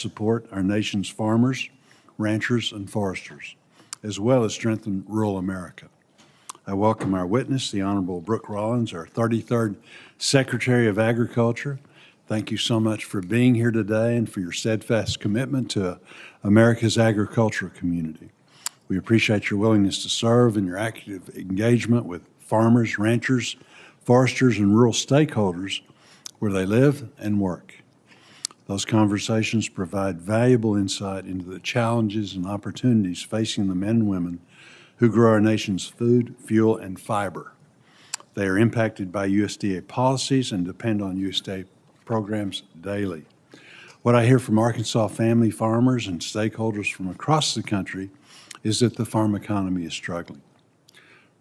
support our nation's farmers, ranchers, and foresters, as well as strengthen rural America. I welcome our witness, the Honorable Brooke Rollins, our 33rd Secretary of Agriculture. Thank you so much for being here today and for your steadfast commitment to America's agricultural community. We appreciate your willingness to serve and your active engagement with farmers, ranchers, foresters, and rural stakeholders where they live and work. Those conversations provide valuable insight into the challenges and opportunities facing the men and women who grow our nation's food, fuel, and fiber. They are impacted by USDA policies and depend on USDA programs daily. What I hear from Arkansas family farmers and stakeholders from across the country is that the farm economy is struggling.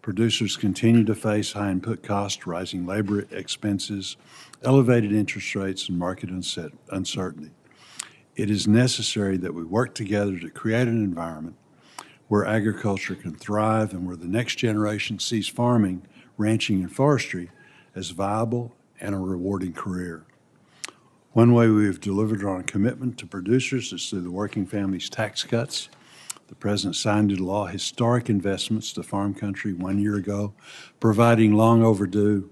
Producers continue to face high input costs, rising labor expenses, elevated interest rates, and market uncertainty. It is necessary that we work together to create an environment where agriculture can thrive and where the next generation sees farming, ranching, and forestry as viable and a rewarding career. One way we have delivered on a commitment to producers is through the Working Families Tax Cuts. The President signed into law historic investments to farm country 1 year ago, providing long overdue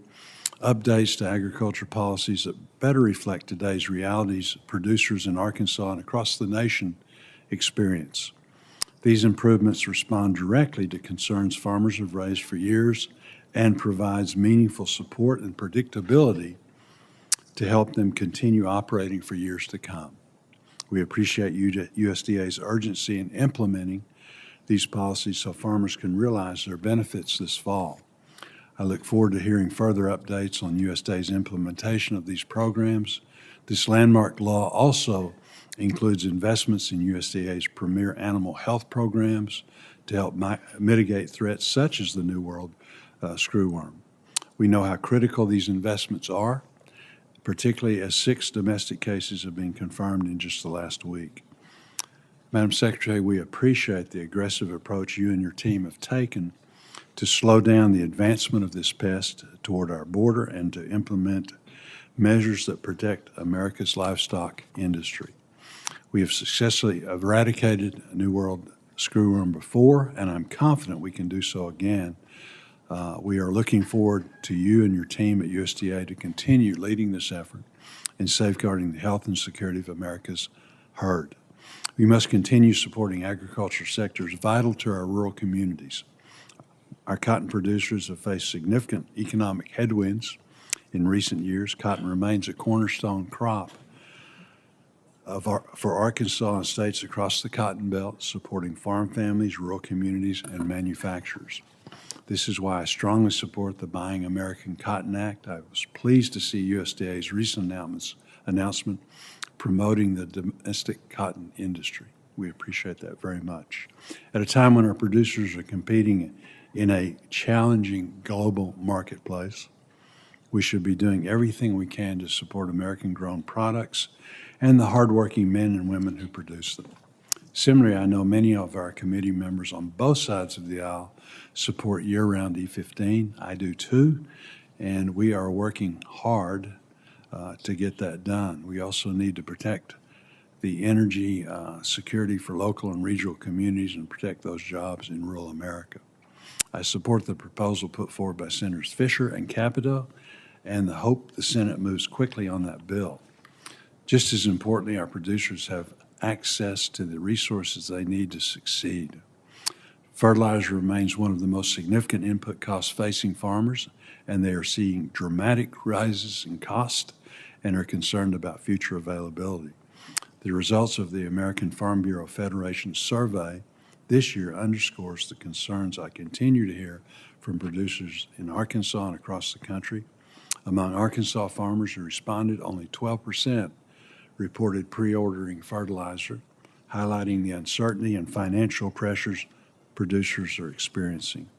updates to agriculture policies that better reflect today's realities producers in Arkansas and across the nation experience. These improvements respond directly to concerns farmers have raised for years and provides meaningful support and predictability to help them continue operating for years to come. We appreciate USDA's urgency in implementing these policies so farmers can realize their benefits this fall. I look forward to hearing further updates on USDA's implementation of these programs. This landmark law also includes investments in USDA's premier animal health programs to help mitigate threats such as the New World screwworm. We know how critical these investments are, particularly as 6 domestic cases have been confirmed in just the last week. Madam Secretary, we appreciate the aggressive approach you and your team have taken to slow down the advancement of this pest toward our border and to implement measures that protect America's livestock industry. We have successfully eradicated New World screwworm before, and I'm confident we can do so again. We are looking forward to you and your team at USDA to continue leading this effort in safeguarding the health and security of America's herd. We must continue supporting agriculture sectors vital to our rural communities. Our cotton producers have faced significant economic headwinds in recent years. Cotton remains a cornerstone crop for Arkansas and states across the Cotton Belt, supporting farm families, rural communities, and manufacturers. This is why I strongly support the Buying American Cotton Act. I was pleased to see USDA's recent announcement promoting the domestic cotton industry. We appreciate that very much. At a time when our producers are competing in a challenging global marketplace, we should be doing everything we can to support American-grown products and the hardworking men and women who produce them. Similarly, I know many of our committee members on both sides of the aisle support year-round E15. I do too, and we are working hard to get that done. We also need to protect the energy security for local and regional communities and protect those jobs in rural America. I support the proposal put forward by Senators Fisher and Capito and hope the Senate moves quickly on that bill. Just as importantly, our producers have access to the resources they need to succeed. Fertilizer remains one of the most significant input costs facing farmers, and they are seeing dramatic rises in cost and are concerned about future availability. The results of the American Farm Bureau Federation survey this year underscores the concerns I continue to hear from producers in Arkansas and across the country. Among Arkansas farmers who responded, only 12% reported pre-ordering fertilizer, highlighting the uncertainty and financial pressures producers are experiencing.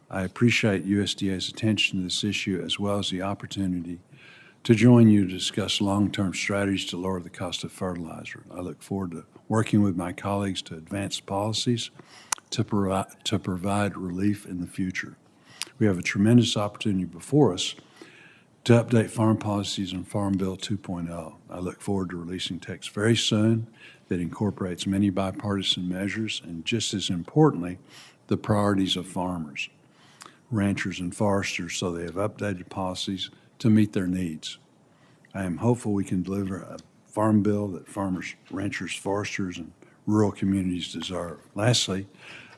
I appreciate USDA's attention to this issue as well as the opportunity to join you to discuss long-term strategies to lower the cost of fertilizer. I look forward to working with my colleagues to advance policies to provide relief in the future. We have a tremendous opportunity before us to update farm policies and Farm Bill 2.0. I look forward to releasing text very soon that incorporates many bipartisan measures and, just as importantly, the priorities of farmers, ranchers, and foresters so they have updated policies to meet their needs. I am hopeful we can deliver a farm bill that farmers, ranchers, foresters, and rural communities deserve. Lastly,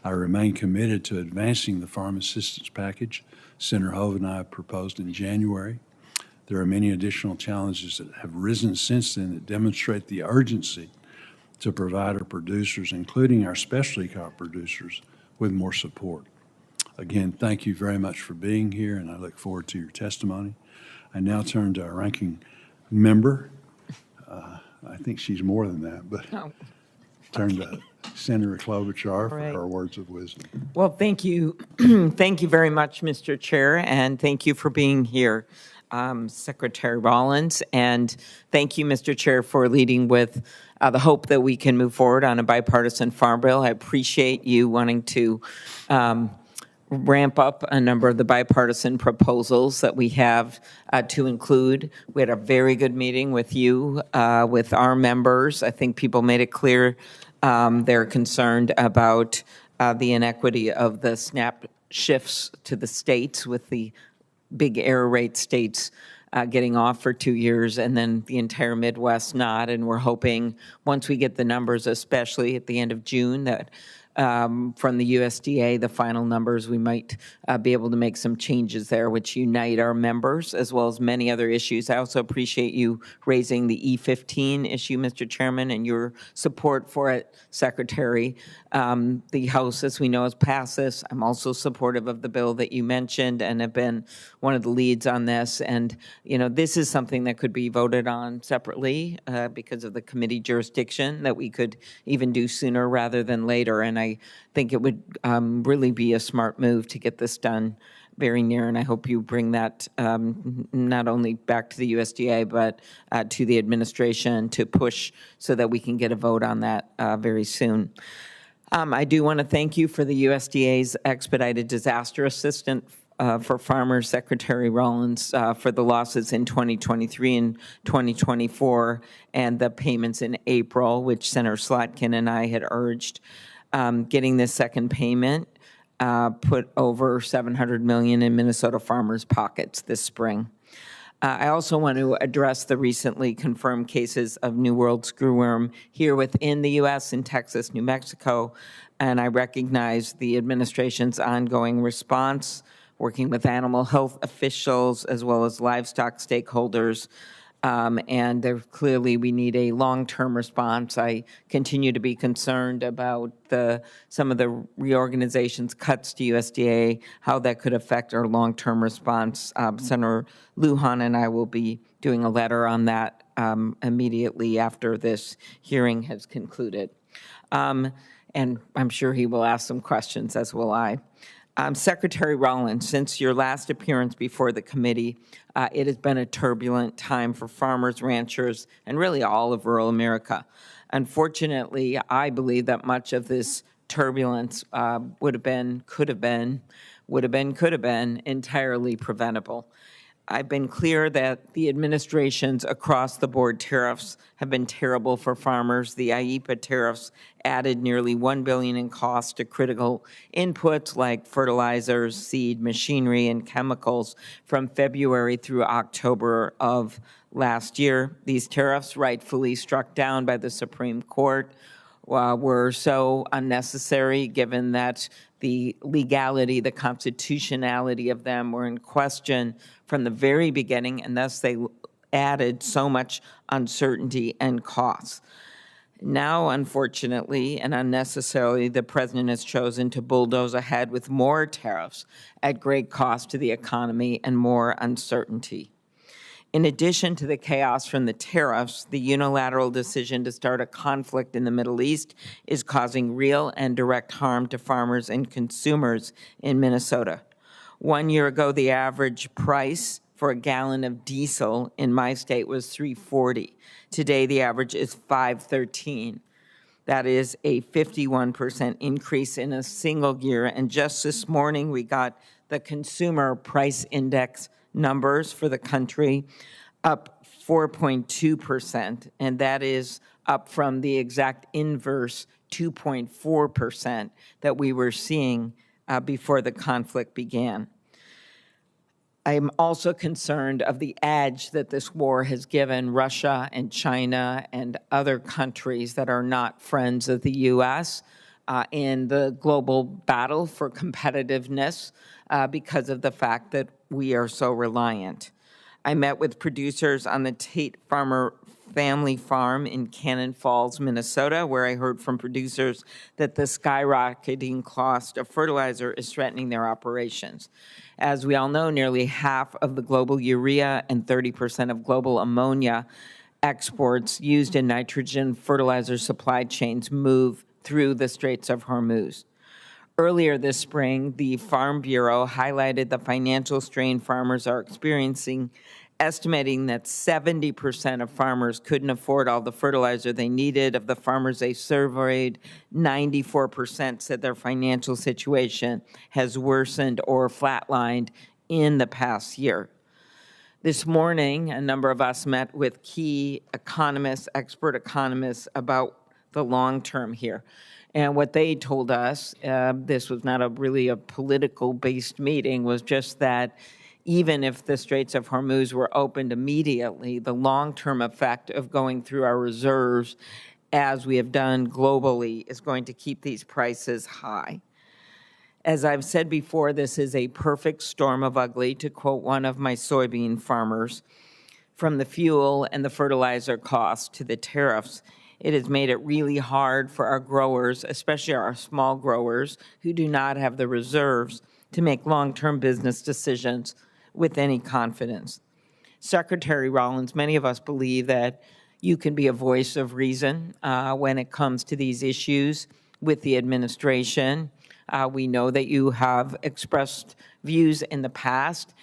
I remain committed to advancing the farm assistance package Senator Hove and I proposed in January. There are many additional challenges that have risen since then that demonstrate the urgency to provide our producers, including our specialty crop producers, with more support. Again, thank you very much for being here, and I look forward to your testimony. I now turn to our ranking member. I think she's more than that, but turn to Senator Klobuchar for her words of wisdom. Well, thank you. Thank you very much, Mr. Chair, and thank you for being here, Secretary Rollins. And thank you, Mr. Chair, for leading with the hope that we can move forward on a bipartisan farm bill. I appreciate you wanting to ramp up a number of the bipartisan proposals that we have to include. We had a very good meeting with you, with our members. I think people made it clear they're concerned about the inequity of the SNAP shifts to the states, with the big error rate states getting off for 2 years and then the entire Midwest not. And we're hoping once we get the numbers, especially at the end of June, that from the USDA, the final numbers, we might be able to make some changes there, which unite our members, as well as many other issues. I also appreciate you raising the E15 issue, Mr. Chairman, and your support for it, Secretary. The House, as we know, has passed this. I'm also supportive of the bill that you mentioned and have been one of the leads on this. And, you know, this is something that could be voted on separately because of the committee jurisdiction, that we could even do sooner rather than later. And I think it would really be a smart move to get this done very near, and I hope you bring that not only back to the USDA, but to the administration to push so that we can get a vote on that very soon. I do want to thank you for the USDA's expedited disaster assistance for farmers, Secretary Rollins, for the losses in 2023 and 2024, and the payments in April, which Senator Slotkin and I had urged. Getting this second payment put over $700 million in Minnesota farmers' pockets this spring. I also want to address the recently confirmed cases of New World screwworm here within the U.S. in Texas, New Mexico, and I recognize the administration's ongoing response, working with animal health officials as well as livestock stakeholders. And there clearly we need a long-term response. I continue to be concerned about some of the reorganizations, cuts to USDA, how that could affect our long-term response. Senator Lujan and I will be doing a letter on that immediately after this hearing has concluded. And I'm sure he will ask some questions, as will I. Secretary Rollins, since your last appearance before the committee, it has been a turbulent time for farmers, ranchers, and really all of rural America. Unfortunately, I believe that much of this turbulence could have been entirely preventable. I've been clear that the administration's across-the-board tariffs have been terrible for farmers. The IEEPA tariffs added nearly $1 billion in cost to critical inputs like fertilizers, seed, machinery, and chemicals from February through October of last year. These tariffs, rightfully struck down by the Supreme Court, were so unnecessary, given that the legality, the constitutionality of them were in question from the very beginning, and thus they added so much uncertainty and costs. Now, unfortunately and unnecessarily, the president has chosen to bulldoze ahead with more tariffs at great cost to the economy and more uncertainty. In addition to the chaos from the tariffs, the unilateral decision to start a conflict in the Middle East is causing real and direct harm to farmers and consumers in Minnesota. 1 year ago, the average price for a gallon of diesel in my state was $3.40. Today, the average is $5.13. That is a 51% increase in a single year. And just this morning, we got the Consumer Price Index numbers for the country, up 4.2%, and that is up from the exact inverse 2.4% that we were seeing before the conflict began. I am also concerned of the edge that this war has given Russia and China and other countries that are not friends of the U.S. In the global battle for competitiveness because of the fact that we are so reliant. I met with producers on the Tate Farmer family farm in Cannon Falls, Minnesota, where I heard from producers that the skyrocketing cost of fertilizer is threatening their operations. As we all know, nearly half of the global urea and 30% of global ammonia exports used in nitrogen fertilizer supply chains move through the Straits of Hormuz. Earlier this spring, the Farm Bureau highlighted the financial strain farmers are experiencing, estimating that 70% of farmers couldn't afford all the fertilizer they needed. Of the farmers they surveyed, 94% said their financial situation has worsened or flatlined in the past year. This morning, a number of us met with key economists, expert economists, about the long term here. And what they told us, this was not really a political-based meeting, was just that even if the Straits of Hormuz were opened immediately, the long-term effect of going through our reserves, as we have done globally, is going to keep these prices high. As I've said before, this is a perfect storm of ugly, to quote one of my soybean farmers. From the fuel and the fertilizer costs to the tariffs, it has made it really hard for our growers, especially our small growers who do not have the reserves, to make long-term business decisions with any confidence. Secretary Rollins, many of us believe that you can be a voice of reason when it comes to these issues with the administration. We know that you have expressed views in the past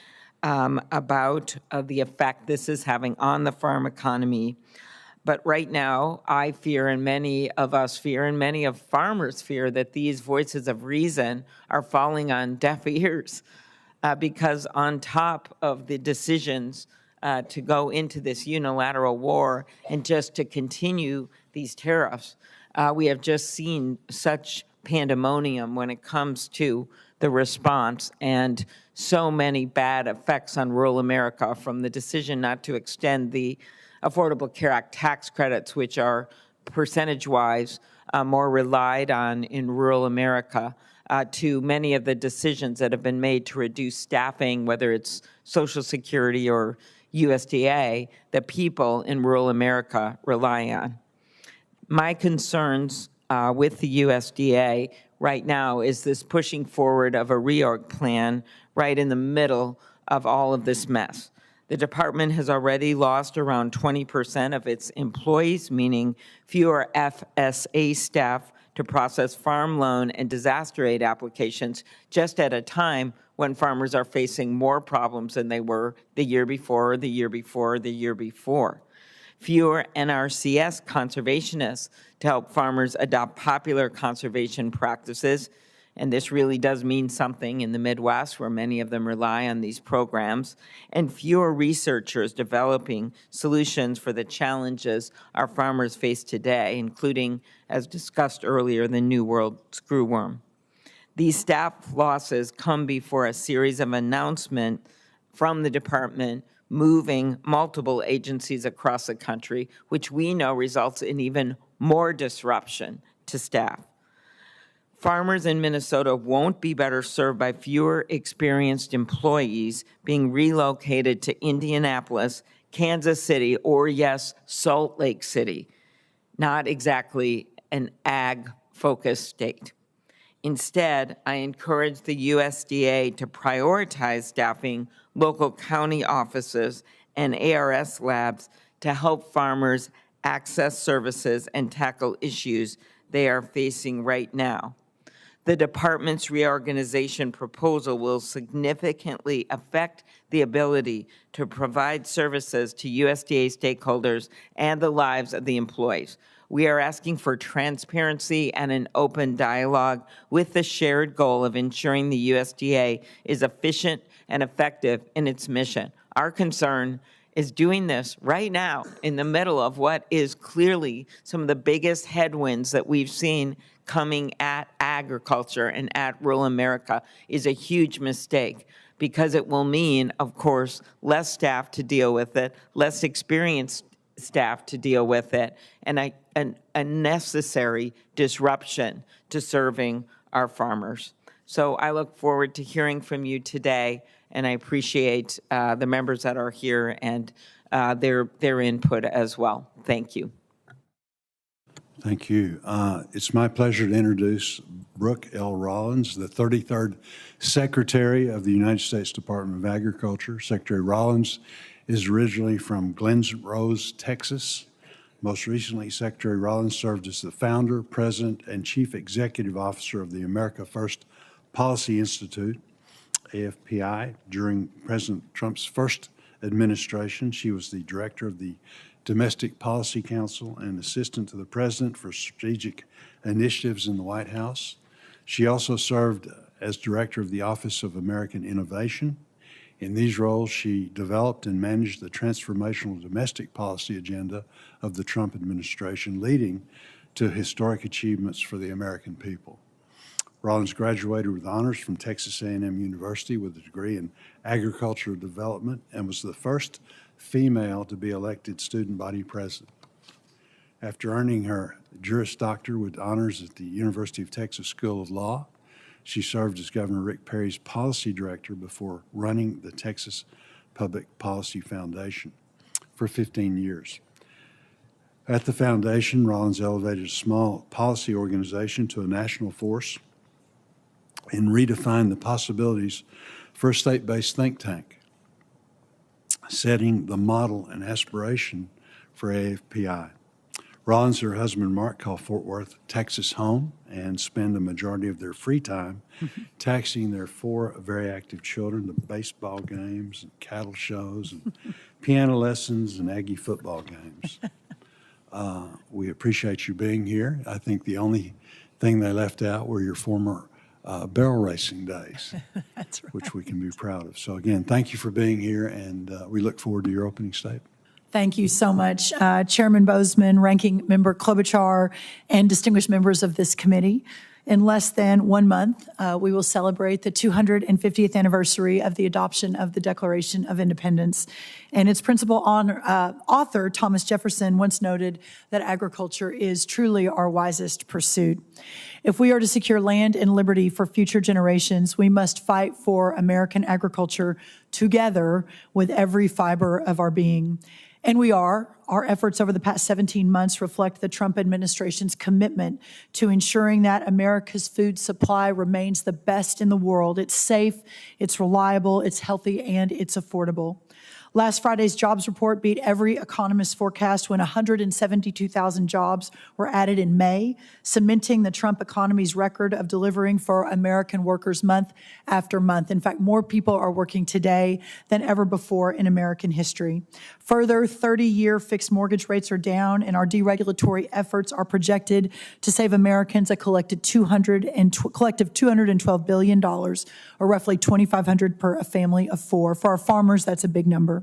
about the effect this is having on the farm economy. But right now, I fear, and many of us fear, and many of farmers fear, that these voices of reason are falling on deaf ears because on top of the decisions to go into this unilateral war and just to continue these tariffs, we have just seen such pandemonium when it comes to the response and so many bad effects on rural America, from the decision not to extend the Affordable Care Act tax credits, which are percentage-wise more relied on in rural America, to many of the decisions that have been made to reduce staffing, whether it's Social Security or USDA, that people in rural America rely on. My concerns with the USDA right now is this pushing forward of a reorg plan right in the middle of all of this mess. The department has already lost around 20% of its employees, meaning fewer FSA staff to process farm loan and disaster aid applications, just at a time when farmers are facing more problems than they were the year before, the year before, the year before. Fewer NRCS conservationists to help farmers adopt popular conservation practices, and this really does mean something in the Midwest, where many of them rely on these programs, and fewer researchers developing solutions for the challenges our farmers face today, including, as discussed earlier, the New World screwworm. These staff losses come before a series of announcements from the department moving multiple agencies across the country, which we know results in even more disruption to staff. Farmers in Minnesota won't be better served by fewer experienced employees being relocated to Indianapolis, Kansas City, or yes, Salt Lake City, not exactly an ag-focused state. Instead, I encourage the USDA to prioritize staffing local county offices and ARS labs to help farmers access services and tackle issues they are facing right now. The department's reorganization proposal will significantly affect the ability to provide services to USDA stakeholders and the lives of the employees. We are asking for transparency and an open dialogue with the shared goal of ensuring the USDA is efficient and effective in its mission. Our concern is doing this right now in the middle of what is clearly some of the biggest headwinds that we've seen coming at agriculture and at rural America is a huge mistake, because it will mean, of course, less staff to deal with it, less experienced staff to deal with it, and a necessary disruption to serving our farmers. So I look forward to hearing from you today, and I appreciate the members that are here and their input as well. Thank you. Thank you. It's my pleasure to introduce Brooke L. Rollins, the 33rd Secretary of the United States Department of Agriculture. Secretary Rollins is originally from Glens Rose, Texas. Most recently, Secretary Rollins served as the founder, president, and chief executive officer of the America First Policy Institute, AFPI. During President Trump's first administration, she was the director of the Domestic Policy Council and assistant to the president for strategic initiatives in the White House. She also served as director of the Office of American Innovation. In these roles, she developed and managed the transformational domestic policy agenda of the Trump administration, leading to historic achievements for the American people. Rollins graduated with honors from Texas A&M University with a degree in agricultural development and was the first female to be elected student body president. After earning her Juris Doctor with honors at the University of Texas School of Law, she served as Governor Rick Perry's policy director before running the Texas Public Policy Foundation for 15 years. At the foundation, Rollins elevated a small policy organization to a national force and redefined the possibilities for a state-based think tank, setting the model and aspiration for AFPI. Rollins and her husband Mark call Fort Worth Texas home and spend a majority of their free time taxiing their 4 very active children to baseball games and cattle shows and piano lessons and Aggie football games. We appreciate you being here. I think the only thing they left out were your former barrel racing days, That's right. which we can be proud of. So again, thank you for being here, and we look forward to your opening statement. Thank you so much, Chairman Bozeman, Ranking Member Klobuchar, and distinguished members of this committee. In less than 1 month, we will celebrate the 250th anniversary of the adoption of the Declaration of Independence. And its principal author, Thomas Jefferson, once noted that agriculture is truly our wisest pursuit. If we are to secure land and liberty for future generations, we must fight for American agriculture together with every fiber of our being. And we are. Our efforts over the past 17 months reflect the Trump administration's commitment to ensuring that America's food supply remains the best in the world. It's safe, it's reliable, it's healthy, and it's affordable. Last Friday's jobs report beat every economist's forecast when 172,000 jobs were added in May, cementing the Trump economy's record of delivering for American workers month after month. In fact, more people are working today than ever before in American history. Further, 30-year fixed mortgage rates are down, and our deregulatory efforts are projected to save Americans a collective $212 billion, or roughly $2,500 per a family of 4. For our farmers, that's a big number.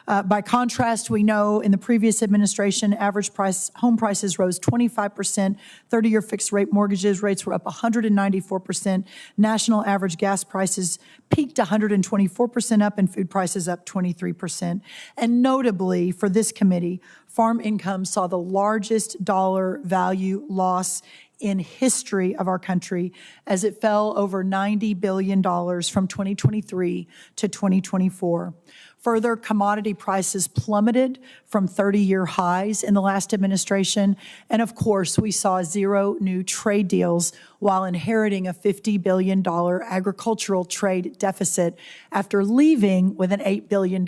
By contrast, we know in the previous administration, home prices rose 25%, 30-year fixed rate mortgages rates were up 194%, national average gas prices peaked 124% up, and food prices up 23%. And notably for this committee, farm income saw the largest dollar value loss in history of our country, as it fell over $90 billion from 2023 to 2024. Further, commodity prices plummeted from 30-year highs in the last administration. And of course, we saw 0 new trade deals while inheriting a $50 billion agricultural trade deficit after leaving with an $8 billion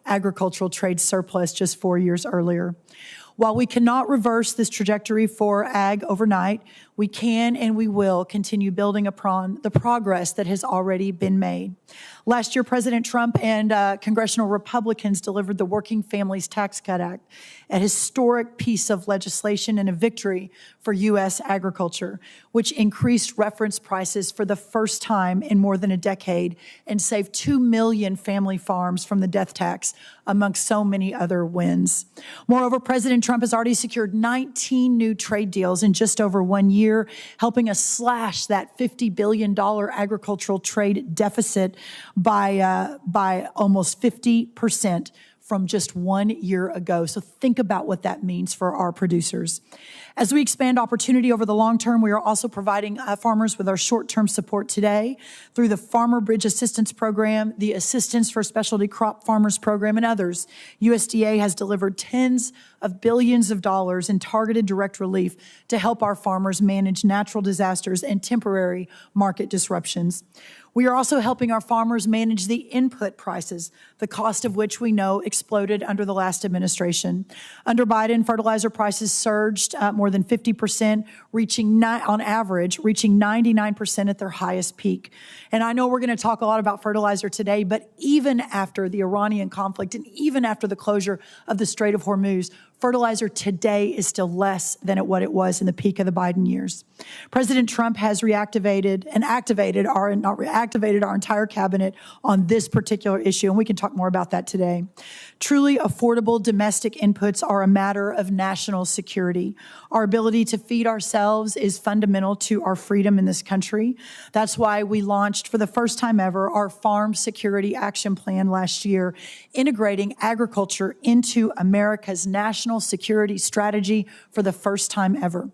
agricultural trade surplus just 4 years earlier. While we cannot reverse this trajectory for ag overnight, we can and we will continue building upon the progress that has already been made. Last year, President Trump and congressional Republicans delivered the Working Families Tax Cut Act, a historic piece of legislation and a victory for U.S. agriculture, which increased reference prices for the first time in more than a decade and saved 2 million family farms from the death tax, amongst so many other wins. Moreover, President Trump has already secured 19 new trade deals in just over 1 year, helping us slash that $50 billion agricultural trade deficit by almost 50% from just 1 year ago. So think about what that means for our producers. As we expand opportunity over the long term, we are also providing farmers with our short-term support today through the Farmer Bridge Assistance Program, the Assistance for Specialty Crop Farmers Program, and others. USDA has delivered tens of billions of dollars in targeted direct relief to help our farmers manage natural disasters and temporary market disruptions. We are also helping our farmers manage the input prices, the cost of which we know exploded under the last administration. Under Biden, fertilizer prices surged more than 50%, on average, reaching 99% at their highest peak. And I know we're going to talk a lot about fertilizer today, but even after the Iranian conflict and even after the closure of the Strait of Hormuz, fertilizer today is still less than what it was in the peak of the Biden years. President Trump has activated our entire cabinet on this particular issue, and we can talk more about that today. Truly affordable domestic inputs are a matter of national security. Our ability to feed ourselves is fundamental to our freedom in this country. That's why we launched for the first time ever our Farm Security Action Plan last year, integrating agriculture into America's national security strategy for the first time ever.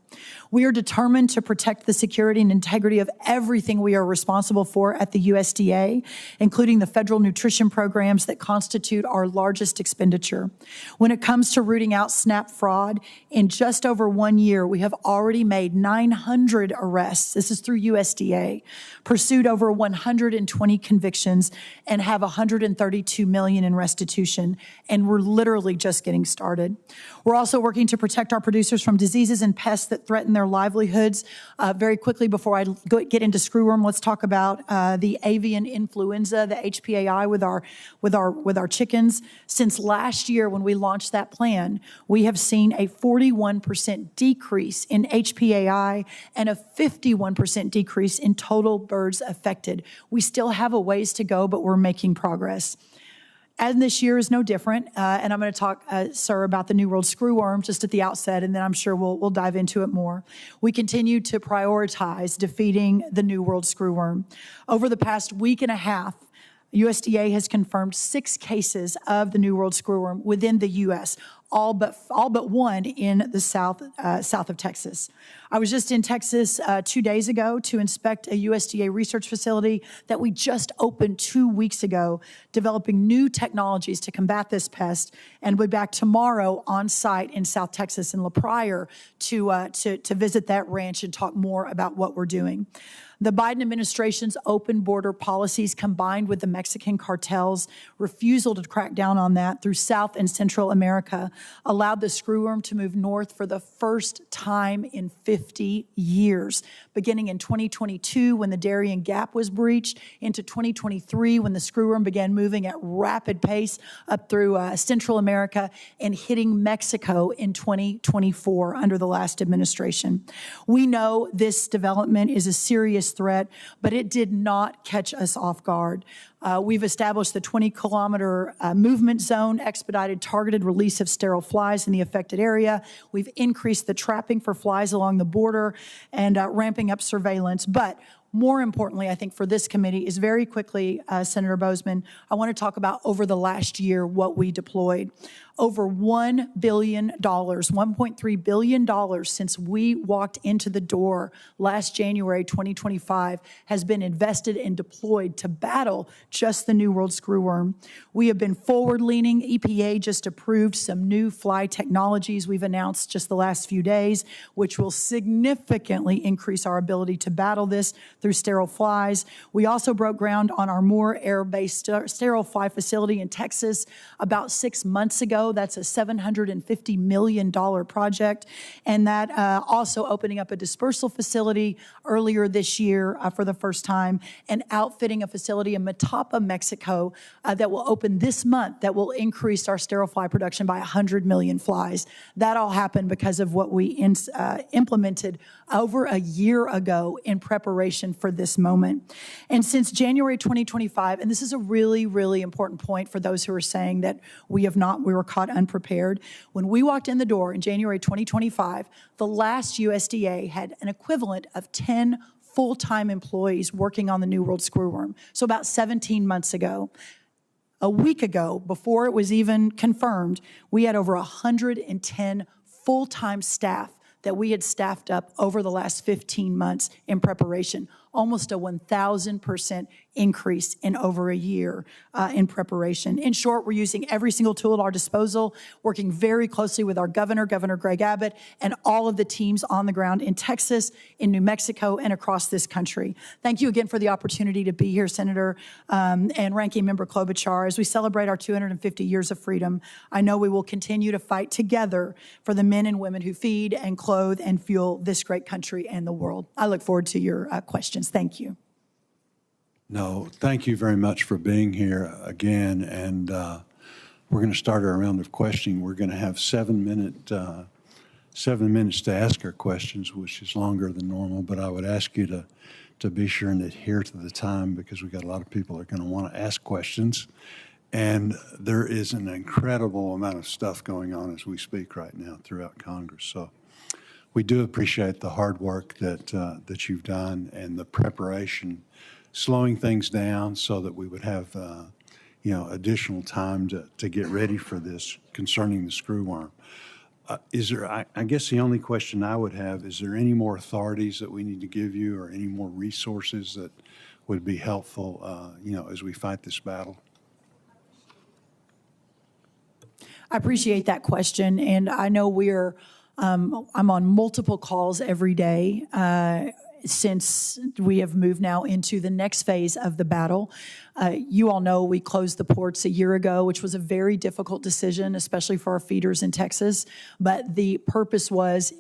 We are determined to protect the security and integrity of everything we are responsible for at the USDA, including the federal nutrition programs that constitute our largest expenditure. When it comes to rooting out SNAP fraud, in just over 1 year, we have already made 900 arrests. This is through USDA, pursued over 120 convictions, and have $132 million in restitution. And we're literally just getting started. We're also working to protect our producers from diseases and pests that threaten their livelihoods. Very quickly, before I get into screwworm, let's talk about the avian influenza, the HPAI, with our chickens. Since last year, when we launched that plan, we have seen a 41% decrease in HPAI and a 51% decrease in total birds affected. We still have a ways to go, but we're making progress. And this year is no different. And I'm going to talk, sir, about the New World screwworm just at the outset, and then I'm sure we'll dive into it more. We continue to prioritize defeating the New World screwworm. Over the past week and a half, USDA has confirmed 6 cases of the New World screwworm within the U.S., all but one in the south of Texas. I was just in Texas 2 days ago to inspect a USDA research facility that we just opened 2 weeks ago, developing new technologies to combat this pest, and we'll be back tomorrow on site in South Texas in La Pryor to visit that ranch and talk more about what we're doing. The Biden administration's open border policies, combined with the Mexican cartel's refusal to crack down on that through South and Central America, allowed the screwworm to move north for the first time in 50 years, beginning in 2022 when the Darien Gap was breached, into 2023 when the screwworm began moving at rapid pace up through Central America and hitting Mexico in 2024 under the last administration. We know this development is a serious threat, but it did not catch us off guard. We've established the 20-kilometer movement zone, expedited targeted release of sterile flies in the affected area. We've increased the trapping for flies along the border and ramping up surveillance. But more importantly, I think for this committee is very quickly, Senator Boozman, I want to talk about over the last year what we deployed. Over $1 billion, $1.3 billion since we walked into the door last January 2025 has been invested and deployed to battle just the New World screwworm. We have been forward-leaning. EPA just approved some new fly technologies we've announced just the last few days, which will significantly increase our ability to battle this through sterile flies. We also broke ground on our Moore air-based sterile fly facility in Texas about 6 months ago. That's a $750 million project. And that also opening up a dispersal facility earlier this year for the first time, and outfitting a facility in Matapa, Mexico that will open this month that will increase our sterile fly production by 100 million flies. That all happened because of what we implemented over a year ago in preparation for this moment. And since January 2025, and this is a really, really important point for those who are saying that we were caught unprepared. When we walked in the door in January 2025, the last USDA had an equivalent of 10 full-time employees working on the New World screwworm. So about 17 months ago. A week ago, before it was even confirmed, we had over 110 full-time staff that we had staffed up over the last 15 months in preparation, almost a 1,000% increase in over a year in preparation. In short, we're using every single tool at our disposal, working very closely with our governor, Governor Greg Abbott, and all of the teams on the ground in Texas, in New Mexico, and across this country. Thank you again for the opportunity to be here, Senator and Ranking Member Klobuchar. As we celebrate our 250 years of freedom, I know we will continue to fight together for the men and women who feed and clothe and fuel this great country and the world. I look forward to your questions. Thank you. No, thank you very much for being here again. And we're going to start our round of questioning. We're going to have 7 minutes to ask our questions, which is longer than normal. But I would ask you to be sure and adhere to the time, because we've got a lot of people that are going to want to ask questions. And there is an incredible amount of stuff going on as we speak right now throughout Congress. So we do appreciate the hard work that you've done and the preparation, slowing things down so that we would have additional time to get ready for this concerning the screwworm. I guess the only question I would have, is there any more authorities that we need to give you, or any more resources that would be helpful as we fight this battle? I appreciate that question, and I know I'm on multiple calls every day since we have moved now into the next phase of the battle. You all know we closed the ports a year ago, which was a very difficult decision, especially for our feeders in Texas. But the purpose was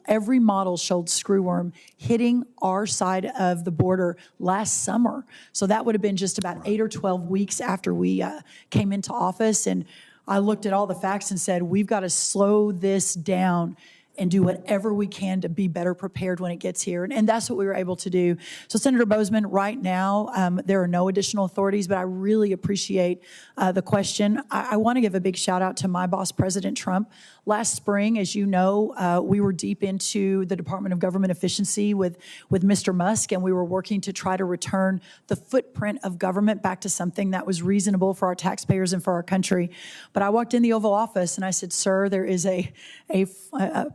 every model showed screwworm hitting our side of the border last summer. So that would have been just about 8 or 12 weeks after we came into office. And I looked at all the facts and said, we've got to slow this down and do whatever we can to be better prepared when it gets here. And that's what we were able to do. So, Senator Boozman, right now, there are no additional authorities, but I really appreciate the question. I want to give a big shout out to my boss, President Trump. Last spring, as you know, we were deep into the Department of Government Efficiency with Mr. Musk, and we were working to try to return the footprint of government back to something that was reasonable for our taxpayers and for our country. But I walked in the Oval Office and I said, sir, there is a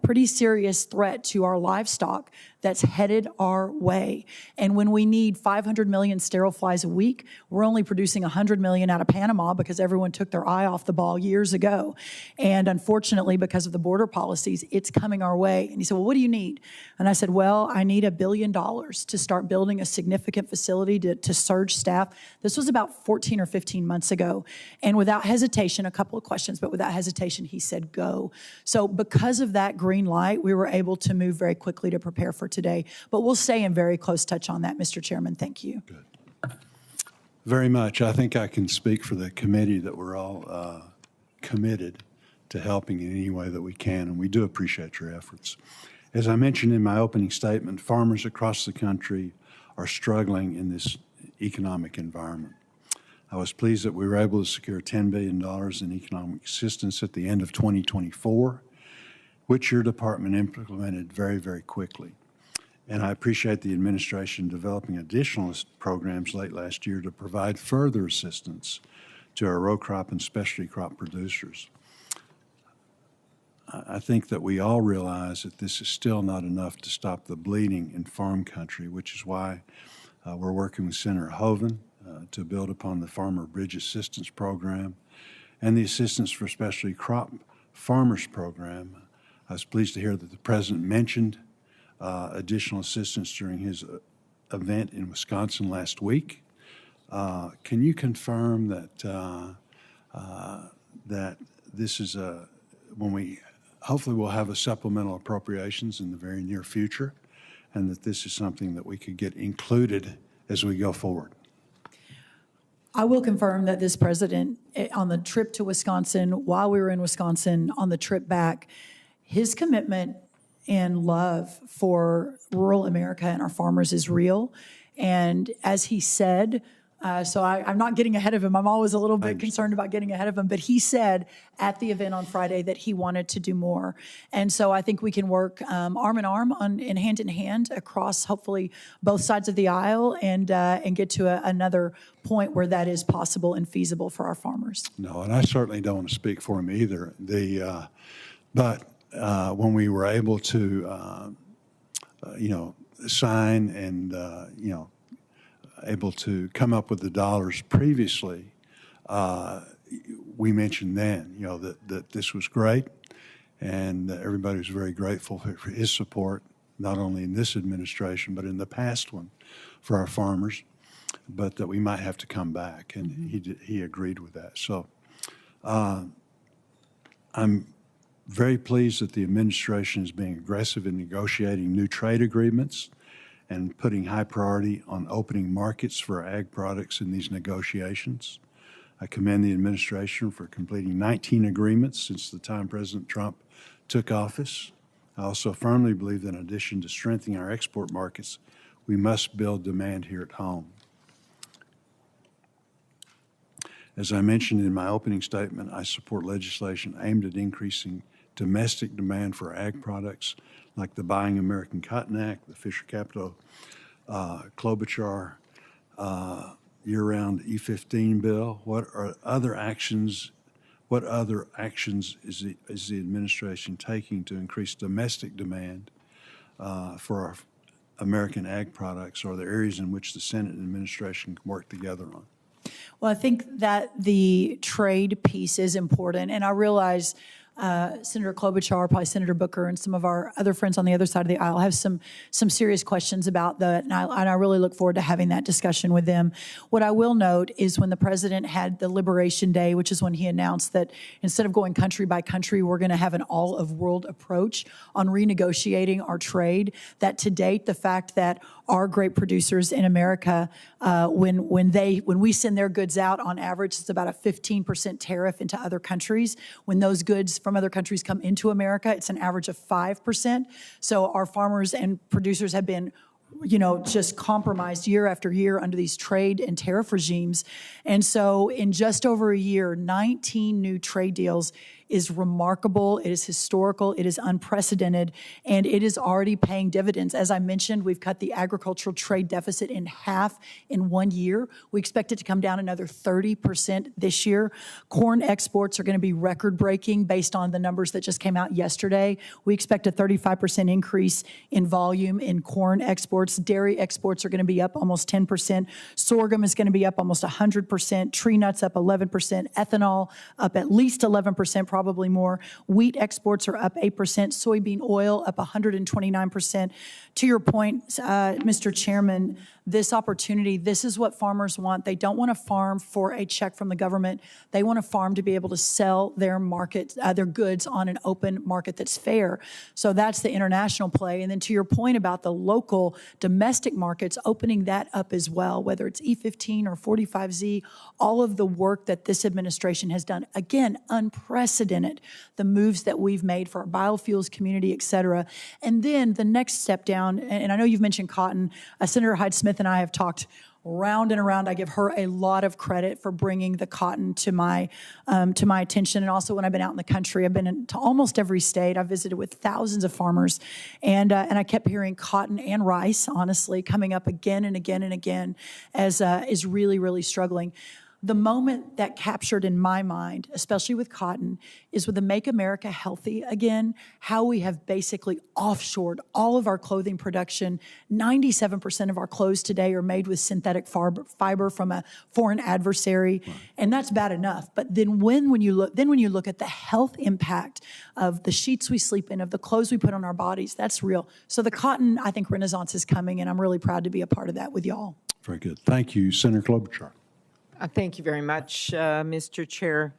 pretty serious threat to our livestock that's headed our way. And when we need 500 million sterile flies a week, we're only producing 100 million out of Panama because everyone took their eye off the ball years ago. And unfortunately, because of the border policies, it's coming our way. And he said, well, what do you need? And I said, well, I need $1 billion to start building a significant facility to surge staff. This was about 14 or 15 months ago. And without hesitation, a couple of questions, but without hesitation, he said, go. So because of that green light, we were able to move very quickly to prepare for today. But we'll stay in very close touch on that, Mr. Chairman. Thank you. Good. Very much. I think I can speak for the committee that we're all committed to helping in any way that we can, and we do appreciate your efforts. As I mentioned in my opening statement, farmers across the country are struggling in this economic environment. I was pleased that we were able to secure $10 billion in economic assistance at the end of 2024, which your department implemented very, very quickly. And I appreciate the administration developing additional programs late last year to provide further assistance to our row crop and specialty crop producers. I think that we all realize that this is still not enough to stop the bleeding in farm country, which is why we're working with Senator Hoeven to build upon the Farmer Bridge Assistance Program and the Assistance for Specialty Crop Farmers Program. I was pleased to hear that the President mentioned additional assistance during his event in Wisconsin last week. Can you confirm that that this is hopefully we'll have a supplemental appropriations in the very near future, and that this is something that we could get included as we go forward? I will confirm that this president, on the trip to Wisconsin, while we were in Wisconsin, on the trip back, his commitment and love for rural America and our farmers is real. And as he said, so I'm not getting ahead of him. I'm always a little bit concerned about getting ahead of him. But he said at the event on Friday that he wanted to do more. And so I think we can work arm in arm and hand in hand across hopefully both sides of the aisle and get to another point where that is possible and feasible for our farmers. No, and I certainly don't want to speak for him either. But when we were able to, sign and, able to come up with the dollars previously, we mentioned then, that this was great, and everybody was very grateful for his support, not only in this administration, but in the past one for our farmers, but that we might have to come back, and he agreed with that. So I'm very pleased that the administration is being aggressive in negotiating new trade agreements and putting high priority on opening markets for ag products in these negotiations. I commend the administration for completing 19 agreements since the time President Trump took office. I also firmly believe that in addition to strengthening our export markets, we must build demand here at home. As I mentioned in my opening statement, I support legislation aimed at increasing domestic demand for ag products like the Buying American Cotton Act, the Fisher-Capito Klobuchar year-round E15 bill. What other actions is the administration taking to increase domestic demand for our American ag products? Or are there areas in which the Senate and administration can work together on? Well, I think that the trade piece is important, and I realize Senator Klobuchar, probably Senator Booker, and some of our other friends on the other side of the aisle have some serious questions about that, and I really look forward to having that discussion with them. What I will note is when the president had the Liberation Day, which is when he announced that instead of going country by country, we're going to have an all-of-world approach on renegotiating our trade, that to date, the fact that our great producers in America, when we send their goods out, on average, it's about a 15% tariff into other countries. When those goods from other countries come into America, it's an average of 5%. So our farmers and producers have been just compromised year after year under these trade and tariff regimes. And so in just over a year, 19 new trade deals is remarkable. It is historical. It is unprecedented, and it is already paying dividends. As I mentioned, we've cut the agricultural trade deficit in half in 1 year. We expect it to come down another 30% this year. Corn exports are going to be record-breaking based on the numbers that just came out yesterday. We expect a 35% increase in volume in corn exports. Dairy exports are going to be up almost 10%. Sorghum is going to be up almost 100%. Tree nuts up 11%. Ethanol up at least 11%, probably more. Wheat exports are up 8%. Soybean oil up 129%. To your point, Mr. Chairman, this opportunity, this is what farmers want. They don't want to farm for a check from the government. They want to farm to be able to sell their their goods on an open market that's fair. So that's the international play. And then to your point about the local domestic markets, opening that up as well, whether it's E15 or 45Z, all of the work that this administration has done, again, unprecedented, the moves that we've made for our biofuels community, et cetera. And then the next step down, and I know you've mentioned cotton, Senator Hyde-Smith and I have talked round and around. I give her a lot of credit for bringing the cotton to my attention. And also when I've been out in the country, I've been to almost every state. I've visited with thousands of farmers, and I kept hearing cotton and rice, honestly, coming up again and again and again as is really, really struggling. The moment that captured in my mind, especially with cotton, is with the Make America Healthy again, how we have basically offshored all of our clothing production. 97% of our clothes today are made with synthetic fiber from a foreign adversary, and that's bad enough. But then when you look at the health impact of the sheets we sleep in, of the clothes we put on our bodies, that's real. So the cotton, I think, renaissance is coming, and I'm really proud to be a part of that with y'all. Very good. Thank you, Senator Klobuchar. Thank you very much, Mr. Chair.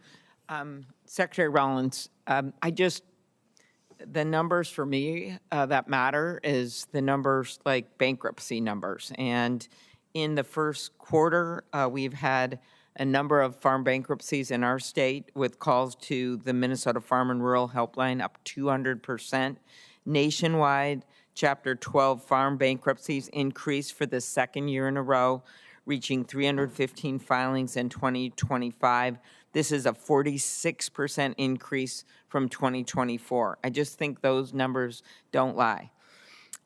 Secretary Rollins, the numbers for me that matter is the numbers like bankruptcy numbers. And in the first quarter, we've had a number of farm bankruptcies in our state with calls to the Minnesota Farm and Rural Helpline up 200%. Nationwide, Chapter 12 farm bankruptcies increased for the second year in a row, reaching 315 filings in 2025. This is a 46% increase from 2024. I just think those numbers don't lie.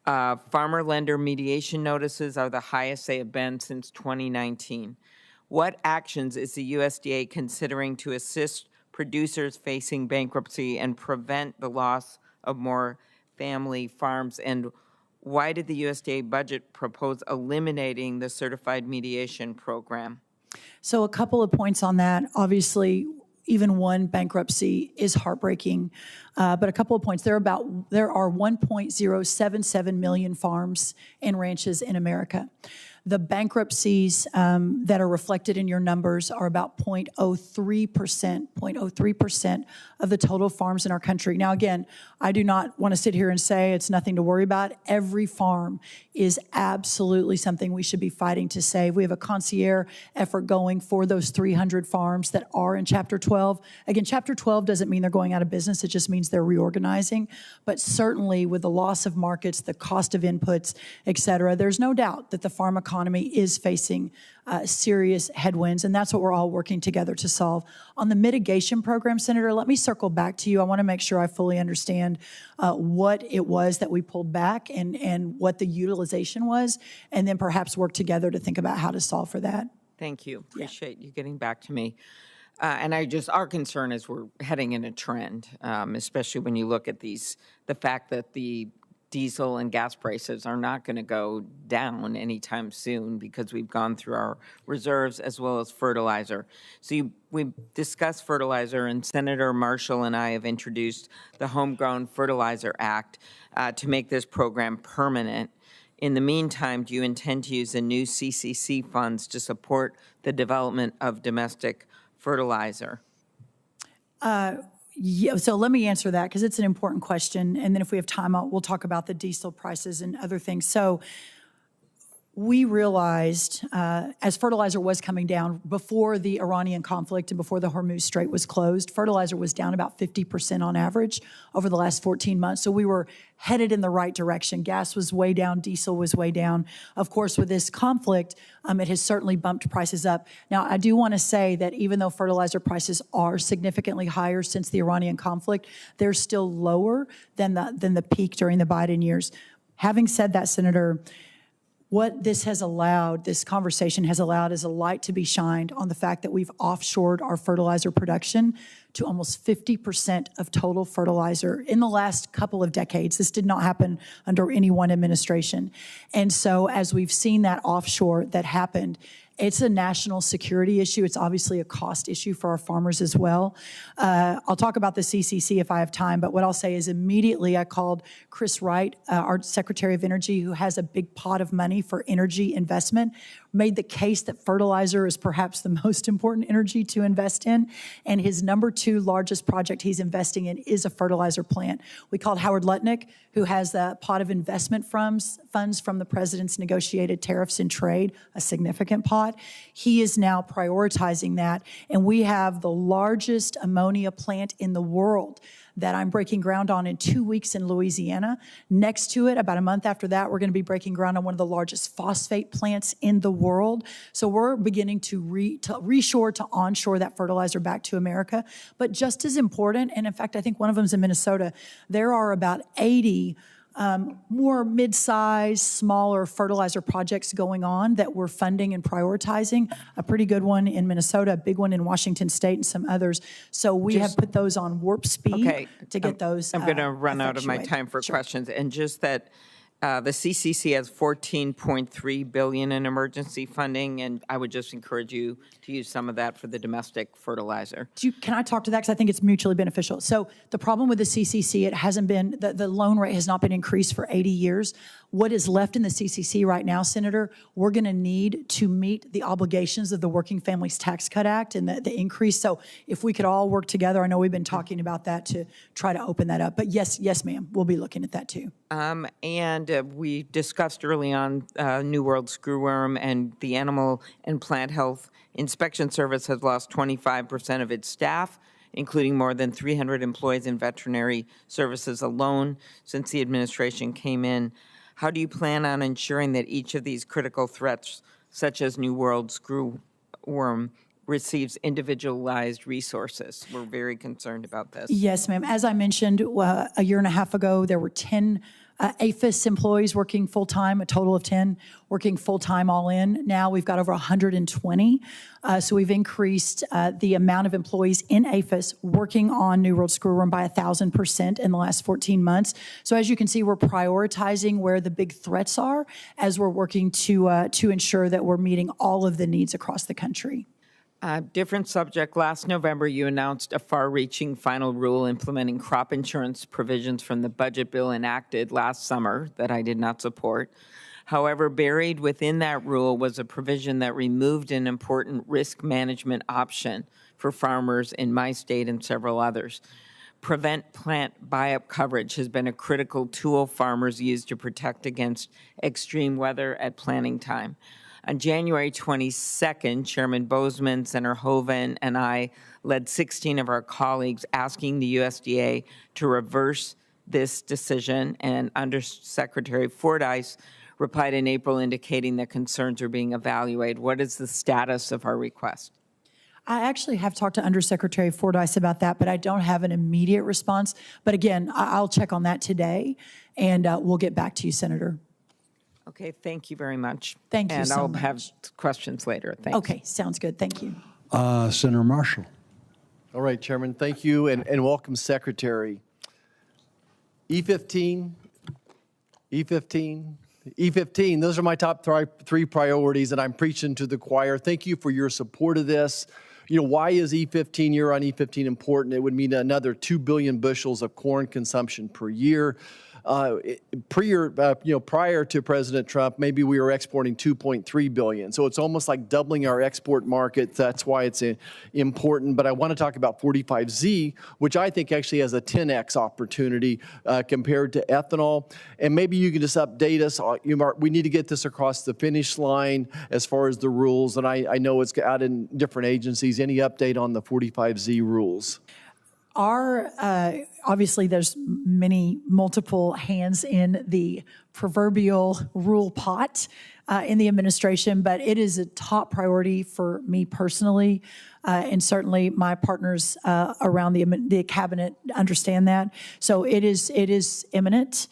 Farmer lender mediation notices are the highest they have been since 2019. What actions is the USDA considering to assist producers facing bankruptcy and prevent the loss of more family farms? And why did the USDA budget propose eliminating the certified mediation program? So a couple of points on that. Obviously, even one bankruptcy is heartbreaking, but a couple of points. There are 1.077 million farms and ranches in America. The bankruptcies that are reflected in your numbers are about 0.03% of the total farms in our country. Now, again, I do not want to sit here and say it's nothing to worry about. Every farm is absolutely something we should be fighting to save. We have a concierge effort going for those 300 farms that are in Chapter 12. Again, Chapter 12 doesn't mean they're going out of business. It just means they're reorganizing. But certainly with the loss of markets, the cost of inputs, et cetera, there's no doubt that the farm economy is facing serious headwinds, and that's what we're all working together to solve. On the mitigation program, Senator, let me circle back to you. I want to make sure I fully understand what it was that we pulled back and what the utilization was, and then perhaps work together to think about how to solve for that. Thank you. Appreciate you getting back to me. And our concern is we're heading in a trend, especially when you look at the fact that the diesel and gas prices are not going to go down anytime soon because we've gone through our reserves as well as fertilizer. So we discussed fertilizer, and Senator Marshall and I have introduced the Homegrown Fertilizer Act to make this program permanent. In the meantime, do you intend to use the new CCC funds to support the development of domestic fertilizer? Yeah, so let me answer that because it's an important question. And then if we have time, we'll talk about the diesel prices and other things. So we realized as fertilizer was coming down before the Iranian conflict and before the Hormuz Strait was closed, fertilizer was down about 50% on average over the last 14 months. So we were headed in the right direction. Gas was way down, diesel was way down. Of course, with this conflict, it has certainly bumped prices up. Now, I do want to say that even though fertilizer prices are significantly higher since the Iranian conflict, they're still lower than the peak during the Biden years. Having said that, Senator, what this conversation has allowed is a light to be shined on the fact that we've offshored our fertilizer production to almost 50% of total fertilizer in the last couple of decades. This did not happen under any one administration. And so as we've seen that offshore that happened, it's a national security issue. It's obviously a cost issue for our farmers as well. I'll talk about the CCC if I have time, but what I'll say is immediately I called Chris Wright, our Secretary of Energy, who has a big pot of money for energy investment, made the case that fertilizer is perhaps the most important energy to invest in, and his number 2 largest project he's investing in is a fertilizer plant. We called Howard Lutnick, who has a pot of investment funds from the president's negotiated tariffs and trade, a significant pot. He is now prioritizing that, and we have the largest ammonia plant in the world that I'm breaking ground on in 2 weeks in Louisiana. Next to it, about a month after that, we're going to be breaking ground on one of the largest phosphate plants in the world. So we're beginning to reshore to onshore that fertilizer back to America. But just as important, and in fact, I think one of them is in Minnesota, there are about 80 more mid-size, smaller fertilizer projects going on that we're funding and prioritizing. A pretty good one in Minnesota, a big one in Washington State, and some others. So we have put those on warp speed to get those. I'm going to run out of my effectuated. time for Sure. questions, and just that the CCC has $14.3 billion in emergency funding, and I would just encourage you to use some of that for the domestic fertilizer. Can I talk to that? Because I think it's mutually beneficial. So the problem with the CCC, it hasn't been, the loan rate has not been increased for 80 years. What is left in the CCC right now, Senator, we're going to need to meet the obligations of the Working Families Tax Cut Act and the increase. So if we could all work together, I know we've been talking about that to try to open that up. But yes, ma'am, we'll be looking at that too. And we discussed early on New World screwworm, and the Animal and Plant Health Inspection Service has lost 25% of its staff, including more than 300 employees in veterinary services alone since the administration came in. How do you plan on ensuring that each of these critical threats, such as New World screwworm, receives individualized resources? We're very concerned about this. Yes, ma'am. As I mentioned, a year and a half ago, there were 10 APHIS employees working full-time, a total of 10 working full-time all in. Now we've got over 120. So we've increased the amount of employees in APHIS working on New World screwworm by 1,000% in the last 14 months. So as you can see, we're prioritizing where the big threats are as we're working to ensure that we're meeting all of the needs across the country. Different subject. Last November, you announced a far-reaching final rule implementing crop insurance provisions from the budget bill enacted last summer that I did not support. However, buried within that rule was a provision that removed an important risk management option for farmers in my state and several others. Prevent plant buy-up coverage has been a critical tool farmers use to protect against extreme weather at planting time. On January 22nd, Chairman Bozeman, Senator Hoeven, and I led 16 of our colleagues asking the USDA to reverse this decision, and Undersecretary Fordyce replied in April indicating that concerns are being evaluated. What is the status of our request? I actually have talked to Undersecretary Fordyce about that, but I don't have an immediate response. But again, I'll check on that today, and we'll get back to you, Senator. Okay, thank you very much. Thank you so And I'll have much. questions later. Thanks. Okay, sounds good. Thank you. Senator Marshall. All right, Chairman, thank you, and welcome, Secretary. E15, those are my top three priorities, and I'm preaching to the choir. Thank you for your support of this. You know, why is E15, year on E15 important? It would mean another 2 billion bushels of corn consumption per year. Prior to President Trump, maybe we were exporting 2.3 billion. So it's almost like doubling our export market. That's why it's important. But I want to talk about 45Z, which I think actually has a 10x opportunity compared to ethanol. And maybe you can just update us. We need to get this across the finish line as far as the rules. And I know it's out in different agencies. Any update on the 45Z rules? Obviously, there's multiple hands in the proverbial rule pot in the administration, but it is a top priority for me personally, and certainly my partners around the cabinet understand that. So it is imminent,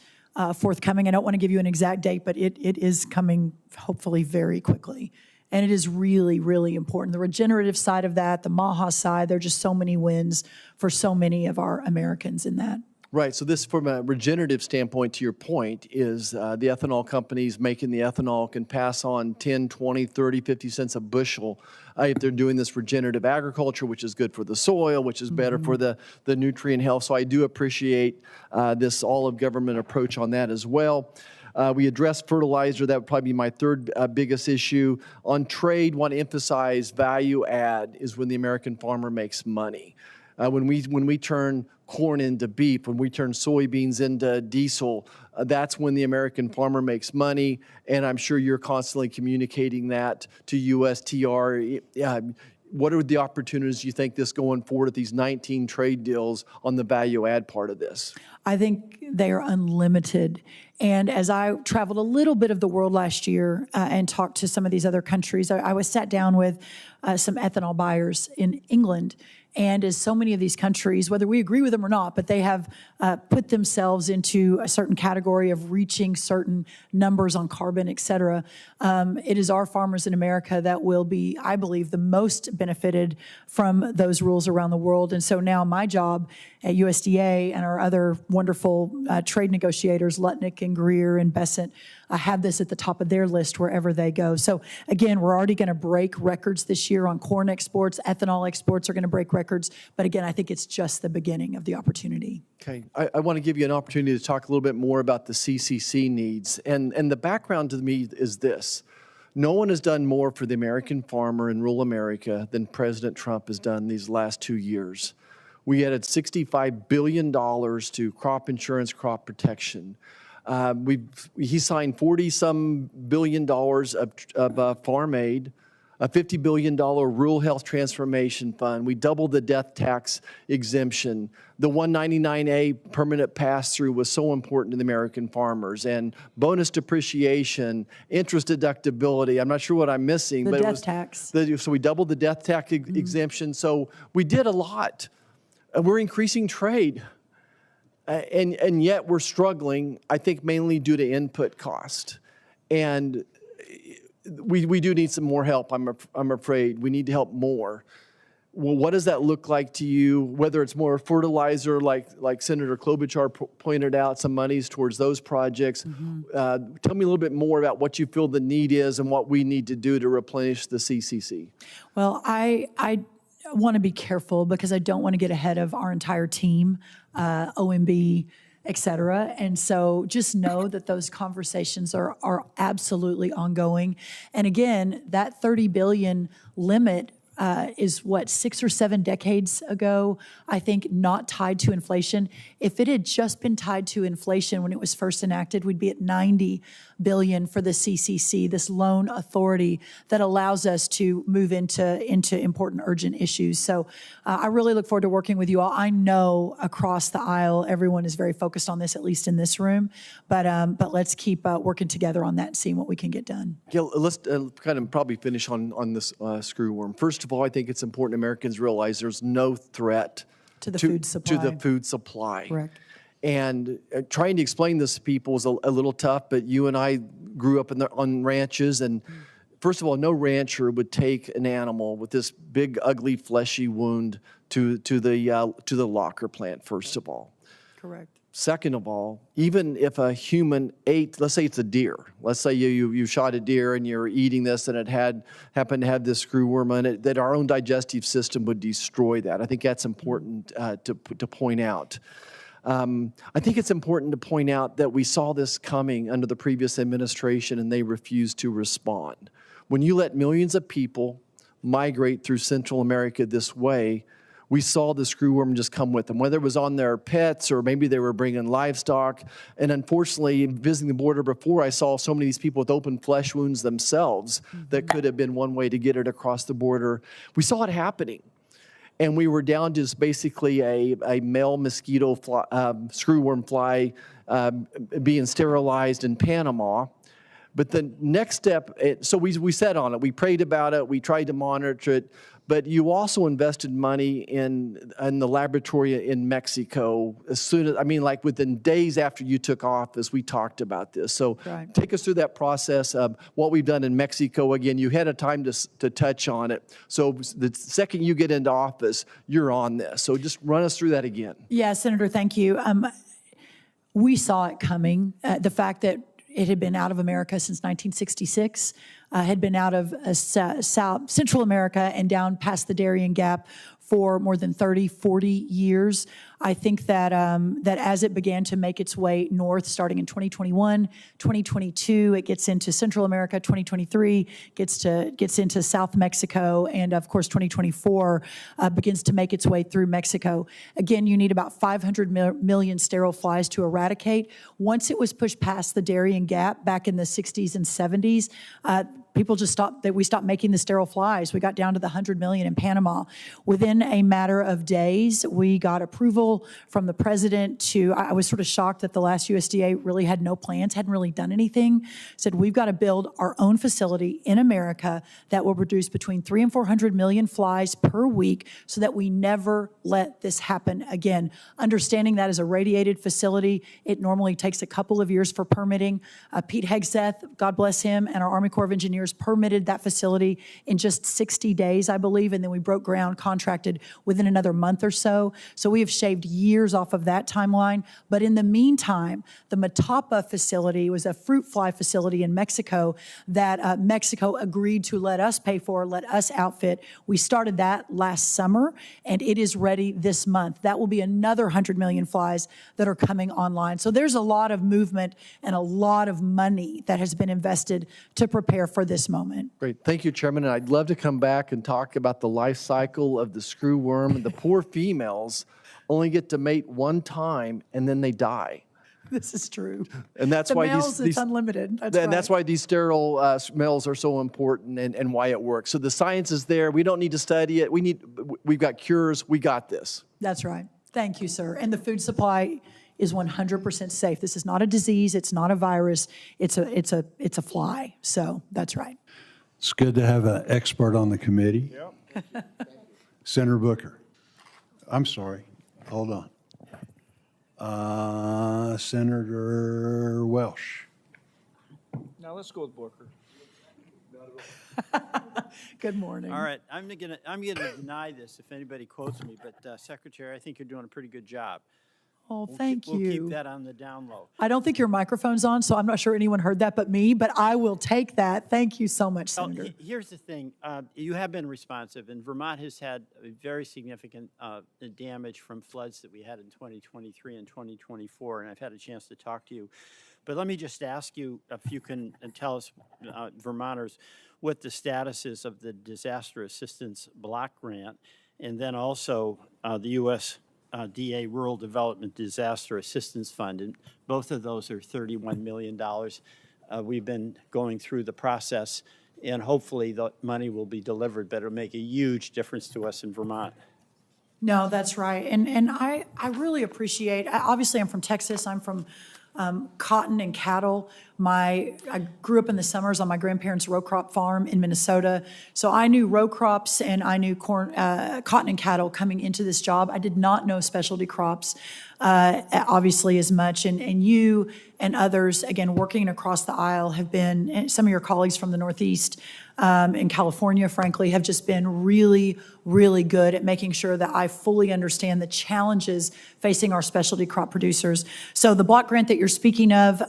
forthcoming. I don't want to give you an exact date, but it is coming hopefully very quickly. And it is really, really important. The regenerative side of that, the MAHA side, there are just so many wins for so many of our Americans in that. Right. So this, from a regenerative standpoint, to your point, is the ethanol companies making the ethanol can pass on 10, 20, 30, 50 cents a bushel if they're doing this regenerative agriculture, which is good for the soil, which is better for the nutrient health. So I do appreciate this all-of-government approach on that as well. We addressed fertilizer. That would probably be my third biggest issue. On trade, want to emphasize value add is when the American farmer makes money. When we turn corn into beef, when we turn soybeans into diesel, that's when the American farmer makes money. And I'm sure you're constantly communicating that to USTR. What are the opportunities you think this going forward at these 19 trade deals on the value add part of this? I think they are unlimited. And as I traveled a little bit of the world last year and talked to some of these other countries, I was sat down with some ethanol buyers in England. And as so many of these countries, whether we agree with them or not, but they have put themselves into a certain category of reaching certain numbers on carbon, et cetera. It is our farmers in America that will be, I believe, the most benefited from those rules around the world. And so now my job at USDA and our other wonderful trade negotiators, Lutnick and Greer and Besant, have this at the top of their list wherever they go. So again, we're already going to break records this year on corn exports. Ethanol exports are going to break records. But again, I think it's just the beginning of the opportunity. Okay, I want to give you an opportunity to talk a little bit more about the CCC needs. And the background to me is this. No one has done more for the American farmer in rural America than President Trump has done these last 2 years. We added $65 billion to crop insurance, crop protection. He signed $40-some billion of farm aid, a $50 billion rural health transformation fund. We doubled the death tax exemption. The 199A permanent pass-through was so important to the American farmers, and bonus depreciation, interest deductibility. I'm not sure what I'm missing. The but death tax. So we doubled the death tax exemption. So we did a lot. We're increasing trade. And yet we're struggling, I think, mainly due to input cost. And we do need some more help, I'm afraid. We need to help more. Well, what does that look like to you? Whether it's more fertilizer, like Senator Klobuchar pointed out, some monies towards those projects. Tell me a little bit more about what you feel the need is and what we need to do to replenish the CCC. Well, I want to be careful because I don't want to get ahead of our entire team, OMB, et cetera. And so just know that those conversations are absolutely ongoing. And again, that $30 billion limit is what, 6 or 7 decades ago, I think, not tied to inflation. If it had just been tied to inflation when it was first enacted, we'd be at $90 billion for the CCC, this loan authority that allows us to move into important urgent issues. So I really look forward to working with you all. I know across the aisle, everyone is very focused on this, at least in this room, but let's keep working together on that and seeing what we can get done. Yeah, let's kind of probably finish on this screwworm. First of all, I think it's important Americans realize there's no threat to the food supply. To the food supply. Correct. And trying to explain this to people is a little tough, but you and I grew up on ranches, and first of all, no rancher would take an animal with this big, ugly, fleshy wound to the locker plant, first of all. Correct. Second of all, even if a human ate, let's say it's a deer. Let's say you shot a deer and you're eating this and it happened to have this screwworm in it, that our own digestive system would destroy that. I think that's important to point out. I think it's important to point out that we saw this coming under the previous administration and they refused to respond. When you let millions of people migrate through Central America this way, we saw the screwworm just come with them, whether it was on their pets or maybe they were bringing livestock. And unfortunately, visiting the border before, I saw so many of these people with open flesh wounds themselves that could have been one way to get it across the border. We saw it happening. And we were down to just basically a male mosquito screwworm fly being sterilized in Panama. But the next step, so we sat on it. We prayed about it. We tried to monitor it. But you also invested money in the laboratory in Mexico as soon as, like within days after you took office, we talked about this. So Right. Take us through that process of what we've done in Mexico. Again, you had a time to touch on it. So the second you get into office, you're on this. So just run us through that again. Yeah, Senator, thank you. We saw it coming. The fact that it had been out of America since 1966, had been out of Central America and down past the Darien Gap for more than 30, 40 years. I think that that as it began to make its way north, starting in 2021, 2022, it gets into Central America. 2023 gets into South Mexico, and of course 2024 begins to make its way through Mexico. Again, you need about 500 million sterile flies to eradicate. Once it was pushed past the Darien Gap back in the 60s and 70s, people just stopped, that we stopped making the sterile flies. We got down to the 100 million in Panama. Within a matter of days, we got approval from the president to, I was sort of shocked that the last USDA really had no plans, hadn't really done anything. Said, we've got to build our own facility in America that will produce between 300 and 400 million flies per week so that we never let this happen again. Understanding that as a radiated facility, it normally takes a couple of years for permitting. Pete Hegseth, God bless him, and our Army Corps of Engineers permitted that facility in just 60 days, I believe, and then we broke ground, contracted within another month or so. So we have shaved years off of that timeline. But in the meantime, the Matapa facility was a fruit fly facility in Mexico that Mexico agreed to let us pay for, let us outfit. We started that last summer, and it is ready this month. That will be another 100 million flies that are coming online. So there's a lot of movement and a lot of money that has been invested to prepare for this moment. Great. Thank you, Chairman. And I'd love to come back and talk about the life cycle of the screwworm. The poor females only get to mate one time, and then they die. This is true. And that's the why males, these it's unlimited. That's and right. that's why these sterile males are so important and why it works. So the science is there. We don't need to study it. We've got cures. We got this. That's right. Thank you, sir. And the food supply is 100% safe. This is not a disease. It's not a virus. It's a fly. So that's right. It's good to have an expert on the committee. Yep. Senator Booker. I'm sorry. Hold on. Senator Welsh. Now let's go with Booker. Good morning. All right, I'm gonna deny this if anybody quotes me, but Secretary, I think you're doing a pretty good job. Oh, thank you. We'll keep that on the down low. I don't think your microphone's on, so I'm not sure anyone heard that but me, but I will take that. Thank you so much, Well, Senator. here's the thing. You have been responsive, and Vermont has had a very significant damage from floods that we had in 2023 and 2024, and I've had a chance to talk to you. But let me just ask you if you can tell us, Vermonters, what the status is of the Disaster Assistance Block Grant, and then also the USDA Rural Development Disaster Assistance Fund. And both of those are $31 million. We've been going through the process, and hopefully the money will be delivered, but it'll make a huge difference to us in Vermont. No, that's right. And I really appreciate, obviously I'm from Texas, I'm from cotton and cattle. I grew up in the summers on my grandparents' row crop farm in Minnesota. So I knew row crops and I knew corn, cotton and cattle coming into this job. I did not know specialty crops, obviously as much. And you and others, again, working across the aisle have been, and some of your colleagues from the Northeast in California, frankly, have just been really, really good at making sure that I fully understand the challenges facing our specialty crop producers. So the block grant that you're speaking of,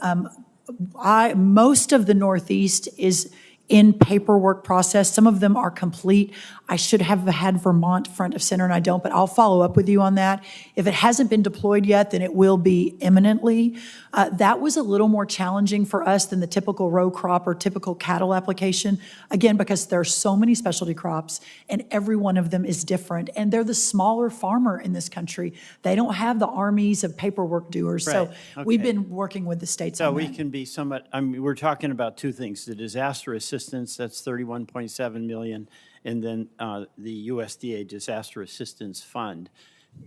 most of the Northeast is in paperwork process. Some of them are complete. I should have had Vermont front of center, and I don't, but I'll follow up with you on that. If it hasn't been deployed yet, then it will be imminently. That was a little more challenging for us than the typical row crop or typical cattle application, again, because there are so many specialty crops, and every one of them is different, and they're the smaller farmer in this country. They don't have the armies of paperwork doers, Right. so Okay. we've been working with the states So on we that. can be somewhat, I mean, we're talking about two things, the disaster assistance, that's 31.7 million, and then the USDA Disaster Assistance Fund.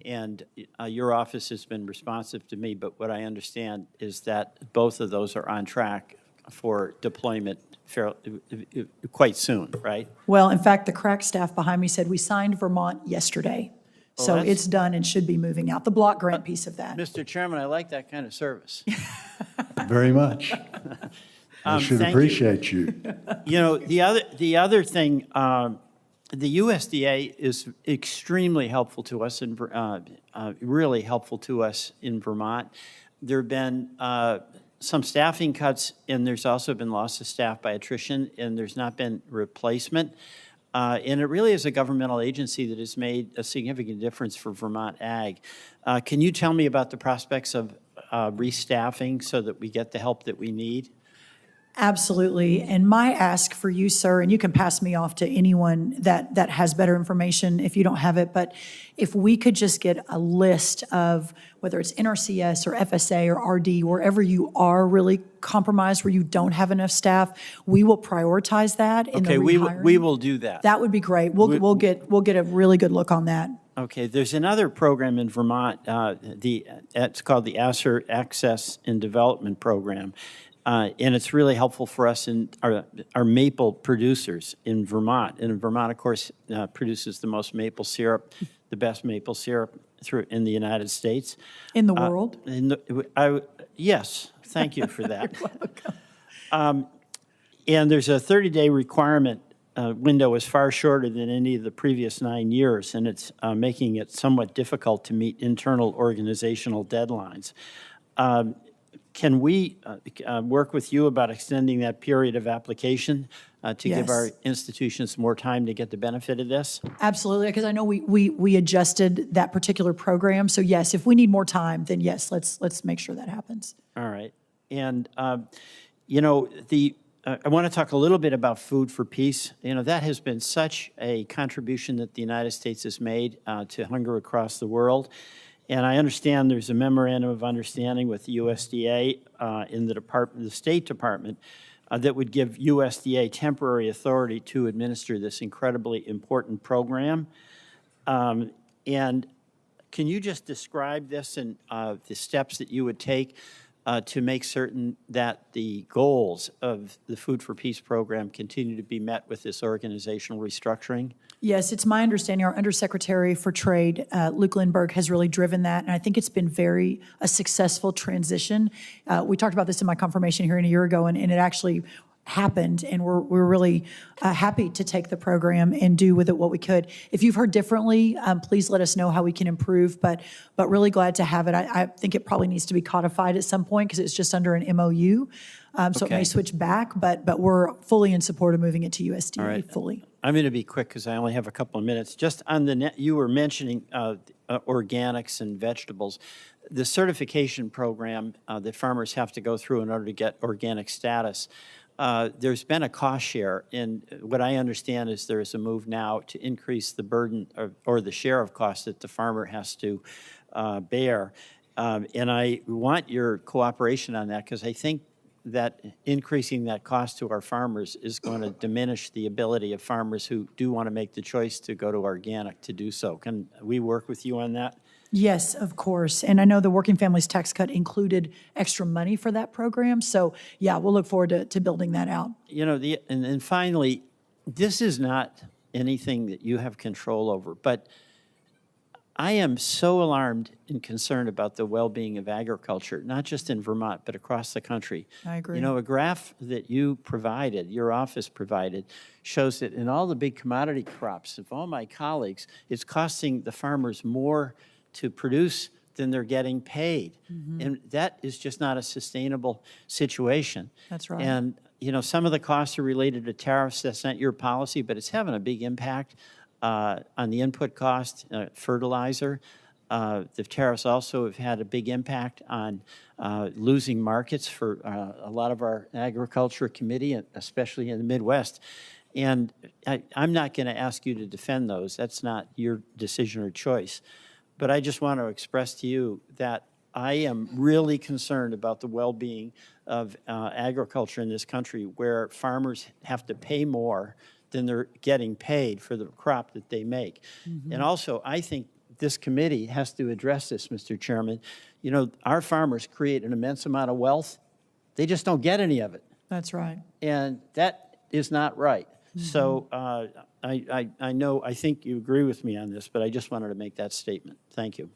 And your office has been responsive to me, but what I understand is that both of those are on track for deployment quite soon, right? Well, in fact, the crack staff behind me said we signed Vermont yesterday. So that's- it's done and should be moving out. The block grant piece of that. Mr. Chairman, I like that kind of service. Very much. I should thank you. appreciate you. You know, the other thing, the USDA is extremely helpful to us and really helpful to us in Vermont. There have been some staffing cuts, and there's also been loss of staff by attrition, and there's not been replacement. And it really is a governmental agency that has made a significant difference for Vermont ag. Can you tell me about the prospects of restaffing so that we get the help that we need? Absolutely. And my ask for you, sir, and you can pass me off to anyone that has better information if you don't have it, but if we could just get a list of whether it's NRCS or FSA or RD, wherever you are really compromised, where you don't have enough staff, we will prioritize that in the Okay, rehiring. we will do that. That would be great. We'll get a really good look on that. Okay, there's another program in Vermont, it's called the Access and Development Program. And it's really helpful for us in our maple producers in Vermont. And Vermont, of course, produces the most maple syrup, the best maple syrup in the United States. In the world? Yes, thank you for that. And there's a 30-day requirement window is far shorter than any of the previous 9 years, and it's making it somewhat difficult to meet internal organizational deadlines. Can we work with you about extending that period of application to give our institutions more time to get the benefit of this? Absolutely, because I know we adjusted that particular program. So yes, if we need more time, then yes, let's make sure that happens. All right. And, you know, I want to talk a little bit about Food for Peace. You know, that has been such a contribution that the United States has made to hunger across the world. And I understand there's a memorandum of understanding with the USDA in the State Department that would give USDA temporary authority to administer this incredibly important program. And can you just describe this and the steps that you would take to make certain that the goals of the Food for Peace program continue to be met with this organizational restructuring? Yes, it's my understanding our Undersecretary for Trade, Luke Lindbergh, has really driven that, and I think it's been a successful transition. We talked about this in my confirmation hearing a year ago, and it actually happened, and we're really happy to take the program and do with it what we could. If you've heard differently, please let us know how we can improve, but really glad to have it. I think it probably needs to be codified at some point because it's just under an MOU, so it may switch back, but we're fully in support of moving it to USDA fully. I'm going to be quick because I only have a couple of minutes. Just on the net, you were mentioning organics and vegetables. The certification program that farmers have to go through in order to get organic status, there's been a cost share, and what I understand is there is a move now to increase the burden or the share of cost that the farmer has to bear. And I want your cooperation on that because I think that increasing that cost to our farmers is going to diminish the ability of farmers who do want to make the choice to go to organic to do so. Can we work with you on that? Yes, of course. And I know the Working Families Tax Cut included extra money for that program. So, yeah, we'll look forward to building that out. You know, and finally, this is not anything that you have control over, but I am so alarmed and concerned about the well-being of agriculture, not just in Vermont, but across the country. I agree. You know, a graph that you provided, your office provided, shows that in all the big commodity crops of all my colleagues, it's costing the farmers more to produce than they're getting paid. Mm-hmm. And that is just not a sustainable situation. That's right. And, you know, some of the costs are related to tariffs. That's not your policy, but it's having a big impact on the input cost, fertilizer. The tariffs also have had a big impact on losing markets for a lot of our agriculture committee, especially in the Midwest. And I'm not going to ask you to defend those. That's not your decision or choice. But I just want to express to you that I am really concerned about the well-being of agriculture in this country, where farmers have to pay more than they're getting paid for the crop that they make. Mm-hmm. And also, I think this committee has to address this, Mr. Chairman. You know, our farmers create an immense amount of wealth. They just don't get any of it. That's right. And that is not right. Mm-hmm. So I think you agree with me on this, but I just wanted to make that statement. Thank you.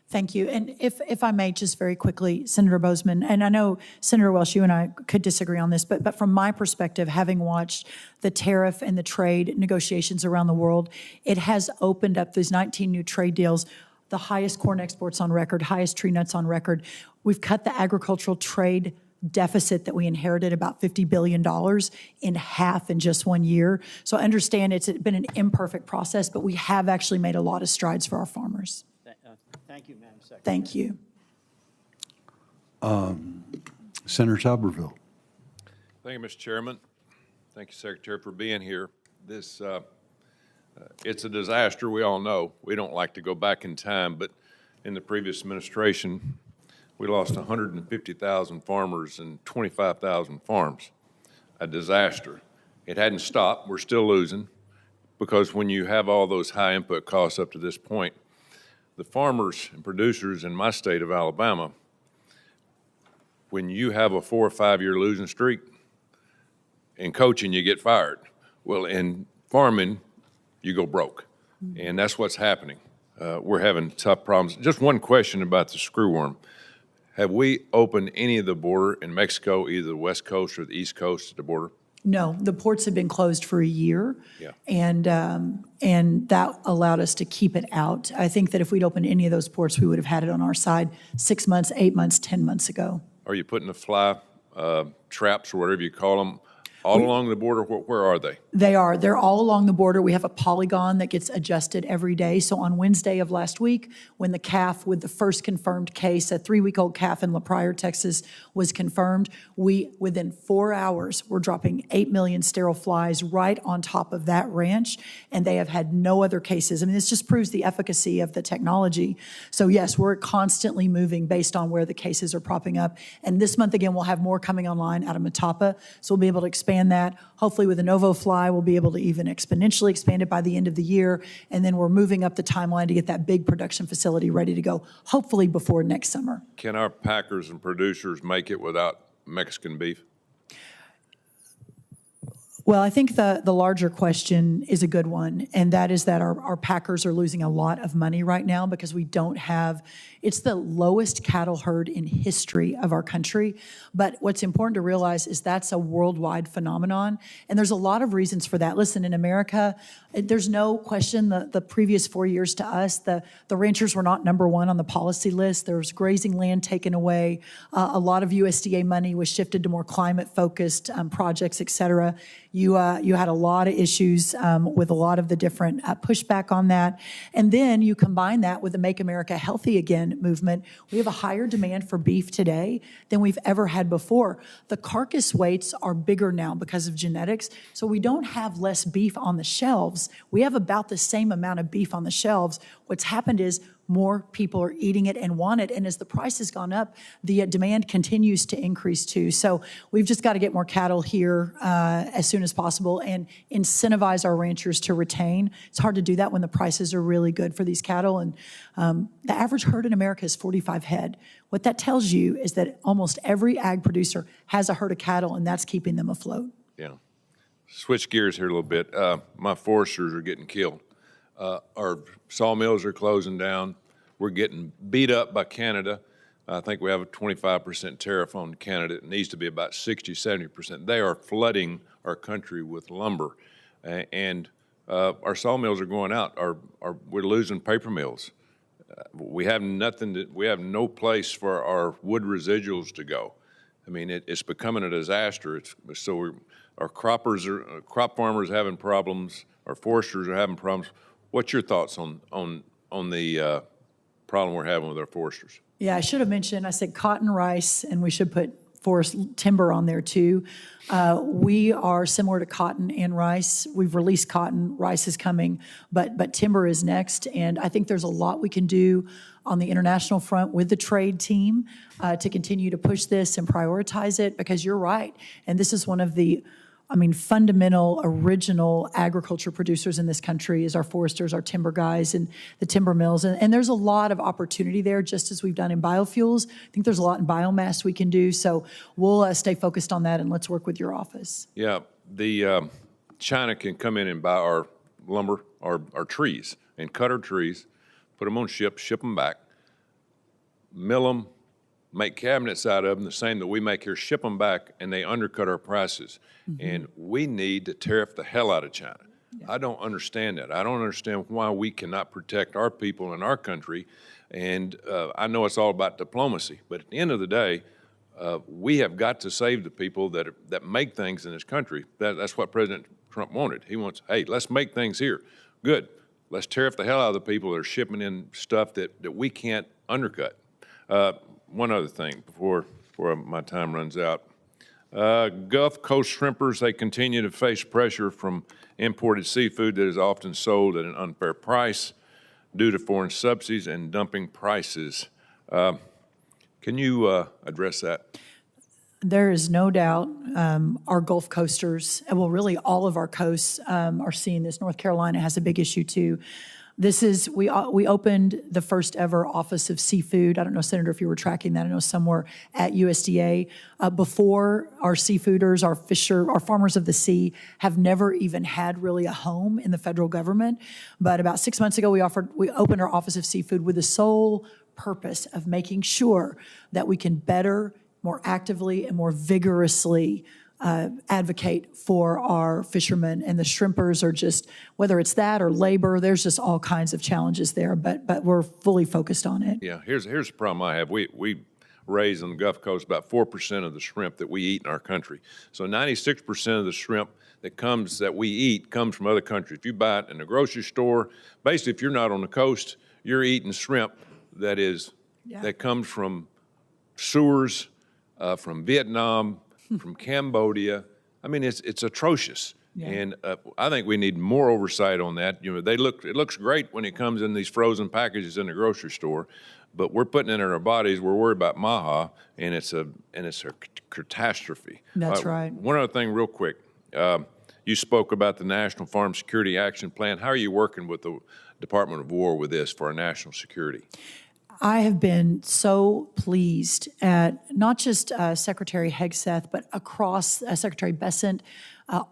Thank you. And if I may, just very quickly, Senator Bozeman, and I know, Senator Welsh, you and I could disagree on this, but from my perspective, having watched the tariff and the trade negotiations around the world, it has opened up these 19 new trade deals, the highest corn exports on record, highest tree nuts on record. We've cut the agricultural trade deficit that we inherited, about $50 billion, in half in just 1 year. So I understand it's been an imperfect process, but we have actually made a lot of strides for our farmers. Thank you, Madam Secretary. Thank you. Senator Tuberville. Thank you, Mr. Chairman. Thank you, Secretary, for being here. This, it's a disaster, we all know. We don't like to go back in time, but in the previous administration, we lost 150,000 farmers and 25,000 farms. A disaster. It hadn't stopped. We're still losing because when you have all those high input costs up to this point, the farmers and producers in my state of Alabama, when you have a 4 or 5 year losing streak, in coaching you get fired. Well, in farming, you go broke. And that's what's happening. We're having tough problems. Just one question about the screwworm. Have we opened any of the border in Mexico, either the west coast or the east coast of the border? No, the ports have been closed for a year. Yeah. And that allowed us to keep it out. I think that if we'd opened any of those ports, we would have had it on our side 6 months, 8 months, 10 months ago. Are you putting the fly traps or whatever you call them all along the border? Where are they? They are. They're all along the border. We have a polygon that gets adjusted every day. So on Wednesday of last week, when the calf with the first confirmed case, a 3-week-old calf in La Pryor, Texas, was confirmed, we, within 4 hours, were dropping 8 million sterile flies right on top of that ranch, and they have had no other cases. I mean, this just proves the efficacy of the technology. So yes, we're constantly moving based on where the cases are popping up. And this month, again, we'll have more coming online out of Matapa, so we'll be able to expand that. Hopefully with the Novo Fly, we'll be able to even exponentially expand it by the end of the year. And then we're moving up the timeline to get that big production facility ready to go, hopefully before next summer. Can our packers and producers make it without Mexican beef? Well, I think the larger question is a good one, and that is that our packers are losing a lot of money right now because we don't have, it's the lowest cattle herd in history of our country. But what's important to realize is that's a worldwide phenomenon, and there's a lot of reasons for that. Listen, in America, there's no question the previous 4 years to us, the ranchers were not number one on the policy list. There was grazing land taken away. A lot of USDA money was shifted to more climate-focused projects, et cetera. You had a lot of issues with a lot of the different pushback on that. And then you combine that with the Make America Healthy Again movement. We have a higher demand for beef today than we've ever had before. The carcass weights are bigger now because of genetics, so we don't have less beef on the shelves. We have about the same amount of beef on the shelves. What's happened is more people are eating it and want it. And as the price has gone up, the demand continues to increase too. So we've just got to get more cattle here as soon as possible and incentivize our ranchers to retain. It's hard to do that when the prices are really good for these cattle. And the average herd in America is 45 head. What that tells you is that almost every ag producer has a herd of cattle, and that's keeping them afloat. Yeah. Switch gears here a little bit. My foresters are getting killed. Our sawmills are closing down. We're getting beat up by Canada. I think we have a 25% tariff on Canada. It needs to be about 60, 70%. They are flooding our country with lumber. And our sawmills are going out. We're losing paper mills. We have we have no place for our wood residuals to go. I mean, it's becoming a disaster. Our crop farmers are having problems. Our foresters are having problems. What's your thoughts on the problem we're having with our foresters? Yeah, I should have mentioned, I said cotton, rice, and we should put forest timber on there too. We are similar to cotton and rice. We've released cotton, rice is coming, but timber is next. And I think there's a lot we can do on the international front with the trade team to continue to push this and prioritize it, because you're right. And this is one of the fundamental, original agriculture producers in this country is our foresters, our timber guys, and the timber mills. And there's a lot of opportunity there, just as we've done in biofuels. I think there's a lot in biomass we can do. So we'll stay focused on that, and let's work with your office. Yeah, China can come in and buy our lumber, our trees, and cut our trees, put them on ships, ship them back, mill them, make cabinets out of them, the same that we make here, ship them back, and they undercut our prices. Mm-hmm. And we need to tariff the hell out of China. Yeah. I don't understand that. I don't understand why we cannot protect our people in our country. And I know it's all about diplomacy, but at the end of the day, we have got to save the people that make things in this country. That's what President Trump wanted. He wants, hey, let's make things here. Good. Let's tariff the hell out of the people that are shipping in stuff that we can't undercut. One other thing before my time runs out. Gulf Coast shrimpers, they continue to face pressure from imported seafood that is often sold at an unfair price due to foreign subsidies and dumping prices. Can you address that? There is no doubt our Gulf coasters, well, really all of our coasts are seeing this. North Carolina has a big issue too. We opened the first ever Office of Seafood. I don't know, Senator, if you were tracking that. I know somewhere at USDA. Before, our seafooders, our farmers of the sea have never even had really a home in the federal government. But about 6 months ago, we opened our Office of Seafood with the sole purpose of making sure that we can better, more actively, and more vigorously advocate for our fishermen. And the shrimpers are just, whether it's that or labor, there's just all kinds of challenges there, but we're fully focused on it. Yeah, here's the problem I have. We raise on the Gulf Coast about 4% of the shrimp that we eat in our country. So 96% of the shrimp that we eat comes from other countries. If you buy it in a grocery store, basically if you're not on the coast, you're eating shrimp that comes from sewers, from Vietnam, from Cambodia. I mean, it's atrocious. Yeah. And I think we need more oversight on that. You know, it looks great when it comes in these frozen packages in the grocery store, but we're putting it in our bodies. We're worried about MAHA, and it's a catastrophe. That's right. One other thing, real quick. You spoke about the National Farm Security Action Plan. How are you working with the Department of War with this for our national security? I have been so pleased at not just Secretary Hegseth, but across Secretary Bessent,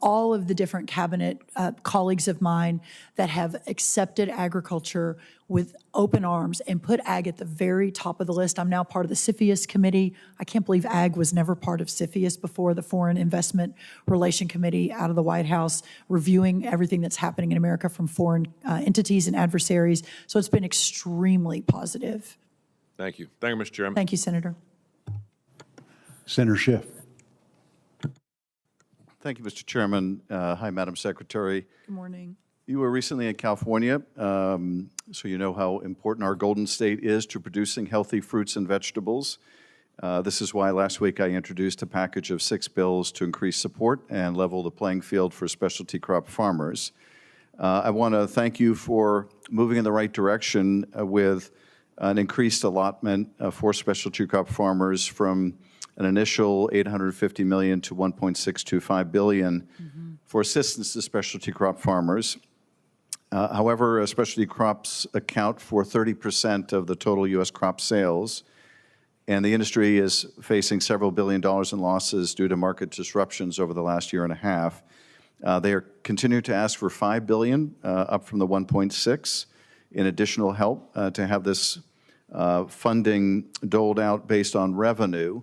all of the different cabinet colleagues of mine that have accepted agriculture with open arms and put ag at the very top of the list. I'm now part of the CFIUS committee. I can't believe ag was never part of CFIUS before, the Foreign Investment Relation Committee out of the White House, reviewing everything that's happening in America from foreign entities and adversaries. So it's been extremely positive. Thank you. Thank you, Mr. Chairman. Thank you, Senator. Senator Schiff. Thank you, Mr. Chairman. Hi, Madam Secretary. Good morning. You were recently in California, so you know how important our Golden State is to producing healthy fruits and vegetables. This is why last week I introduced a package of 6 bills to increase support and level the playing field for specialty crop farmers. I want to thank you for moving in the right direction with an increased allotment for specialty crop farmers from an initial $850 million to $1.625 billion for assistance to specialty crop farmers. However, specialty crops account for 30% of the total U.S. crop sales, and the industry is facing several $billion in losses due to market disruptions over the last year and a half. They are continuing to ask for $5 billion, up from the $1.6 in additional help to have this funding doled out based on revenue,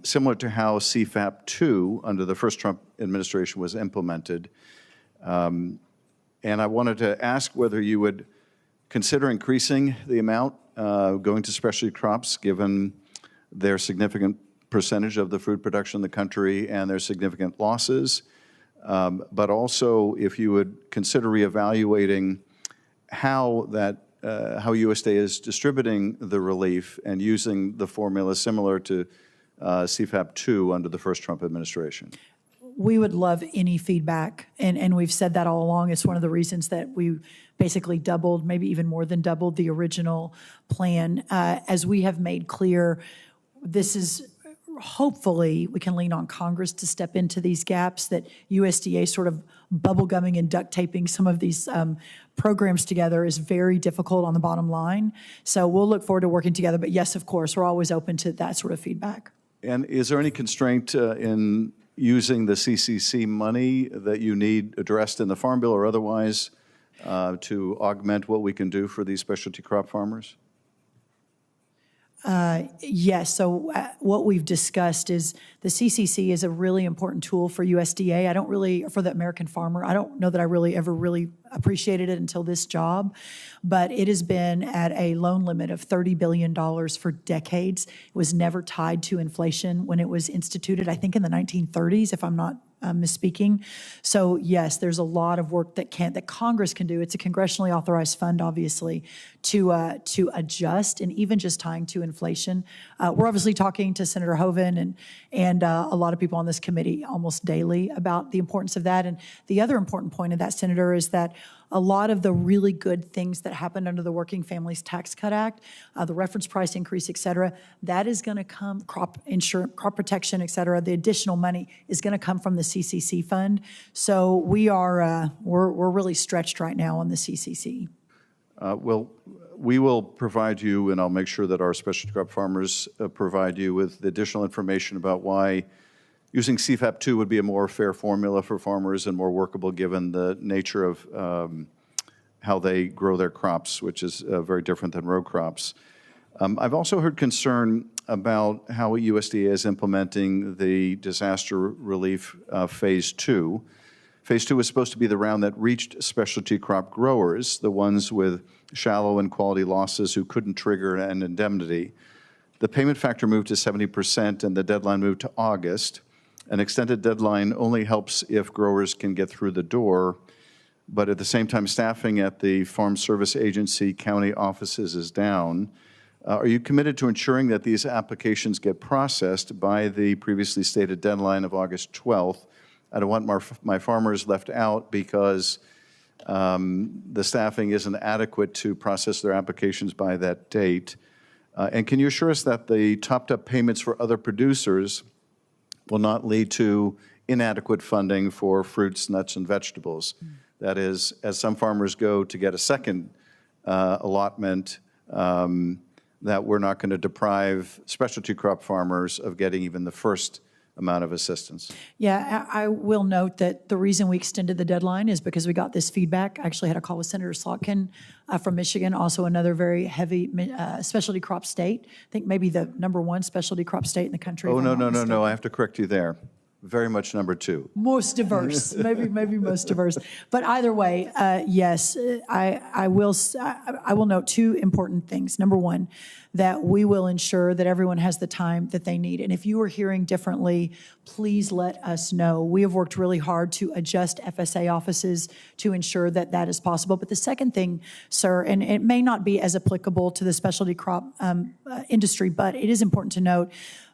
similar to how CFAP 2 under the first Trump administration was implemented. And I wanted to ask whether you would consider increasing the amount going to specialty crops, given their significant percentage of the food production in the country and their significant losses, but also if you would consider reevaluating how USDA is distributing the relief and using the formula similar to CFAP 2 under the first Trump administration. We would love any feedback, and we've said that all along. It's one of the reasons that we basically doubled, maybe even more than doubled the original plan. As we have made clear, this is hopefully we can lean on Congress to step into these gaps, that USDA sort of bubblegumming and duct taping some of these programs together is very difficult on the bottom line. So we'll look forward to working together. But yes, of course, we're always open to that sort of feedback. And is there any constraint in using the CCC money that you need addressed in the Farm Bill or otherwise to augment what we can do for these specialty crop farmers? Yes, so what we've discussed is the CCC is a really important tool for USDA. For the American farmer, I don't know that I ever really appreciated it until this job, but it has been at a loan limit of $30 billion for decades. It was never tied to inflation when it was instituted, I think in the 1930s, if I'm not misspeaking. So yes, there's a lot of work that Congress can do. It's a congressionally authorized fund, obviously, to adjust, and even just tying to inflation. We're obviously talking to Senator Hoeven and a lot of people on this committee almost daily about the importance of that. And the other important point of that, Senator, is that a lot of the really good things that happened under the Working Families Tax Cut Act, the reference price increase, et cetera, that is going to come, crop insurance, crop protection, et cetera, the additional money is going to come from the CCC fund. So we're really stretched right now on the CCC. Well, we will provide you, and I'll make sure that our specialty crop farmers provide you with additional information about why using CFAP 2 would be a more fair formula for farmers and more workable given the nature of how they grow their crops, which is very different than row crops. I've also heard concern about how USDA is implementing the disaster relief phase 2. Phase 2 was supposed to be the round that reached specialty crop growers, the ones with shallow and quality losses who couldn't trigger an indemnity. The payment factor moved to 70% and the deadline moved to August. An extended deadline only helps if growers can get through the door, but at the same time, staffing at the Farm Service Agency county offices is down. Are you committed to ensuring that these applications get processed by the previously stated deadline of August 12th? I don't want my farmers left out because the staffing isn't adequate to process their applications by that date. And can you assure us that the topped-up payments for other producers will not lead to inadequate funding for fruits, nuts, and vegetables? That is, as some farmers go to get a second allotment, that we're not going to deprive specialty crop farmers of getting even the first amount of assistance. Yeah, I will note that the reason we extended the deadline is because we got this feedback. I actually had a call with Senator Slotkin from Michigan, also another very heavy specialty crop state. I think maybe the #1 specialty crop state in the country. Oh, no, I have to correct you there. Very much #2. Most diverse, maybe most diverse. But either way, yes, I will note two important things. #1, that we will ensure that everyone has the time that they need. And if you are hearing differently, please let us know. We have worked really hard to adjust FSA offices to ensure that that is possible. But the second thing, sir, and it may not be as applicable to the specialty crop industry, but it is important to note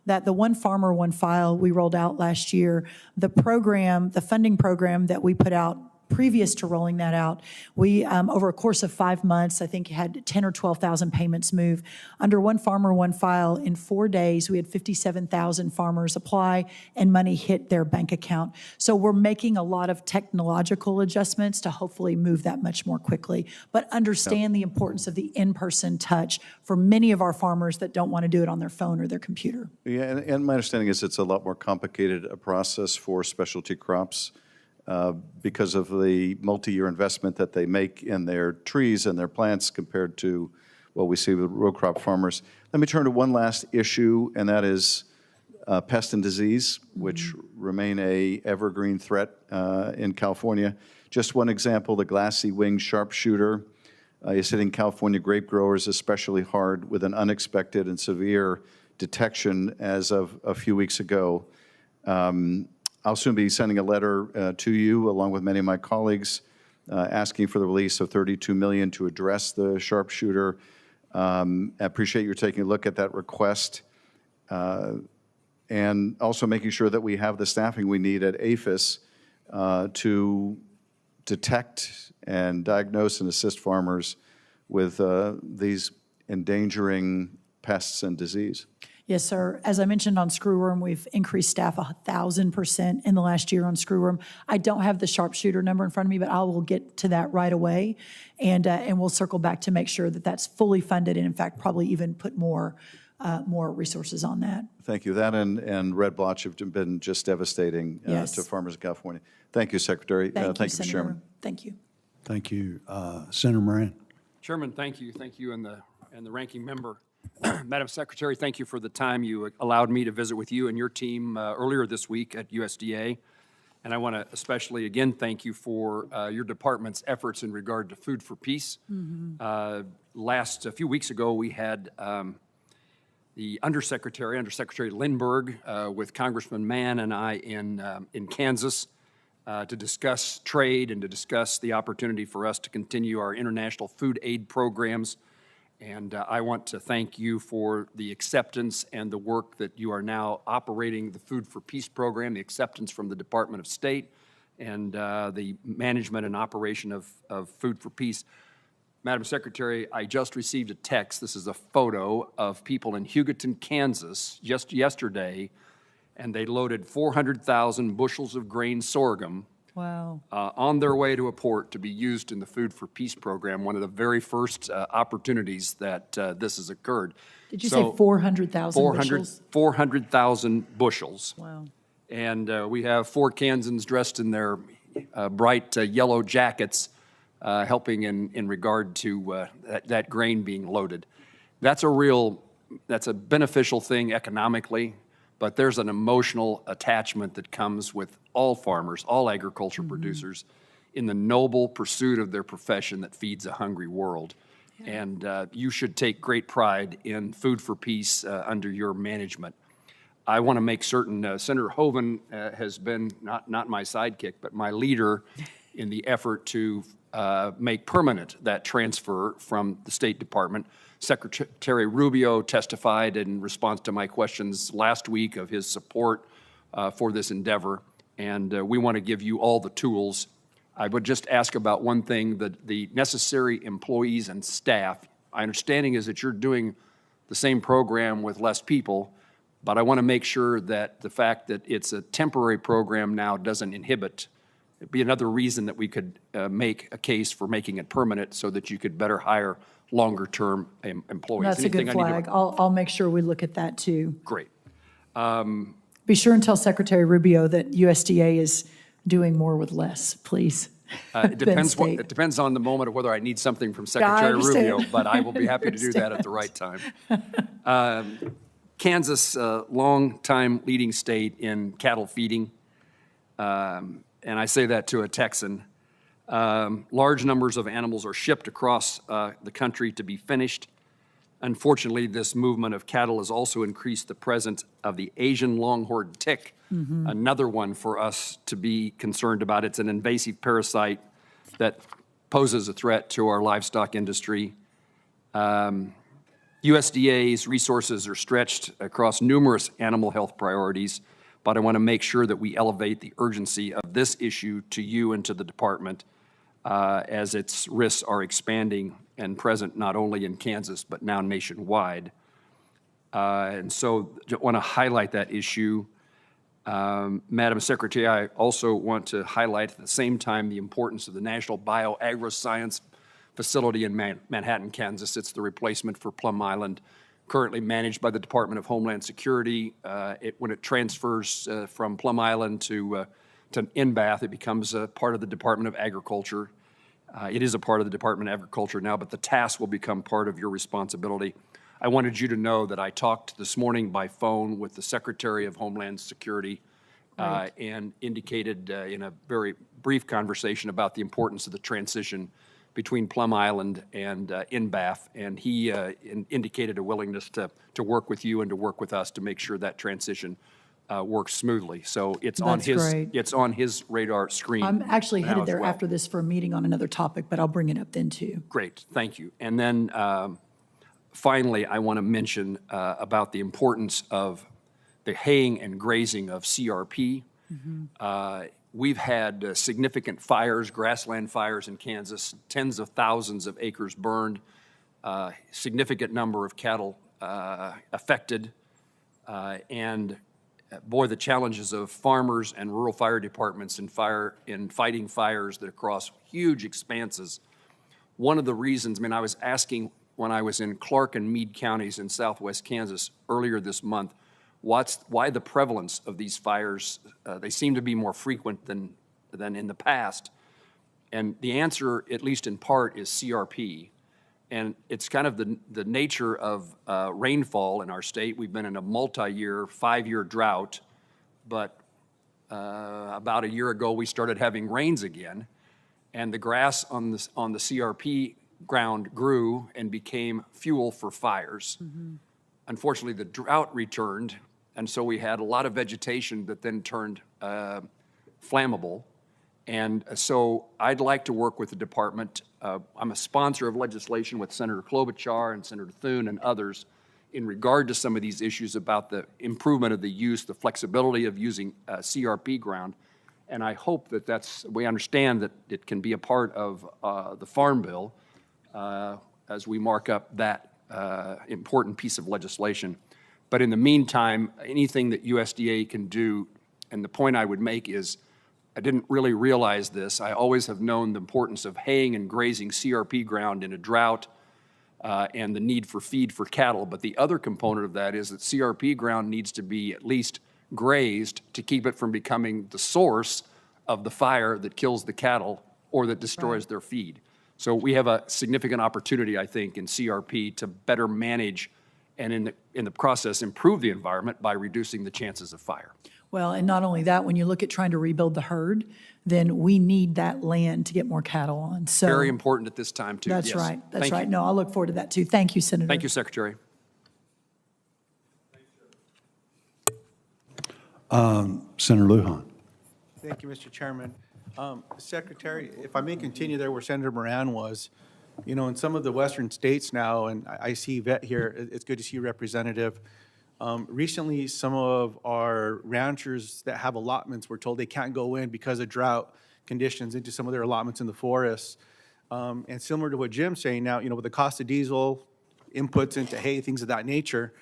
that the One Farmer, One File we rolled out last year, the program, the funding program that we put out previous to rolling that out, we, over a course of 5 months, I think had 10 or 12,000 payments move. Under One Farmer, One File, in 4 days, we had 57,000 farmers apply and money hit their bank account. So we're making a lot of technological adjustments to hopefully move that much more quickly. But understand the importance of the in-person touch for many of our farmers that don't want to do it on their phone or their computer. Yeah, and my understanding is it's a lot more complicated a process for specialty crops. Because of the multi-year investment that they make in their trees and their plants compared to what we see with row crop farmers. Let me turn to one last issue, and that is pest and disease, which remain a evergreen threat in California. Just one example, the glassy-winged sharpshooter is hitting California grape growers especially hard with an unexpected and severe detection as of a few weeks ago. I'll soon be sending a letter to you, along with many of my colleagues, asking for the release of $32 million to address the sharpshooter. I appreciate your taking a look at that request, and also making sure that we have the staffing we need at APHIS to detect and diagnose and assist farmers with these endangering pests and disease. Yes, sir. As I mentioned on screwworm, we've increased staff 1,000% in the last year on screwworm. I don't have the sharpshooter number in front of me, but I will get to that right away, and we'll circle back to make sure that that's fully funded, and in fact, probably even put more resources on that. Thank you. That and red blotch have been just devastating Yes. to farmers in California. Thank you, Secretary. Thank you, Mr. Senator. Chairman. Thank you. Thank you. Senator Moran. Chairman, thank you. Thank you and the ranking member. Madam Secretary, thank you for the time you allowed me to visit with you and your team earlier this week at USDA. And I want to especially, again, thank you for your department's efforts in regard to Food for Peace. A few weeks ago, we had the Undersecretary Lindbergh, with Congressman Mann and I in Kansas to discuss trade and to discuss the opportunity for us to continue our international food aid programs. And I want to thank you for the acceptance and the work that you are now operating the Food for Peace program, the acceptance from the Department of State, and the management and operation of Food for Peace. Madam Secretary, I just received a text. This is a photo of people in Hugoton, Kansas, just yesterday, and they loaded 400,000 bushels of grain sorghum Wow. on their way to a port to be used in the Food for Peace program, one of the very first opportunities that this has occurred. Did you say 400,000 bushels? 400,000 bushels. Wow. And we have 4 Kansans dressed in their bright yellow jackets helping in regard to that grain being loaded. That's a beneficial thing economically, but there's an emotional attachment that comes with all farmers, all agriculture producers, in the noble pursuit of their profession that feeds a hungry world. Yeah. And you should take great pride in Food for Peace under your management. I want to make certain Senator Hoeven has been not my sidekick, but my leader in the effort to make permanent that transfer from the State Department. Secretary Rubio testified in response to my questions last week of his support for this endeavor, and we want to give you all the tools. I would just ask about one thing, the necessary employees and staff. My understanding is that you're doing the same program with less people, but I want to make sure that the fact that it's a temporary program now doesn't inhibit. It'd be another reason that we could make a case for making it permanent so that you could better hire longer-term employees. That's a good flag. I'll make sure we look at that too. Great. Be sure and tell Secretary Rubio that USDA is doing more with less, please. It depends on the moment of whether I need something from Secretary Rubio, but I will be happy to do that at the right time. Kansas, long-time leading state in cattle feeding, and I say that to a Texan. Large numbers of animals are shipped across the country to be finished. Unfortunately, this movement of cattle has also increased the presence of the Asian longhorned tick, another one for us to be concerned about. It's an invasive parasite that poses a threat to our livestock industry. USDA's resources are stretched across numerous animal health priorities, but I want to make sure that we elevate the urgency of this issue to you and to the department as its risks are expanding and present not only in Kansas, but now nationwide. And so I want to highlight that issue. Madam Secretary, I also want to highlight at the same time the importance of the National Bio-Agri-Science Facility in Manhattan, Kansas. It's the replacement for Plum Island, currently managed by the Department of Homeland Security. When it transfers from Plum Island to NBAF, it becomes a part of the Department of Agriculture. It is a part of the Department of Agriculture now, but the task will become part of your responsibility. I wanted you to know that I talked this morning by phone with the Secretary of Homeland Security and indicated in a very brief conversation about the importance of the transition between Plum Island and NBAF, and he indicated a willingness to work with you and to work with us to make sure that transition works smoothly. So it's on his radar screen. I'm actually headed there after this for a meeting on another topic, but I'll bring it up then too. Great, thank you. And then finally, I want to mention about the importance of the haying and grazing of CRP. We've had significant fires, grassland fires in Kansas, tens of thousands of acres burned, significant number of cattle affected, and boy, the challenges of farmers and rural fire departments in fighting fires that across huge expanses. One of the reasons, I was asking when I was in Clark and Meade counties in southwest Kansas earlier this month, why the prevalence of these fires, they seem to be more frequent than in the past. And the answer, at least in part, is CRP. And it's kind of the nature of rainfall in our state. We've been in a multi-year, 5-year drought, but about a year ago we started having rains again, and the grass on the CRP ground grew and became fuel for fires. unfortunately, the drought returned, and so we had a lot of vegetation that then turned flammable. And so I'd like to work with the department. I'm a sponsor of legislation with Senator Klobuchar and Senator Thune and others in regard to some of these issues about the improvement of the use, the flexibility of using CRP ground. And I hope that we understand that it can be a part of the Farm Bill as we mark up that important piece of legislation. But in the meantime, anything that USDA can do, and the point I would make is, I didn't really realize this. I always have known the importance of haying and grazing CRP ground in a drought and the need for feed for cattle. But the other component of that is that CRP ground needs to be at least grazed to keep it from becoming the source of the fire that kills the cattle or that destroys their feed. So we have a significant opportunity, I think, in CRP to better manage and in the process improve the environment by reducing the chances of fire. Well, and not only that, when you look at trying to rebuild the herd, then we need that land to get more cattle on. So very important at this time, too. That's yes. right. That's Thank right. You. No, I look forward to that, too. Thank you, Senator. Thank you, Secretary. Senator Lujan. Thank you, Mr. Chairman. Secretary, if I may continue there where Senator Moran was, you know, in some of the western states now, and I see Vet here, it's good to see you, Representative. Recently, some of our ranchers that have allotments were told they can't go in because of drought conditions into some of their allotments in the forests. And similar to what Jim's saying now, you know, with the cost of diesel, inputs into hay, things of that nature,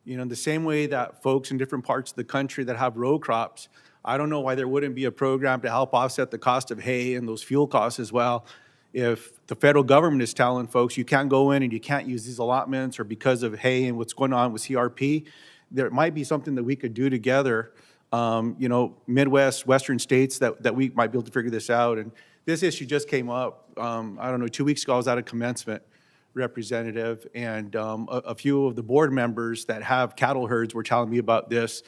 you know, the same way that folks in different parts of the country that have row crops, I don't know why there wouldn't be a program to help offset the cost of hay and those fuel costs as well. If the federal government is telling folks you can't go in and you can't use these allotments or because of hay and what's going on with CRP, there might be something that we could do together, you know, Midwest, Western states that we might be able to figure this out. And this issue just came up, I don't know, 2 weeks ago I was at a commencement, Representative, and a few of the board members that have cattle herds were telling me about this.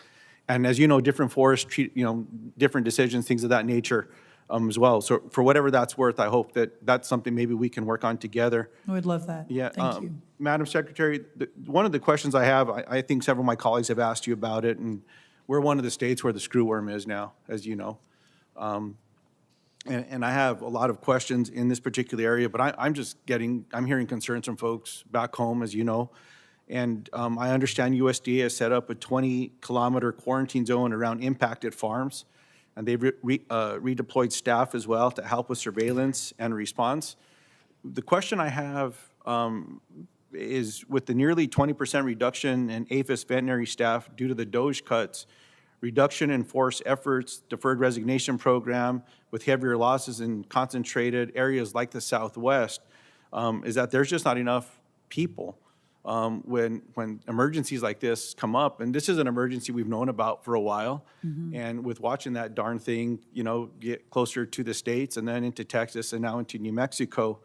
And as you know, different forests treat, you know, different decisions, things of that nature as well. So for whatever that's worth, I hope that that's something maybe we can work on together. I would love that. Yeah. Thank you. Madam Secretary, one of the questions I have, I think several of my colleagues have asked you about it, and we're one of the states where the screwworm is now, as you know. And I have a lot of questions in this particular area, but I'm hearing concerns from folks back home, as you know. And I understand USDA has set up a 20-kilometer quarantine zone around impacted farms, and they've redeployed staff as well to help with surveillance and response. The question I have is with the nearly 20% reduction in APHIS veterinary staff due to the DOGE cuts, reduction in force efforts, deferred resignation program with heavier losses in concentrated areas like the Southwest, is that there's just not enough people when emergencies like this come up. And this is an emergency we've known about for a while. Mm-hmm. And with watching that darn thing, you know, get closer to the states and then into Texas and now into New Mexico,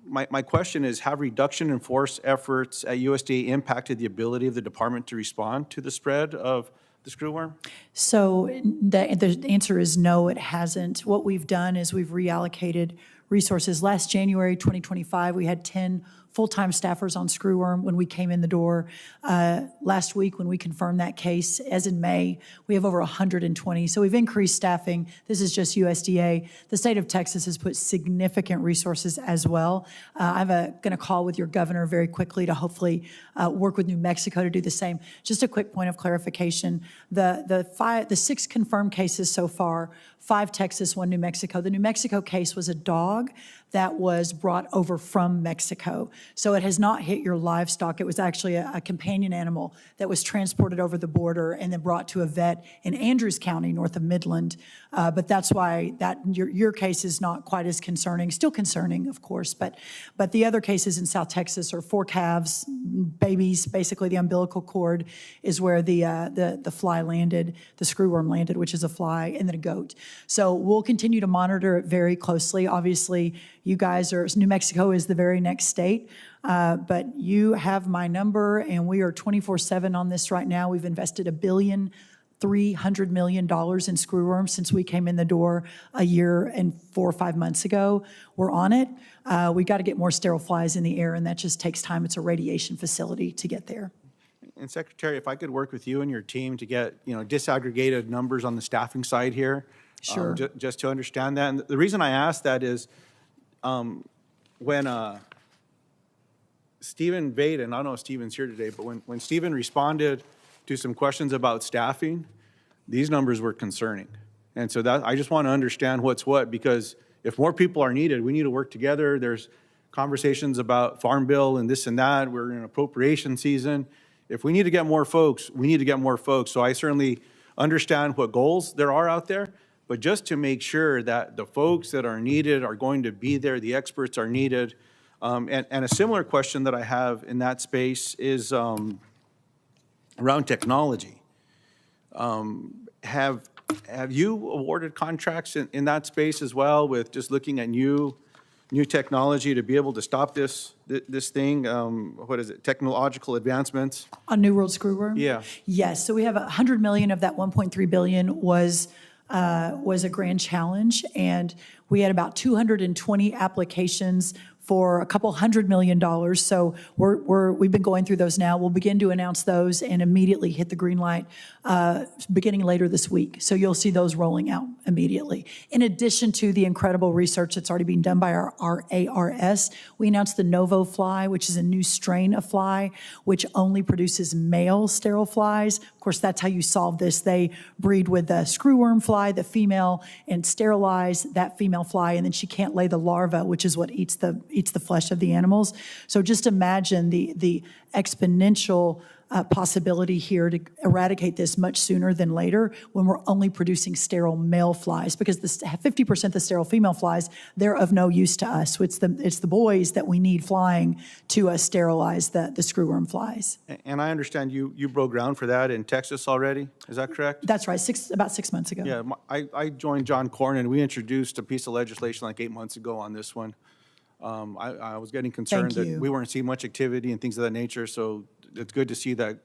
my question is, have reduction in force efforts at USDA impacted the ability of the department to respond to the spread of the screwworm? So the answer is no, it hasn't. What we've done is we've reallocated resources. Last January 2025, we had 10 full-time staffers on screwworm when we came in the door. Last week, when we confirmed that case, as in May, we have over 120. So we've increased staffing. This is just USDA. The state of Texas has put significant resources as well. I'm going to call with your governor very quickly to hopefully work with New Mexico to do the same. Just a quick point of clarification. The 6 confirmed cases so far, 5 Texas, 1 New Mexico. The New Mexico case was a dog that was brought over from Mexico. So it has not hit your livestock. It was actually a companion animal that was transported over the border and then brought to a vet in Andrews County, north of Midland. But that's why your case is not quite as concerning. Still concerning, of course, but the other cases in South Texas are 4 calves, babies. Basically, the umbilical cord is where the fly landed, the screwworm landed, which is a fly, and then a goat. So we'll continue to monitor it very closely. Obviously, you guys New Mexico is the very next state, but you have my number, and we are 24/7 on this right now. We've invested $1 billion $300 million in screwworms since we came in the door a year and 4 or 5 months ago. We're on it. We got to get more sterile flies in the air, and that just takes time. It's a radiation facility to get there. And Secretary, if I could work with you and your team to get, disaggregated numbers on the staffing side here. Sure. Just to understand that. And the reason I ask that is when Stephen Vaden, I don't know if Stephen's here today, but when Stephen responded to some questions about staffing, these numbers were concerning. And so that I just want to understand what's what, because if more people are needed, we need to work together. There's conversations about Farm Bill and this and that. We're in appropriation season. If we need to get more folks, we need to get more folks. So I certainly understand what goals there are out there, but just to make sure that the folks that are needed are going to be there, the experts are needed. And a similar question that I have in that space is around technology. Have you awarded contracts in that space as well, with just looking at new technology to be able to stop this thing? What is it? Technological advancements? On New World Screwworm? Yeah. Yes. So we have $100 million of that $1.3 billion was a grand challenge, and we had about 220 applications for a couple $100 million. So we've been going through those now. We'll begin to announce those and immediately hit the green light beginning later this week. So you'll see those rolling out immediately. In addition to the incredible research that's already being done by our ARS, we announced the Novo fly, which is a new strain of fly, which only produces male sterile flies. Of course, that's how you solve this. They breed with the screwworm fly, the female, and sterilize that female fly, and then she can't lay the larva, which is what eats the flesh of the animals. So just imagine the exponential possibility here to eradicate this much sooner than later when we're only producing sterile male flies, because the 50% of the sterile female flies, they're of no use to us. So it's the boys that we need flying to sterilize the screwworm flies. And I understand you broke ground for that in Texas already. Is that correct? That's right, about 6 months ago. Yeah, I joined John Cornyn, and we introduced a piece of legislation like 8 months ago on this one. I was getting concerned that we weren't seeing much activity and things of that nature, so it's good to see that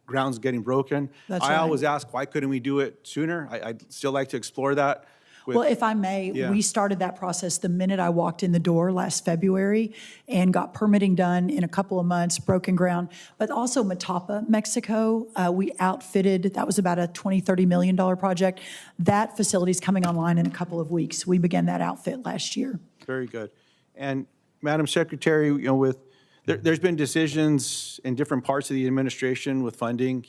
ground's getting broken. That's I right. always ask, why couldn't we do it sooner? I'd still like to explore that. Well, if I may, Yeah. we started that process the minute I walked in the door last February and got permitting done in a couple of months, broken ground. But also Matapa, Mexico, we outfitted, that was about a $20, $30 million project. That facility's coming online in a couple of weeks. We began that outfit last year. Very good. And Madam Secretary, there's been decisions in different parts of the administration with funding.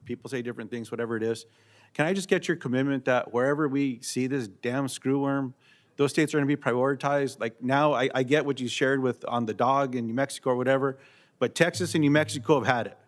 People say different things, whatever it is. Can I just get your commitment that wherever we see this damn screwworm, those states are going to be prioritized? Like now, I get what you shared with on the dog in New Mexico or whatever, but Texas and New Mexico have had it.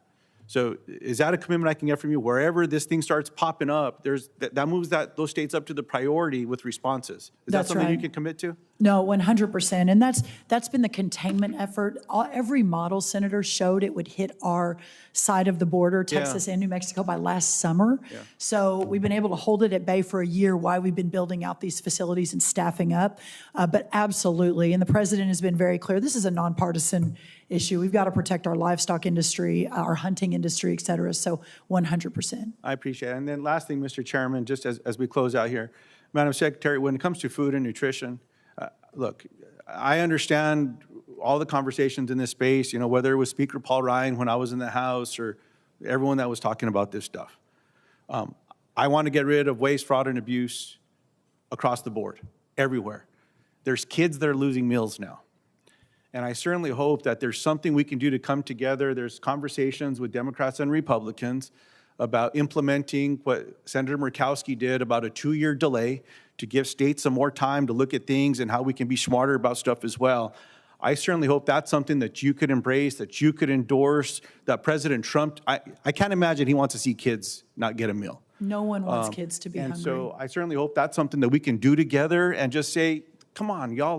So is that a commitment I can get from you? Wherever this thing starts popping up, that moves those states up to the priority with responses. Is that something you can commit to? No, 100%. And that's been the containment effort. Every model, Senator, showed it would hit our side of the border, Texas and New Mexico, by last summer. Yeah. So we've been able to hold it at bay for a year while we've been building out these facilities and staffing up. But absolutely, and the president has been very clear, this is a nonpartisan issue. We've got to protect our livestock industry, our hunting industry, et cetera. So 100%. I appreciate it. And then last thing, Mr. Chairman, just as we close out here, Madam Secretary, when it comes to food and nutrition, look, I understand all the conversations in this space, whether it was Speaker Paul Ryan when I was in the House or everyone that was talking about this stuff. I want to get rid of waste, fraud, and abuse across the board, everywhere. There's kids that are losing meals now. And I certainly hope that there's something we can do to come together. There's conversations with Democrats and Republicans about implementing what Senator Murkowski did about a 2-year delay to give states some more time to look at things and how we can be smarter about stuff as well. I certainly hope that's something that you could embrace, that you could endorse, that President Trump, I can't imagine he wants to see kids not get a meal. No one wants kids to be hungry. And so I certainly hope that's something that we can do together and just say, come on, y'all,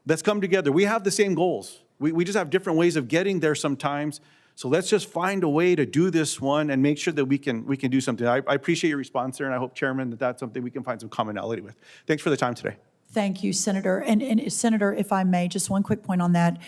let's come together. We have the same goals. We just have different ways of getting there sometimes. So let's just find a way to do this one and make sure that we can do something. I appreciate your response there, and I hope, Chairman, that that's something we can find some commonality with. Thanks for the time today. Thank you, Senator. And Senator, if I may, just one quick point on that.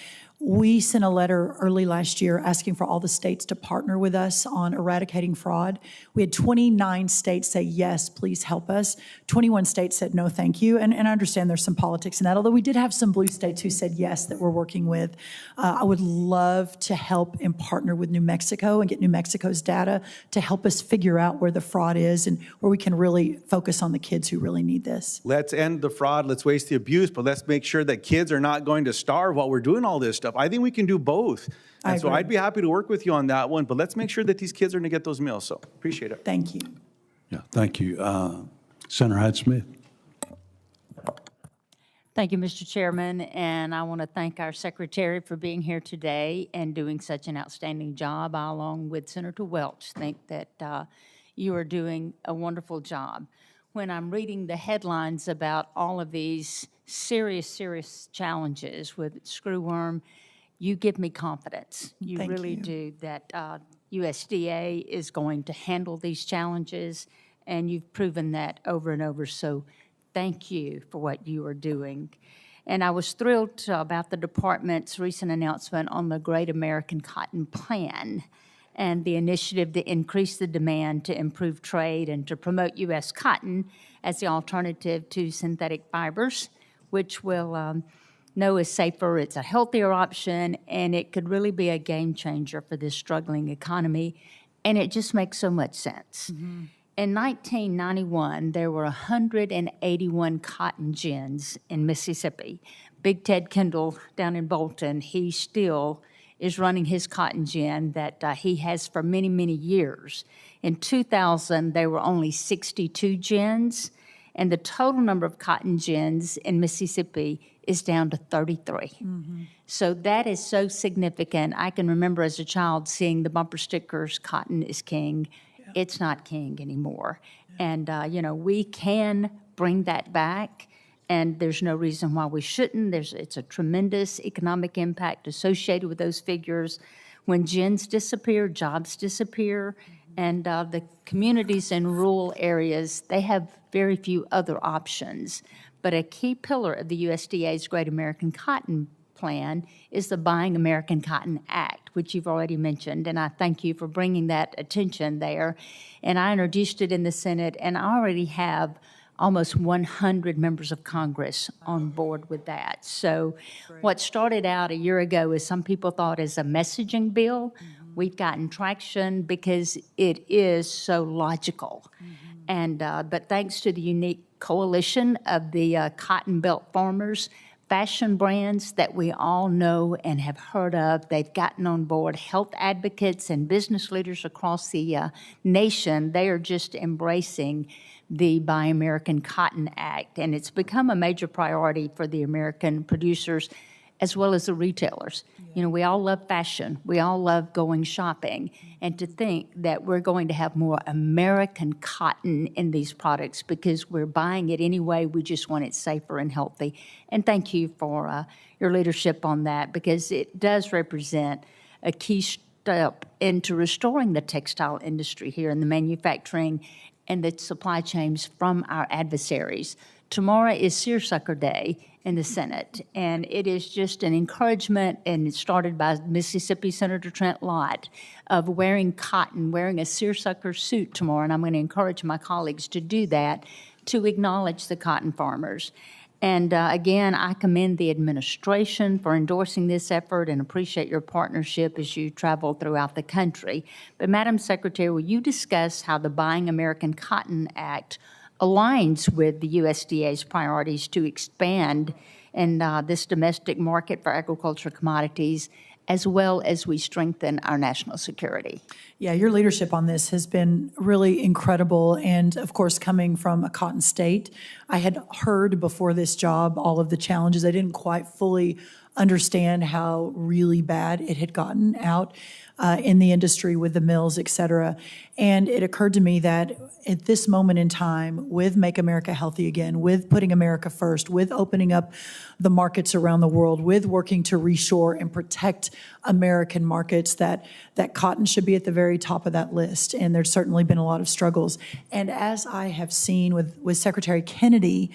We sent a letter early last year asking for all the states to partner with us on eradicating fraud. We had 29 states say, yes, please help us. 21 states said, no, thank you. And I understand there's some politics in that, although we did have some blue states who said yes that we're working with. I would love to help and partner with New Mexico and get New Mexico's data to help us figure out where the fraud is and where we can really focus on the kids who really need this. Let's end the fraud, let's waste the abuse, but let's make sure that kids are not going to starve while we're doing all this stuff. I think we can do both. And so agree. I'd be happy to work with you on that one, but let's make sure that these kids are going to get those meals. So appreciate it. Thank you. Yeah, thank you. Senator Hyde-Smith. Thank you, Mr. Chairman, and I want to thank our secretary for being here today and doing such an outstanding job. I, along with Senator Welch, think that you are doing a wonderful job. When I'm reading the headlines about all of these serious challenges with screwworm, you give me confidence. You Thank really you. do, that USDA is going to handle these challenges, and you've proven that over and over. So thank you for what you are doing. And I was thrilled about the department's recent announcement on the Great American Cotton Plan and the initiative to increase the demand, to improve trade, and to promote U.S. cotton as the alternative to synthetic fibers, which we'll know is safer, it's a healthier option, and it could really be a game changer for this struggling economy, and it just makes so much sense. Mm-hmm. In 1991, there were 181 cotton gins in Mississippi. Big Ted Kendall down in Bolton, he still is running his cotton gin that he has for many, many years. In 2000, there were only 62 gins, and the total number of cotton gins in Mississippi is down to 33. Mm-hmm. So that is so significant. I can remember as a child seeing the bumper stickers, "Cotton is king." Yeah. It's not king anymore. Yeah. And, we can bring that back. And there's no reason why we shouldn't. It's a tremendous economic impact associated with those figures. When gins disappear, jobs disappear, and the communities in rural areas, they have very few other options. But a key pillar of the USDA's Great American Cotton Plan is the Buying American Cotton Act, which you've already mentioned, and I thank you for bringing that attention there. And I introduced it in the Senate, and I already have almost 100 members of Congress on board with that. So what started out a year ago as some people thought as a messaging bill, we've gotten traction because it is so logical. And but thanks to the unique coalition of the Cotton Belt farmers, fashion brands that we all know and have heard of, they've gotten on board. Health advocates and business leaders across the nation, they are just embracing the Buy American Cotton Act, and it's become a major priority for the American producers as well as the retailers. Yeah. We all love fashion. We all love going shopping. And to think that we're going to have more American cotton in these products because we're buying it anyway, we just want it safer and healthy. And thank you for your leadership on that, because it does represent a key step into restoring the textile industry here in the manufacturing and the supply chains from our adversaries. Tomorrow is Seersucker Day in the Senate, and it is just an encouragement, and it started by Mississippi Senator Trent Lott, of wearing cotton, wearing a seersucker suit tomorrow, and I'm going to encourage my colleagues to do that to acknowledge the cotton farmers. And again, I commend the administration for endorsing this effort and appreciate your partnership as you travel throughout the country. But Madam Secretary, will you discuss how the Buying American Cotton Act aligns with the USDA's priorities to expand in this domestic market for agricultural commodities, as well as we strengthen our national security? Yeah, your leadership on this has been really incredible. And of course, coming from a cotton state, I had heard before this job all of the challenges. I didn't quite fully understand how really bad it had gotten out in the industry with the mills, et cetera. And it occurred to me that at this moment in time, with Make America Healthy Again, with putting America first, with opening up the markets around the world, with working to reshore and protect American markets, that cotton should be at the very top of that list. And there's certainly been a lot of struggles. And as I have seen with Secretary Kennedy,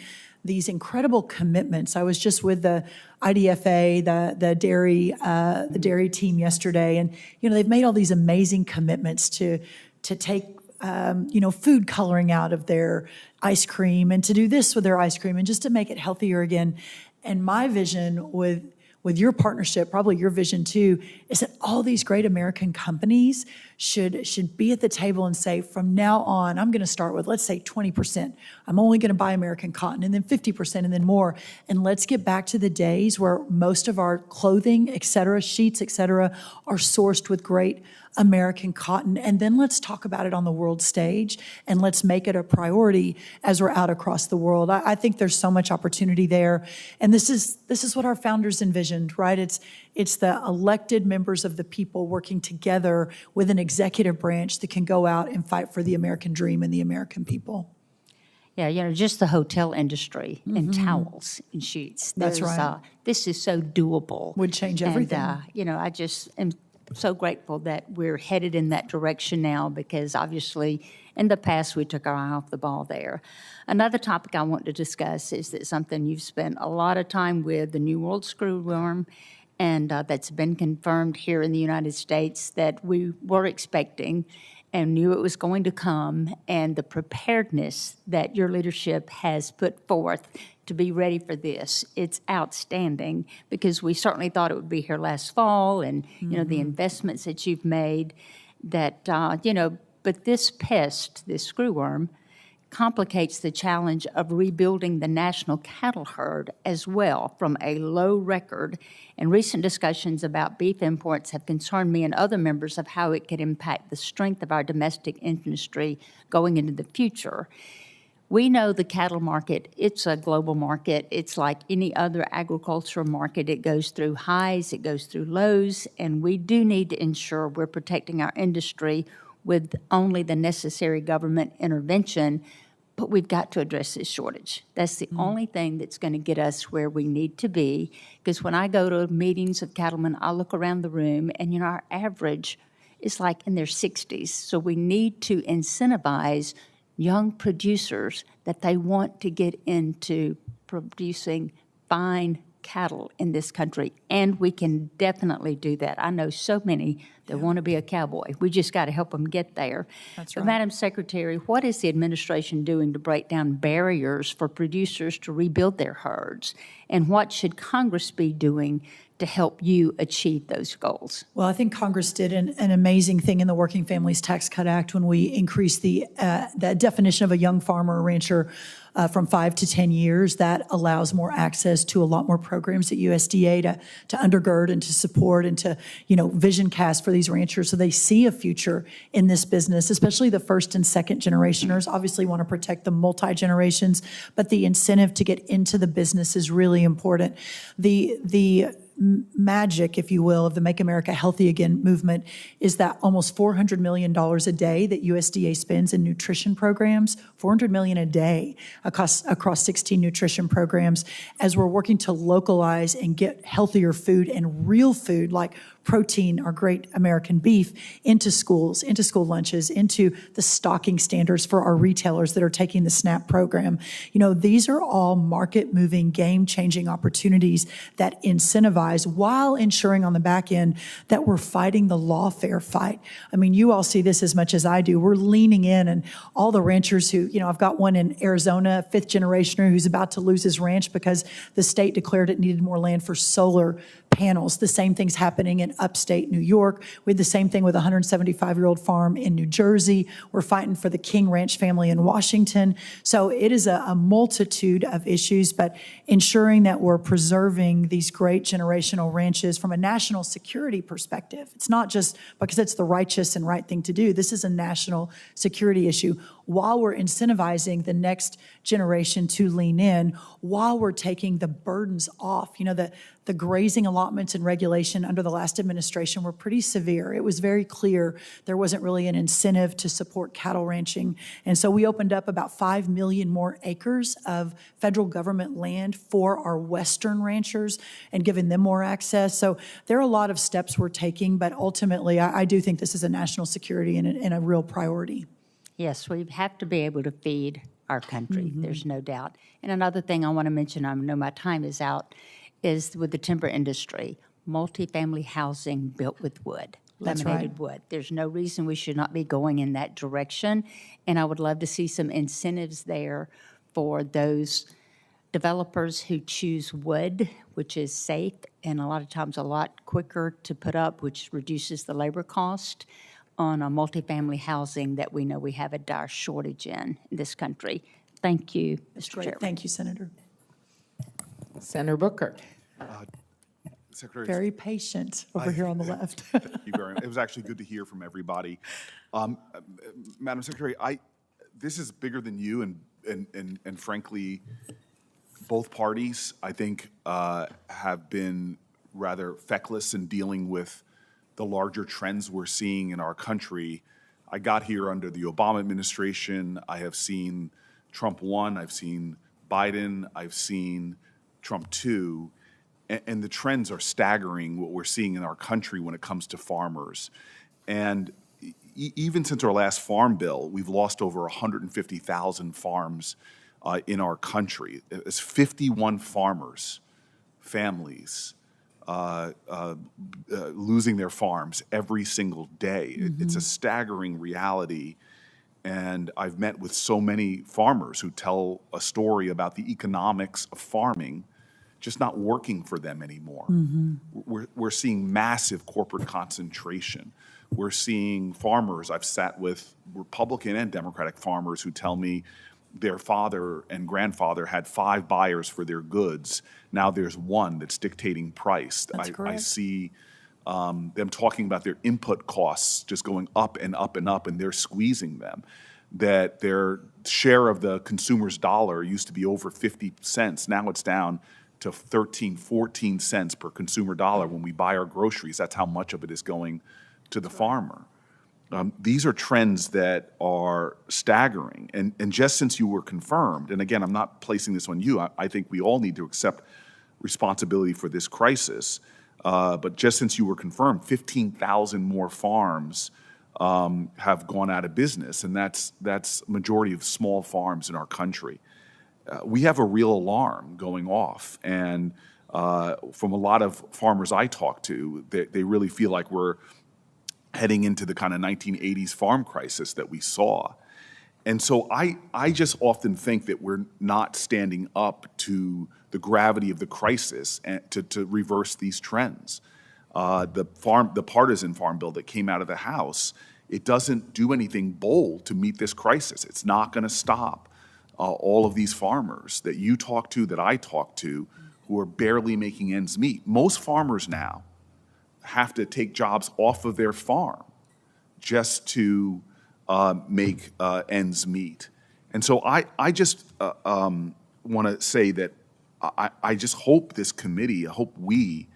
these incredible commitments. I was just with the IDFA, the dairy team yesterday, and they've made all these amazing commitments to take food coloring out of their ice cream and to do this with their ice cream and just to make it healthier again. And my vision with your partnership, probably your vision too, is that all these great American companies should be at the table and say, from now on, I'm going to start with, let's say 20%. I'm only going to buy American cotton, and then 50%, and then more. And let's get back to the days where most of our clothing, et cetera, sheets, et cetera, are sourced with great American cotton. And then let's talk about it on the world stage, and let's make it a priority as we're out across the world. I think there's so much opportunity there. And this is what our founders envisioned, right? It's the elected members of the people working together with an executive branch that can go out and fight for the American dream and the American people. Yeah, just the hotel industry and towels and sheets. That's right. This is so doable. Would change everything. And, I just am so grateful that we're headed in that direction now, because obviously in the past we took our eye off the ball there. Another topic I want to discuss is that something you've spent a lot of time with, the New World screwworm, and that's been confirmed here in the United States that we were expecting and knew it was going to come, and the preparedness that your leadership has put forth to be ready for this. It's outstanding, because we certainly thought it would be here last fall, and, the investments that you've made that, but this pest, this screwworm, complicates the challenge of rebuilding the national cattle herd as well from a low record. And recent discussions about beef imports have concerned me and other members of how it could impact the strength of our domestic industry going into the future. We know the cattle market, it's a global market. It's like any other agricultural market. It goes through highs, it goes through lows, and we do need to ensure we're protecting our industry with only the necessary government intervention, but we've got to address this shortage. That's the only thing that's going to get us where we need to be, because when I go to meetings of cattlemen, I look around the room, and our average is like in their 60s. So we need to incentivize young producers that they want to get into producing fine cattle in this country, and we can definitely do that. I know so many that want to be a cowboy. We just got to help them get there. That's But right. Madam Secretary, what is the administration doing to break down barriers for producers to rebuild their herds, and what should Congress be doing to help you achieve those goals? Well, I think Congress did an amazing thing in the Working Families Tax Cut Act when we increased the definition of a young farmer or rancher from 5 to 10 years. That allows more access to a lot more programs at USDA to undergird and to support and to, vision cast for these ranchers so they see a future in this business, especially the first and second generationers. Obviously want to protect the multi-generations, but the incentive to get into the business is really important. The magic, if you will, of the Make America Healthy Again movement is that almost $400 million a day that USDA spends in nutrition programs, $400 million a day across 16 nutrition programs, as we're working to localize and get healthier food and real food like protein, our great American beef, into schools, into school lunches, into the stocking standards for our retailers that are taking the SNAP program. These are all market-moving, game-changing opportunities that incentivize while ensuring on the back end that we're fighting the lawfare fight. I mean, you all see this as much as I do. We're leaning in, and all the ranchers who, I've got one in Arizona, a fifth generationer who's about to lose his ranch because the state declared it needed more land for solar panels. The same thing's happening in upstate New York. We had the same thing with a 175-year-old farm in New Jersey. We're fighting for the King Ranch family in Washington. So it is a multitude of issues, but ensuring that we're preserving these great generational ranches from a national security perspective. It's not just because it's the righteous and right thing to do. This is a national security issue, while we're incentivizing the next generation to lean in, while we're taking the burdens off. The grazing allotments and regulation under the last administration were pretty severe. It was very clear there wasn't really an incentive to support cattle ranching. And so we opened up about 5 million more acres of federal government land for our Western ranchers and giving them more access. So there are a lot of steps we're taking, but ultimately I do think this is a national security and a real priority. Yes, we have to be able to feed our country. There's no doubt. And another thing I want to mention, I know my time is out, is with the timber industry, multifamily housing built with wood. That's Laminated wood. There's no reason we should not be going in that direction, and I would love to see some incentives there for those developers who choose wood, which is safe and a lot of times a lot quicker to put up, which reduces the labor cost on a multifamily housing that we know we have a dire shortage in this country. Thank you, Mr. Great. Chairman. Thank you, Senator. Senator Booker. Secretary, Very patient over here on the left. thank you very much. It was actually good to hear from everybody. Madam Secretary, this is bigger than you, and frankly, both parties, I think, have been rather feckless in dealing with the larger trends we're seeing in our country. I got here under the Obama administration. I have seen Trump 1, I've seen Biden, I've seen Trump 2, and the trends are staggering, what we're seeing in our country when it comes to farmers. And even since our last farm bill, we've lost over 150,000 farms in our country. It's 51 farmers, families, losing their farms every single day. It's a staggering reality. And I've met with so many farmers who tell a story about the economics of farming just not working for them anymore. We're seeing massive corporate concentration. We're seeing farmers, I've sat with Republican and Democratic farmers who tell me their father and grandfather had 5 buyers for their goods. Now there's one that's dictating price. That's I correct. see them talking about their input costs just going up and up and up, and they're squeezing them. That their share of the consumer's dollar used to be over 50 cents. Now it's down to 13, 14 cents per consumer dollar when we buy our groceries. That's how much of it is going to the farmer. These are trends that are staggering. And just since you were confirmed, and again, I'm not placing this on you, I think we all need to accept responsibility for this crisis. But just since you were confirmed, 15,000 more farms have gone out of business, and that's majority of small farms in our country. We have a real alarm going off, and from a lot of farmers I talk to, they really feel like we're heading into the kind of 1980s farm crisis that we saw. And so I just often think that we're not standing up to the gravity of the crisis and to reverse these trends. The partisan farm bill that came out of the House, it doesn't do anything bold to meet this crisis. It's not going to stop all of these farmers that you talk to, that I talk to, who are barely making ends meet. Most farmers now have to take jobs off of their farm just to make ends meet. And so I just want to say that I just hope this committee, I hope we,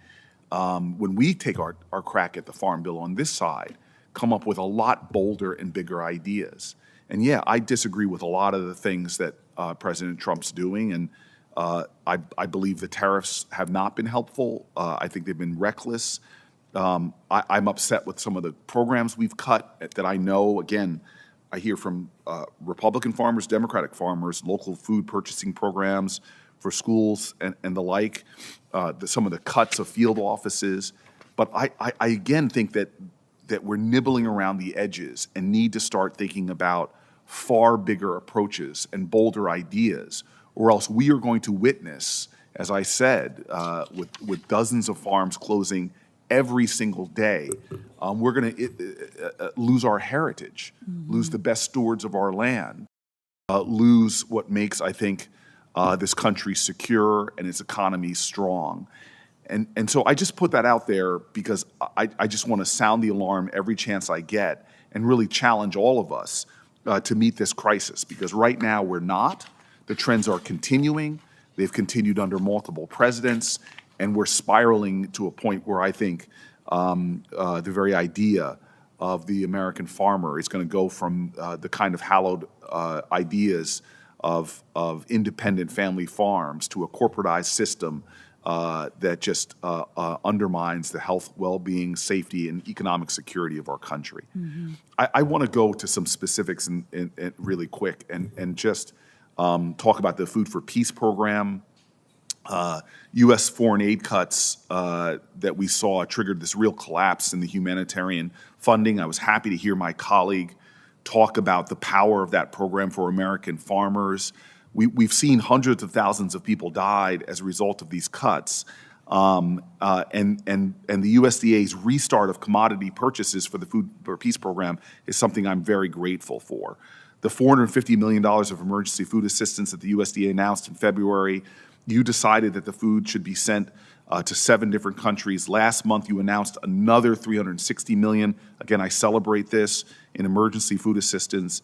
when we take our crack at the farm bill on this side, come up with a lot bolder and bigger ideas. And yeah, I disagree with a lot of the things that President Trump's doing, and I believe the tariffs have not been helpful. I think they've been reckless. I'm upset with some of the programs we've cut that I know, again, I hear from Republican farmers, Democratic farmers, local food purchasing programs for schools and the like, some of the cuts of field offices. But I again think that we're nibbling around the edges and need to start thinking about far bigger approaches and bolder ideas, or else we are going to witness, as I said, with dozens of farms closing every single day, we're going to lose our heritage, lose the best stewards of our land, lose what makes, I think, this country secure and its economy strong. And so I just put that out there because I just want to sound the alarm every chance I get and really challenge all of us to meet this crisis, because right now we're not. The trends are continuing. They've continued under multiple presidents, and we're spiraling to a point where I think the very idea of the American farmer is going to go from the kind of hallowed ideas of independent family farms to a corporatized system that just undermines the health, well-being, safety, and economic security of our country. I want to go to some specifics in really quick and just talk about the Food for Peace program. U.S. foreign aid cuts that we saw triggered this real collapse in the humanitarian funding. I was happy to hear my colleague talk about the power of that program for American farmers. We've seen hundreds of thousands of people died as a result of these cuts. And the USDA's restart of commodity purchases for the Food for Peace program is something I'm very grateful for. The $450 million of emergency food assistance that the USDA announced in February, you decided that the food should be sent to 7 different countries. Last month, you announced another $360 million. Again, I celebrate this in emergency food assistance.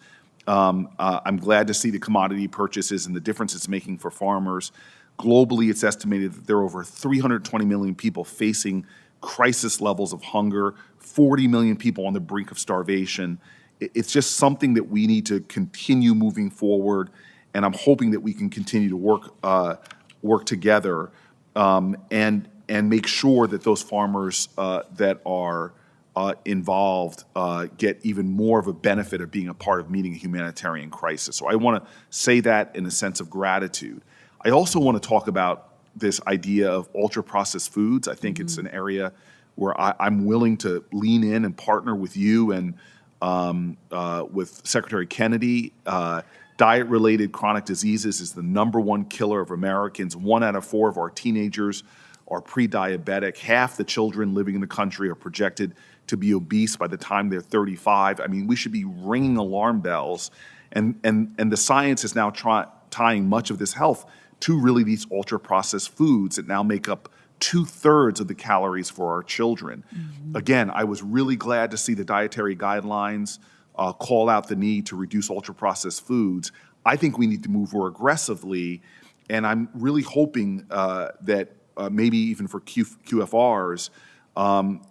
I'm glad to see the commodity purchases and the difference it's making for farmers. Globally, it's estimated that there are over 320 million people facing crisis levels of hunger, 40 million people on the brink of starvation. It's just something that we need to continue moving forward, and I'm hoping that we can continue to work together and make sure that those farmers that are involved get even more of a benefit of being a part of meeting a humanitarian crisis. So I want to say that in a sense of gratitude. I also want to talk about this idea of ultra-processed foods. I think it's an area where I'm willing to lean in and partner with you and with Secretary Kennedy. Diet-related chronic diseases is the #1 killer of Americans. 1 out of 4 of our teenagers are pre-diabetic. Half the children living in the country are projected to be obese by the time they're 35. I mean, we should be ringing alarm bells. And the science is now tying much of this health to really these ultra-processed foods that now make up 2/3 of the calories for our children. Again, I was really glad to see the dietary guidelines call out the need to reduce ultra-processed foods. I think we need to move more aggressively, and I'm really hoping that maybe even for QFRs,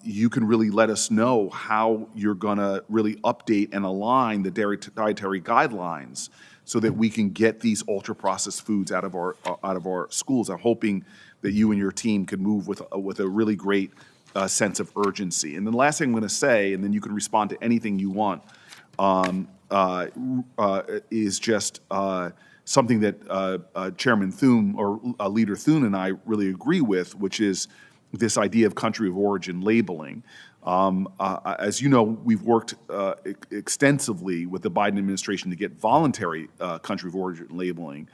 you can really let us know how you're going to really update and align the dietary guidelines so that we can get these ultra-processed foods out of our schools. I'm hoping that you and your team can move with a really great sense of urgency. And then the last thing I'm going to say, and then you can respond to anything you want, is just something that Chairman Thune or Leader Thune and I really agree with, which is this idea of country of origin labeling. As you know, we've worked extensively with the Biden administration to get voluntary country of origin labeling,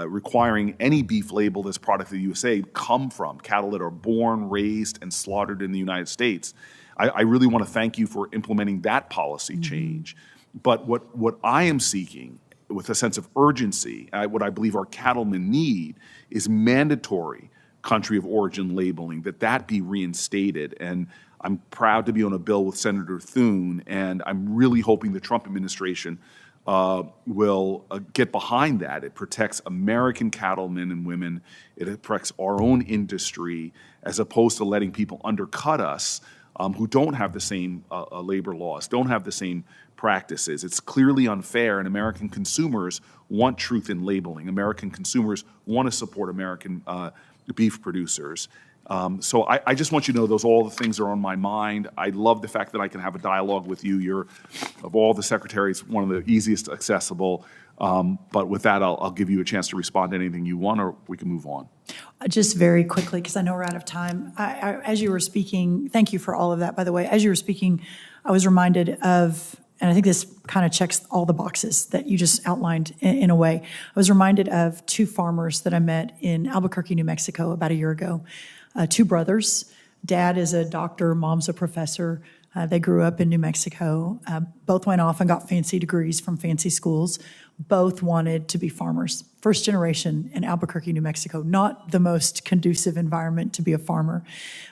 requiring any beef labeled as product of the USA come from cattle that are born, raised, and slaughtered in the United States. I really want to thank you for implementing that policy change. But what I am seeking with a sense of urgency, what I believe our cattlemen need, is mandatory country of origin labeling, that be reinstated. And I'm proud to be on a bill with Senator Thune, and I'm really hoping the Trump administration will get behind that. It protects American cattlemen and women. It protects our own industry, as opposed to letting people undercut us who don't have the same labor laws, don't have the same practices. It's clearly unfair, and American consumers want truth in labeling. American consumers want to support American beef producers. So I just want you to know all the things are on my mind. I love the fact that I can have a dialogue with you. You're, of all the secretaries, one of the easiest accessible. But with that, I'll give you a chance to respond to anything you want, or we can move on. Just very quickly, because I know we're out of time. As you were speaking, thank you for all of that, by the way. As you were speaking, I was reminded of, and I think this kind of checks all the boxes that you just outlined in a way. I was reminded of 2 farmers that I met in Albuquerque, New Mexico about a year ago. 2 brothers. Dad is a doctor, mom's a professor. They grew up in New Mexico. Both went off and got fancy degrees from fancy schools. Both wanted to be farmers. First generation in Albuquerque, New Mexico. Not the most conducive environment to be a farmer.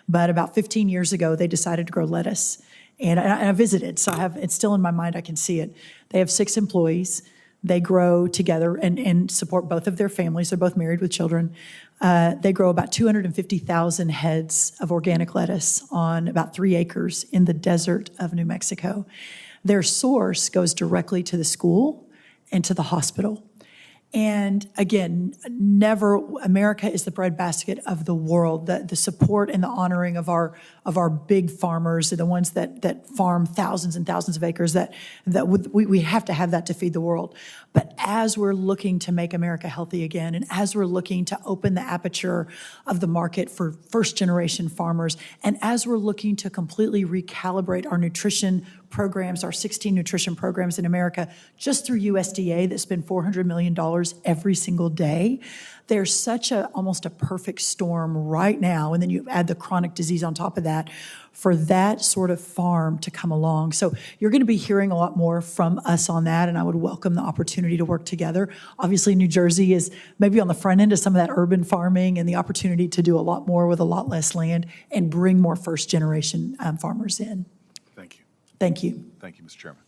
But about 15 years ago, they decided to grow lettuce. And I visited, so it's still in my mind, I can see it. They have 6 employees. They grow together and support both of their families. They're both married with children. They grow about 250,000 heads of organic lettuce on about 3 acres in the desert of New Mexico. Their source goes directly to the school and to the hospital. And again, never, America is the breadbasket of the world. The support and the honoring of our big farmers, the ones that farm thousands and thousands of acres, we have to have that to feed the world. But as we're looking to make America healthy again, and as we're looking to open the aperture of the market for first generation farmers, and as we're looking to completely recalibrate our nutrition programs, our 16 nutrition programs in America, just through USDA that spend $400 million every single day. There's such almost a perfect storm right now, and then you add the chronic disease on top of that, for that sort of farm to come along. So you're going to be hearing a lot more from us on that, and I would welcome the opportunity to work together. Obviously, New Jersey is maybe on the front end of some of that urban farming and the opportunity to do a lot more with a lot less land and bring more first-generation farmers in. Thank you. Thank you. Thank you, Mr. Chairman.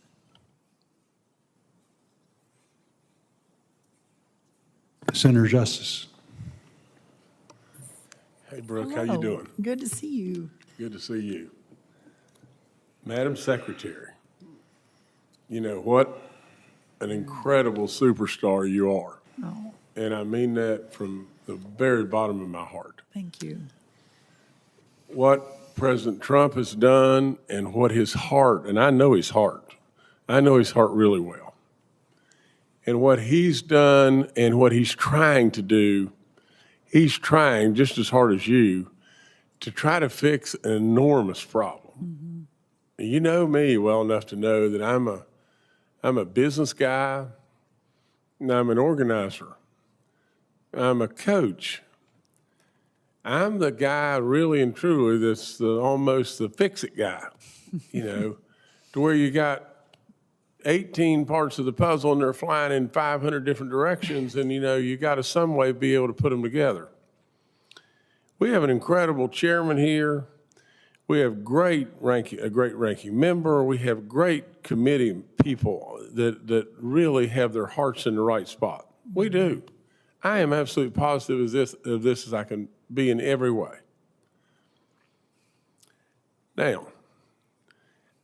Senator Justice. Hey, Brooke, how Hello. you doing? Good to see you. Good to see you. Madam Secretary, you know what an incredible superstar you are. Oh, And I mean that from the very bottom of my heart. thank you. What President Trump has done and what his heart, and I know his heart really well. And what he's done and what he's trying to do, he's trying just as hard as you to try to fix an enormous problem. Mm-hmm. You know me well enough to know that I'm a business guy, and I'm an organizer. I'm a coach. I'm the guy really and truly that's almost the fix-it guy, you know, to where you got 18 parts of the puzzle and they're flying in 500 different directions, and, you know, you got to some way be able to put them together. We have an incredible chairman here. We have a great ranking member. We have great committee people that really have their hearts in the right spot. We do. I am absolutely positive of this as I can be in every way. Now,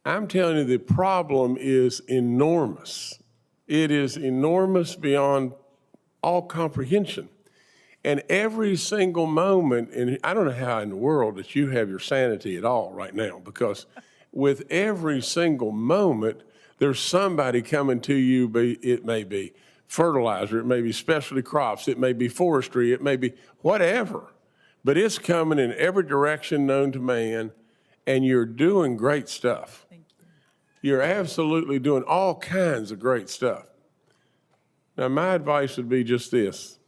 I'm telling you, the problem is enormous. It is enormous beyond all comprehension. And every single moment, and I don't know how in the world that you have your sanity at all right now, because with every single moment, there's somebody coming to you, it may be fertilizer, it may be specialty crops, it may be forestry, it may be whatever, but it's coming in every direction known to man, and you're doing great stuff. Thank you. You're absolutely doing all kinds of great stuff. Now, my advice would be just this.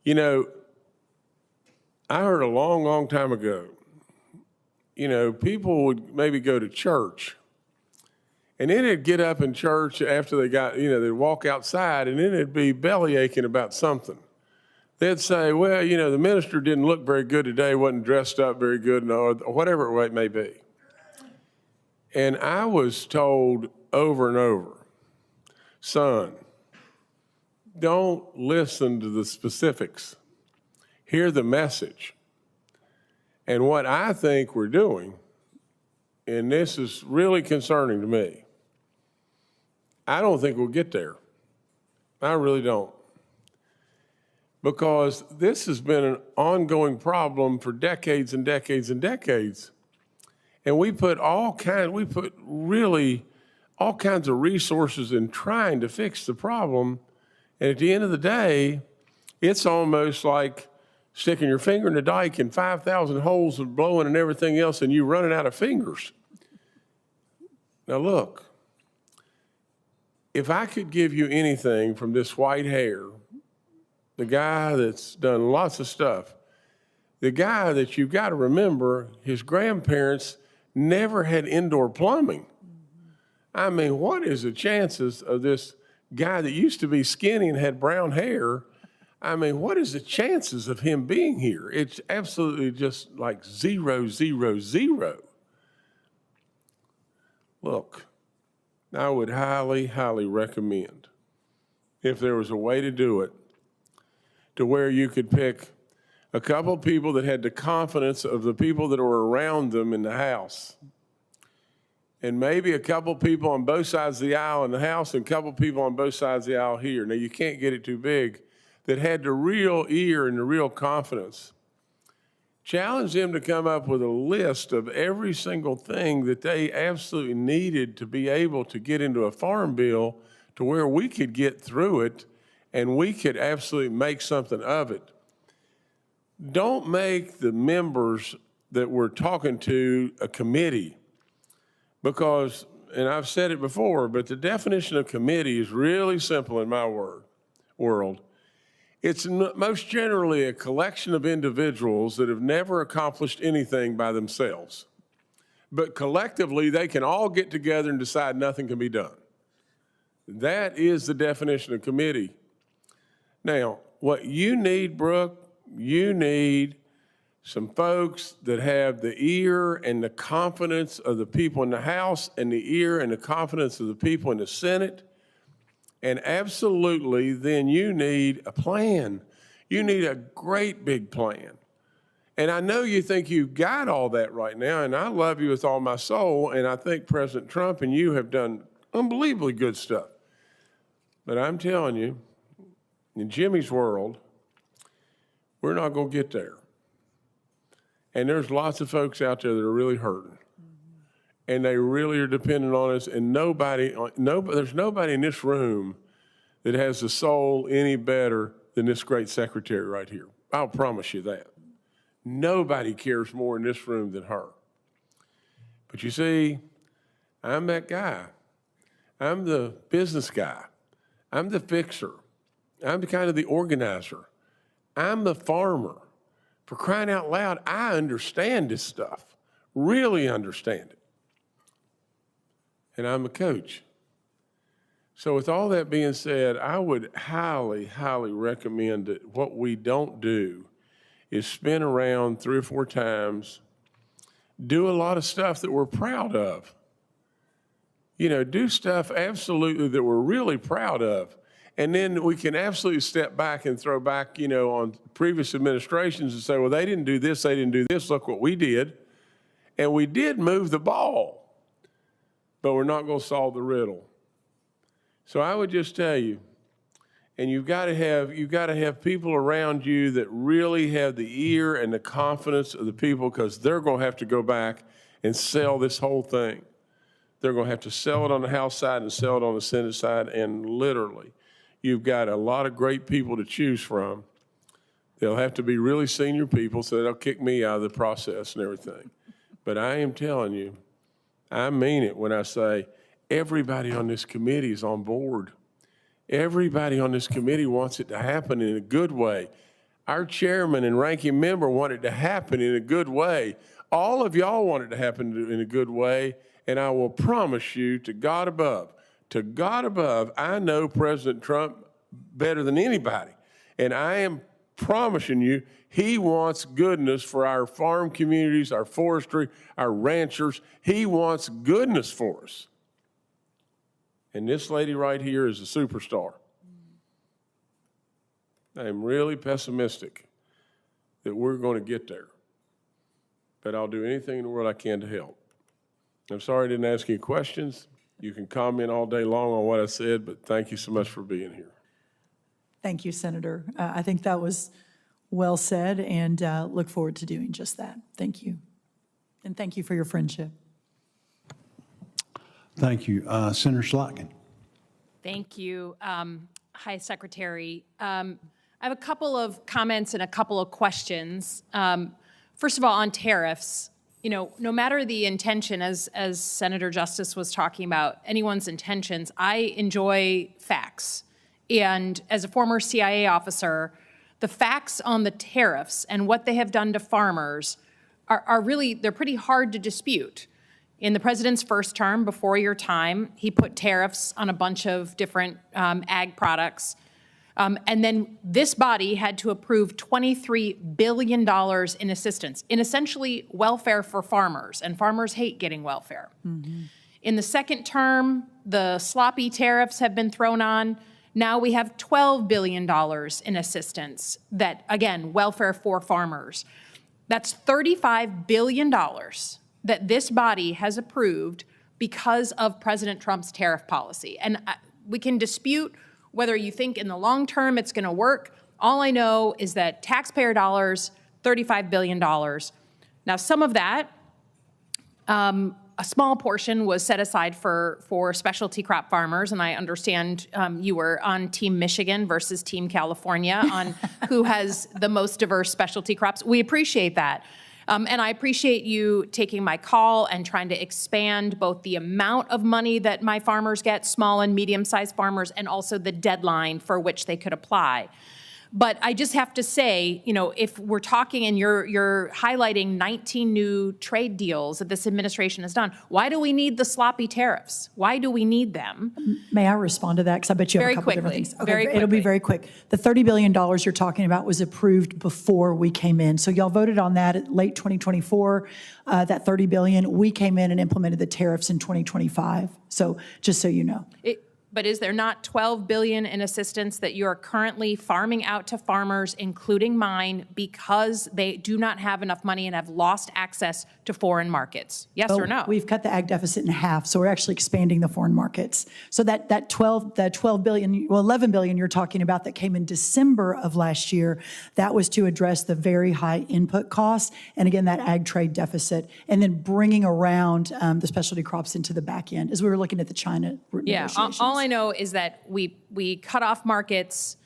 You know, I heard a long, long time ago, you know, people would maybe go to church, and then they'd get up in church after they got, you know, they'd walk outside, and then they'd be belly aching about something. They'd say, well, you know, the minister didn't look very good today, wasn't dressed up very good, or whatever it may be. And I was told over and over, son, don't listen to the specifics. Hear the message. And what I think we're doing, and this is really concerning to me, I don't think we'll get there. I really don't. Because this has been an ongoing problem for decades and decades and decades. And we put really all kinds of resources in trying to fix the problem. And at the end of the day, it's almost like sticking your finger in the dike and 5,000 holes and blowing and everything else, and you running out of fingers. Now look, if I could give you anything from this white hair, the guy that's done lots of stuff, the guy that you've got to remember, his grandparents never had indoor plumbing. I mean, what is the chances of this guy that used to be skinny and had brown hair? I mean, what is the chances of him being here? It's absolutely just like 0, 0, 0. Look, I would highly, highly recommend, if there was a way to do it, to where you could pick a couple of people that had the confidence of the people that were around them in the house, and maybe a couple people on both sides of the aisle in the House and a couple people on both sides of the aisle here. Now, you can't get it too big, that had the real ear and the real confidence. Challenge them to come up with a list of every single thing that they absolutely needed to be able to get into a farm bill to where we could get through it and we could absolutely make something of it. Don't make the members that we're talking to a committee, because, and I've said it before, but the definition of committee is really simple in my world. It's most generally a collection of individuals that have never accomplished anything by themselves. But collectively, they can all get together and decide nothing can be done. That is the definition of committee. Now, what you need, Brooke, you need some folks that have the ear and the confidence of the people in the House and the ear and the confidence of the people in the Senate. And absolutely, then you need a plan. You need a great big plan. And I know you think you've got all that right now, and I love you with all my soul, and I think President Trump and you have done unbelievably good stuff. But I'm telling you, in Jimmy's world, we're not going to get there. And there's lots of folks out there that are really hurting. And they really are dependent on us, and there's nobody in this room that has the soul any better than this great secretary right here. I'll promise you that. Nobody cares more in this room than her. But you see, I'm that guy. I'm the business guy. I'm the fixer. I'm the kind of the organizer. I'm the farmer. For crying out loud, I understand this stuff, really understand it. And I'm a coach. So with all that being said, I would highly, highly recommend that what we don't do is spin around 3 or 4 times, do a lot of stuff that we're proud of. You know, do stuff absolutely that we're really proud of. And then we can absolutely step back and throw back, you know, on previous administrations and say, well, they didn't do this, they didn't do this, look what we did. And we did move the ball, but we're not going to solve the riddle. So I would just tell you, and you've got to have people around you that really have the ear and the confidence of the people, because they're going to have to go back and sell this whole thing. They're going to have to sell it on the House side and sell it on the Senate side, and literally, you've got a lot of great people to choose from. They'll have to be really senior people, so they'll kick me out of the process and everything. But I am telling you, I mean it when I say everybody on this committee is on board. Everybody on this committee wants it to happen in a good way. Our chairman and ranking member want it to happen in a good way. All of y'all want it to happen in a good way, and I will promise you, to God above, I know President Trump better than anybody, and I am promising you, he wants goodness for our farm communities, our forestry, our ranchers. He wants goodness for us. And this lady right here is a superstar. I am really pessimistic that we're going to get there, but I'll do anything in the world I can to help. I'm sorry I didn't ask you questions. You can comment all day long on what I said, but thank you so much for being here. Thank you, Senator. I think that was well said, and look forward to doing just that. Thank you. And thank you for your friendship. Thank you. Senator Slotkin. Thank you. Hi, Secretary. I have a couple of comments and a couple of questions. First of all, on tariffs, you know, no matter the intention, as Senator Justice was talking about, anyone's intentions, I enjoy facts. And as a former CIA officer, the facts on the tariffs and what they have done to farmers are really, they're pretty hard to dispute. In the president's first term, before your time, he put tariffs on a bunch of different ag products. And then this body had to approve $23 billion in assistance, in essentially welfare for farmers, and farmers hate getting welfare. Mm-hmm. In the second term, the sloppy tariffs have been thrown on. Now we have $12 billion in assistance that, again, welfare for farmers. That's $35 billion that this body has approved because of President Trump's tariff policy. And we can dispute whether you think in the long term it's going to work. All I know is that taxpayer dollars, $35 billion. Now, some of that, a small portion was set aside for specialty crop farmers, and I understand you were on Team Michigan versus Team California on who has the most diverse specialty crops. We appreciate that. And I appreciate you taking my call and trying to expand both the amount of money that my farmers get, small and medium-sized farmers, and also the deadline for which they could apply. But I just have to say, you know, if we're talking and you're highlighting 19 new trade deals that this administration has done, why do we need the sloppy tariffs? Why do we need them? May I respond to that? Because I bet you have a couple different things. Okay, Very quickly. It'll be very quick. The $30 billion you're talking about was approved before we came in. So y'all voted on that at late 2024, that $30 billion. We came in and implemented the tariffs in 2025. So just so you know. But is there not $12 billion in assistance that you are currently farming out to farmers, including mine, because they do not have enough money and have lost access to foreign markets? Yes or no? We've cut the ag deficit in half, so we're actually expanding the foreign markets. So that 12 billion, well, 11 billion you're talking about that came in December of last year, that was to address the very high input costs, and again, that ag trade deficit, and then bringing around the specialty crops into the back end as we were looking at the China negotiations. All I know is that we cut off markets.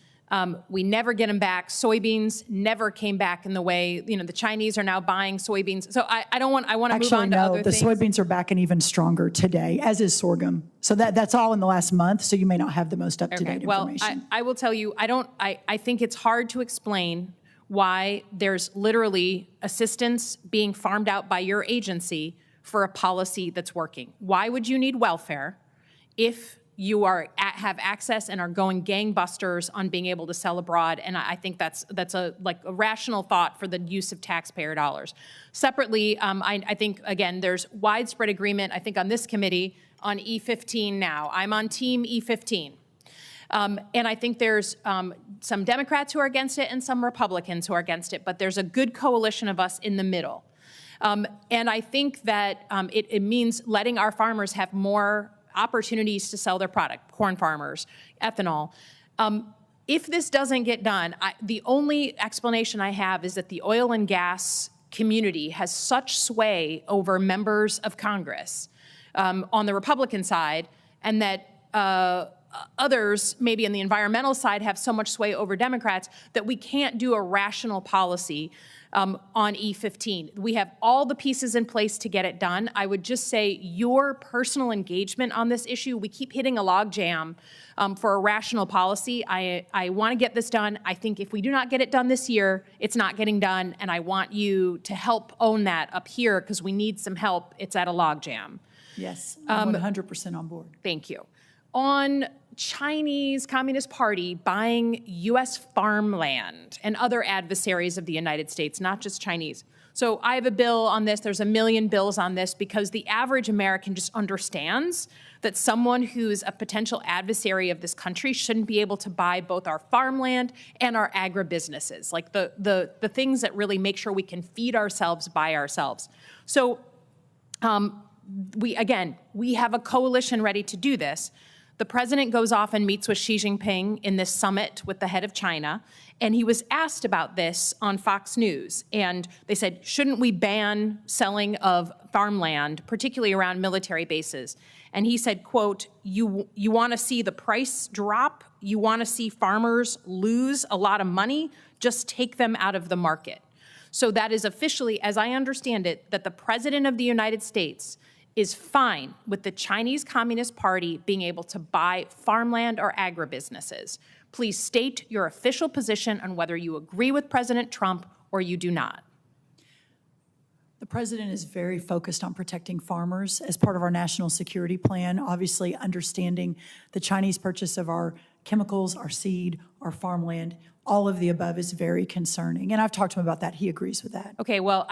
We never get them back. Soybeans never came back in the way, you know, the Chinese are now buying soybeans. So I want to move on to other things. The soybeans are back and even stronger today, as is sorghum. So that's all in the last month, so you may not have the most up-to-date information. Well, I will tell you, I think it's hard to explain why there's literally assistance being farmed out by your agency for a policy that's working. Why would you need welfare if you have access and are going gangbusters on being able to sell abroad? And I think that's a rational thought for the use of taxpayer dollars. Separately, I think, again, there's widespread agreement, I think, on this committee on E15 now. I'm on Team E15. And I think there's some Democrats who are against it and some Republicans who are against it, but there's a good coalition of us in the middle. And I think that it means letting our farmers have more opportunities to sell their product, corn farmers, ethanol. If this doesn't get done, the only explanation I have is that the oil and gas community has such sway over members of Congress on the Republican side, and that others, maybe on the environmental side, have so much sway over Democrats that we can't do a rational policy on E15. We have all the pieces in place to get it done. I would just say your personal engagement on this issue, we keep hitting a log jam for a rational policy. I want to get this done. I think if we do not get it done this year, it's not getting done, and I want you to help own that up here because we need some help. It's at a log jam. Yes, I'm 100% on board. Thank you. On Chinese Communist Party buying U.S. farmland and other adversaries of the United States, not just Chinese. So I have a bill on this. There's a million bills on this because the average American just understands that someone who's a potential adversary of this country shouldn't be able to buy both our farmland and our agribusinesses, like the things that really make sure we can feed ourselves by ourselves. So we have a coalition ready to do this. The president goes off and meets with Xi Jinping in this summit with the head of China, and he was asked about this on Fox News. And they said, shouldn't we ban selling of farmland, particularly around military bases? And he said, quote, you want to see the price drop? You want to see farmers lose a lot of money? Just take them out of the market. So that is officially, as I understand it, that the president of the United States is fine with the Chinese Communist Party being able to buy farmland or agribusinesses. Please state your official position on whether you agree with President Trump or you do not. The president is very focused on protecting farmers as part of our national security plan, obviously understanding the Chinese purchase of our chemicals, our seed, our farmland. All of the above is very concerning. And I've talked to him about that. He agrees with that. Okay, well,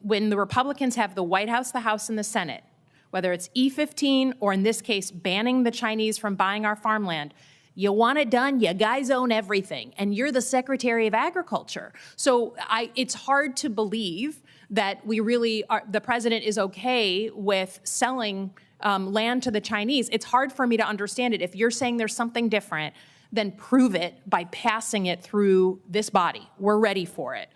when the Republicans have the White House, the House, and the Senate, whether it's E15 or in this case, banning the Chinese from buying our farmland, you want it done, you guys own everything. And you're the Secretary of Agriculture. So it's hard to believe that we really are, the president is okay with selling land to the Chinese. It's hard for me to understand it. If you're saying there's something different, then prove it by passing it through this body. We're ready for it.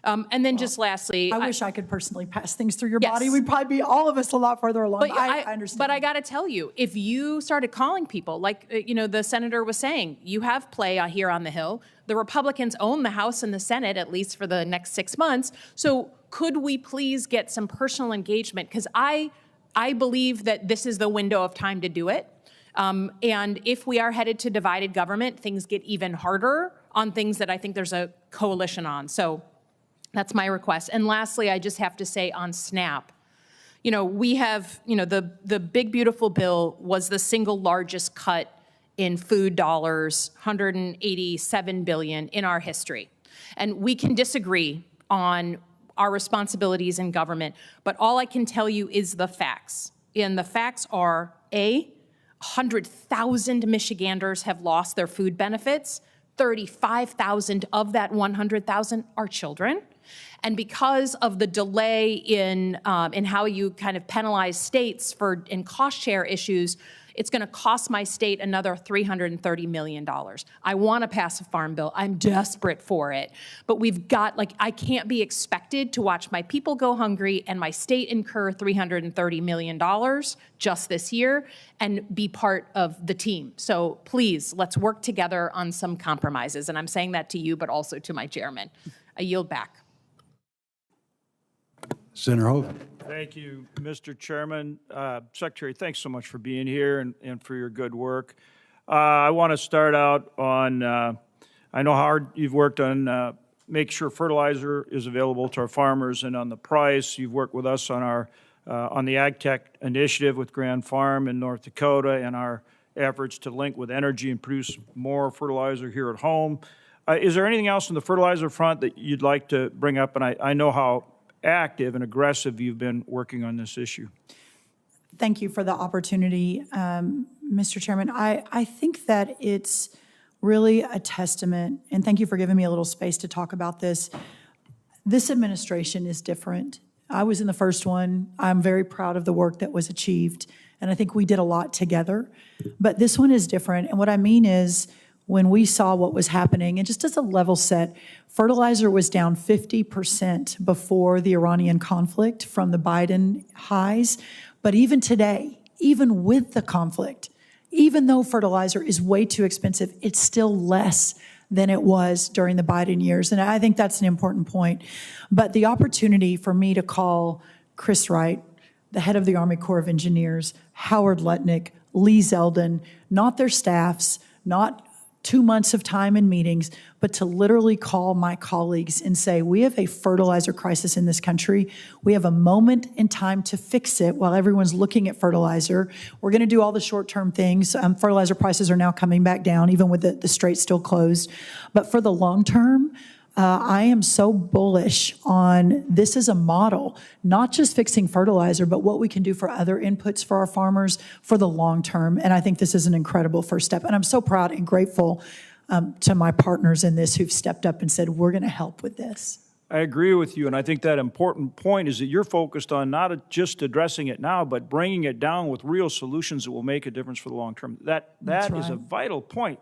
And then just lastly, I wish I could personally pass things through your body. Yes. We'd probably be all of us a lot farther along. But I understand. But I got to tell you, if you started calling people, like the senator was saying, you have play here on the Hill. The Republicans own the House and the Senate, at least for the next 6 months. So could we please get some personal engagement? Because I believe that this is the window of time to do it. And if we are headed to divided government, things get even harder on things that I think there's a coalition on. So that's my request. And lastly, I just have to say on SNAP, we have, the big beautiful bill was the single largest cut in food dollars, $187 billion in our history. And we can disagree on our responsibilities in government, but all I can tell you is the facts. And the facts are, 100,000 Michiganders have lost their food benefits. 35,000 of that 100,000 are children. And because of the delay in how you kind of penalize states in cost share issues, it's going to cost my state another $330 million. I want to pass a farm bill. I'm desperate for it. But we've got, I can't be expected to watch my people go hungry and my state incur $330 million just this year and be part of the team. So please, let's work together on some compromises. And I'm saying that to you, but also to my chairman. I yield back. Senator Hoven. Thank you, Mr. Chairman. Secretary, thanks so much for being here and for your good work. I want to start out on, I know how hard you've worked on make sure fertilizer is available to our farmers and on the price. You've worked with us on our on the Ag Tech initiative with Grand Farm in North Dakota and our efforts to link with energy and produce more fertilizer here at home. Is there anything else on the fertilizer front that you'd like to bring up? And I know how active and aggressive you've been working on this issue. Thank you for the opportunity, Mr. Chairman. I think that it's really a testament, and thank you for giving me a little space to talk about this. This administration is different. I was in the first one. I'm very proud of the work that was achieved, and I think we did a lot together. But this one is different, and what I mean is when we saw what was happening, and just as a level set, fertilizer was down 50% before the Iranian conflict from the Biden highs. But even today, even with the conflict, even though fertilizer is way too expensive, it's still less than it was during the Biden years. And I think that's an important point. But the opportunity for me to call Chris Wright, the head of the Army Corps of Engineers, Howard Lutnick, Lee Zeldin, not their staffs, not 2 months of time in meetings, but to literally call my colleagues and say, we have a fertilizer crisis in this country. We have a moment in time to fix it while everyone's looking at fertilizer. We're gonna do all the short-term things. Fertilizer prices are now coming back down, even with the Strait still closed. But for the long term, I am so bullish on this as a model, not just fixing fertilizer, but what we can do for other inputs for our farmers for the long term. And I think this is an incredible first step. And I'm so proud and grateful to my partners in this who've stepped up and said, we're going to help with this. I agree with you, and I think that important point is that you're focused on not just addressing it now, but bringing it down with real solutions that will make a difference for the long term. That is a vital point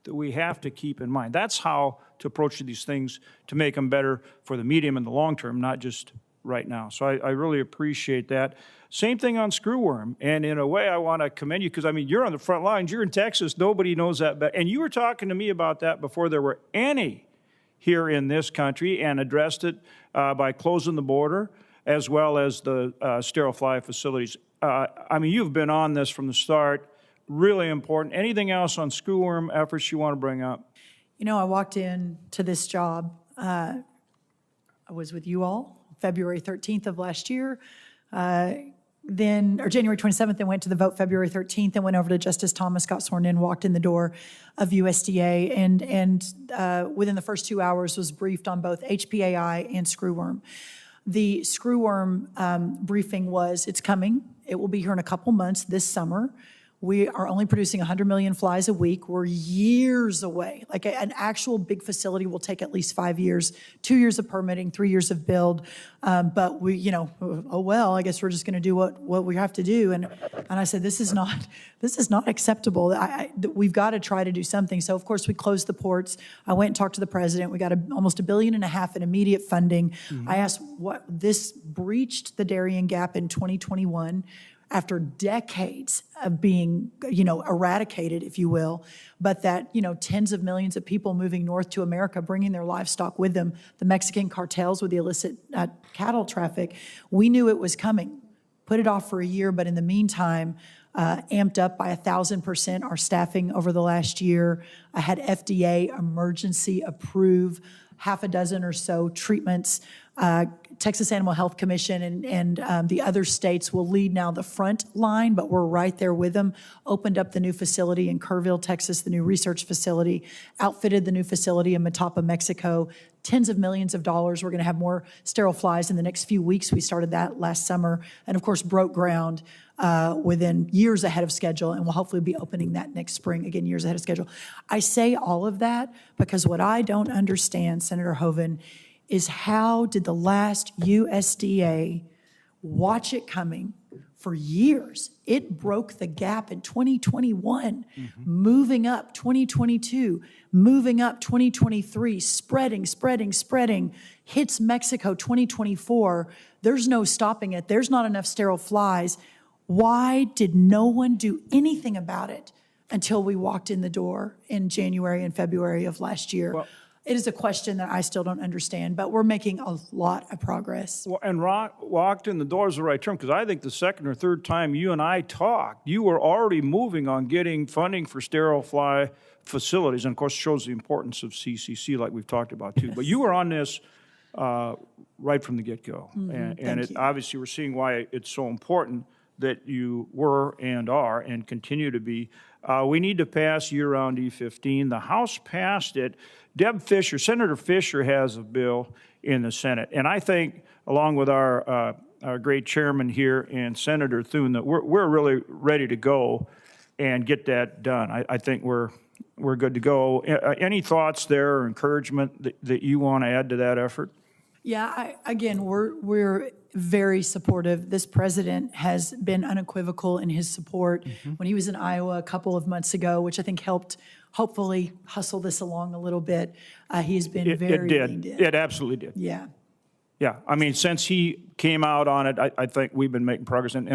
that we have to keep in mind. That's how to approach these things to make them better for the medium and the long term, not just right now. So I really appreciate that. Same thing on screwworm. And in a way, I want to commend you because, I mean, you're on the front lines. You're in Texas. Nobody knows that better. And you were talking to me about that before there were any here in this country and addressed it by closing the border as well as the sterile fly facilities. I mean, you've been on this from the start. Really important. Anything else on screwworm efforts you want to bring up? You know, I walked into this job. I was with you all February 13th of last year. Or January 27th, and went to the vote February 13th and went over to Justice Thomas, got sworn in, walked in the door of USDA, and within the first 2 hours was briefed on both HPAI and screwworm. The screwworm briefing was, it's coming. It will be here in a couple months this summer. We are only producing 100 million flies a week. We're years away. Like an actual big facility will take at least 5 years, 2 years of permitting, 3 years of build. But we, oh well, I guess we're just going to do what we have to do. And I said, this is not acceptable. We've got to try to do something. So of course we closed the ports. I went and talked to the president. We got almost $1.5 billion in immediate funding. I asked what this breached the Darien Gap in 2021. After decades of being, eradicated, if you will, but that, tens of millions of people moving north to America, bringing their livestock with them, the Mexican cartels with the illicit cattle traffic, we knew it was coming. Put it off for a year, but in the meantime, amped up by 1,000% our staffing over the last year. I had FDA emergency approve half a dozen or so treatments. Texas Animal Health Commission and the other states will lead now the front line, but we're right there with them. Opened up the new facility in Kerrville, Texas, the new research facility, outfitted the new facility in Matapa, Mexico. Tens of millions of dollars. We're going to have more sterile flies in the next few weeks. We started that last summer and, of course, broke ground within years ahead of schedule, and we'll hopefully be opening that next spring, again, years ahead of schedule. I say all of that because what I don't understand, Senator Hoeven, is how did the last USDA watch it coming for years? It broke the gap in 2021, moving up 2022, moving up 2023, spreading, hits Mexico 2024. There's no stopping it. There's not enough sterile flies. Why did no one do anything about it until we walked in the door in January and February of last year? Well, it is a question that I still don't understand, but we're making a lot of progress. Well, and walked in the door is the right term, because I think the second or third time you and I talked, you were already moving on getting funding for sterile fly facilities, and of course shows the importance of CCC like we've talked about too. But you were on this right from the get-go, and obviously we're seeing why it's so important that you were and are and continue to be. We need to pass year-round E15. The House passed it. Senator Fisher has a bill in the Senate. And I think, along with our great chairman here and Senator Thune, that we're really ready to go and get that done. I think we're good to go. Any thoughts there or encouragement that you want to add to that effort? Yeah, again, we're very supportive. This president has been unequivocal in his support. When he was in Iowa a couple of months ago, which I think helped hopefully hustle this along a little bit, he's been very leaned in. It absolutely did. Yeah. Yeah, I mean, since he came out on it, I think we've been making progress, and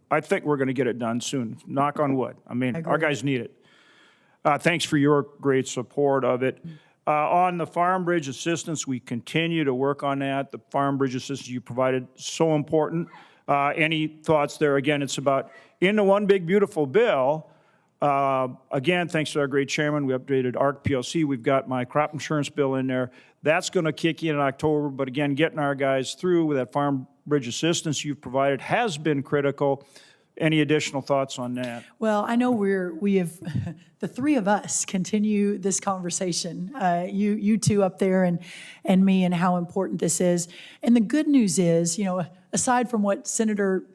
I think we're going to get it done soon. Knock on wood. I mean, our guys need it. Thanks for your great support of it. On the farm bridge assistance, we continue to work on that. The farm bridge assistance you provided, so important. Any thoughts there? Again, it's about in the one big beautiful bill. Again, thanks to our great chairman, we updated ARC PLC. We've got my crop insurance bill in there. That's going to kick in October. But again, getting our guys through with that farm bridge assistance you've provided has been critical. Any additional thoughts on that? Well, I know we have, the three of us continue this conversation, you two up there and me, and how important this is. And the good news is, aside from what Senator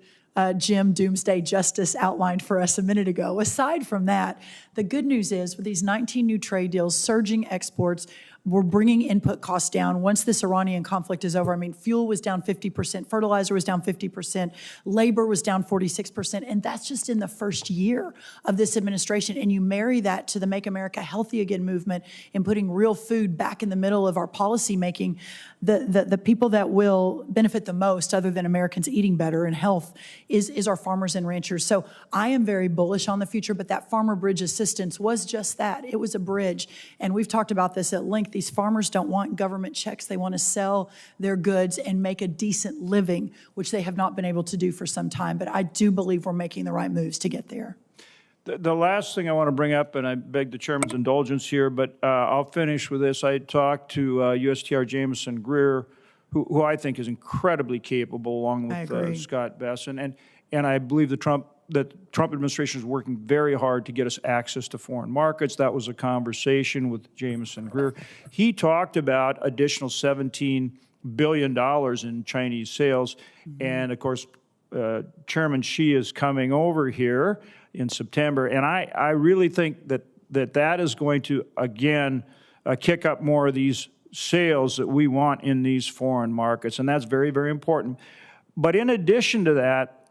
Jim Doomsday Justice outlined for us a minute ago, aside from that, the good news is with these 19 new trade deals, surging exports, we're bringing input costs down. Once this Iranian conflict is over, I mean, fuel was down 50%, fertilizer was down 50%, labor was down 46%, and that's just in the first year of this administration. And you marry that to the Make America Healthy Again movement and putting real food back in the middle of our policy making, the people that will benefit the most, other than Americans eating better and health, is our farmers and ranchers. So I am very bullish on the future, but that farmer bridge assistance was just that. It was a bridge. And we've talked about this at length. These farmers don't want government checks. They want to sell their goods and make a decent living, which they have not been able to do for some time. But I do believe we're making the right moves to get there. The last thing I want to bring up, and I beg the chairman's indulgence here, but I'll finish with this. I talked to USTR Jameson Greer, who I think is incredibly capable, along with Scott Besson. And I believe the Trump administration is working very hard to get us access to foreign markets. That was a conversation with Jameson Greer. He talked about additional $17 billion in Chinese sales. And of course, Chairman Xi is coming over here in September. And I really think that is going to, again, kick up more of these sales that we want in these foreign markets, and that's very, very important. But in addition to that,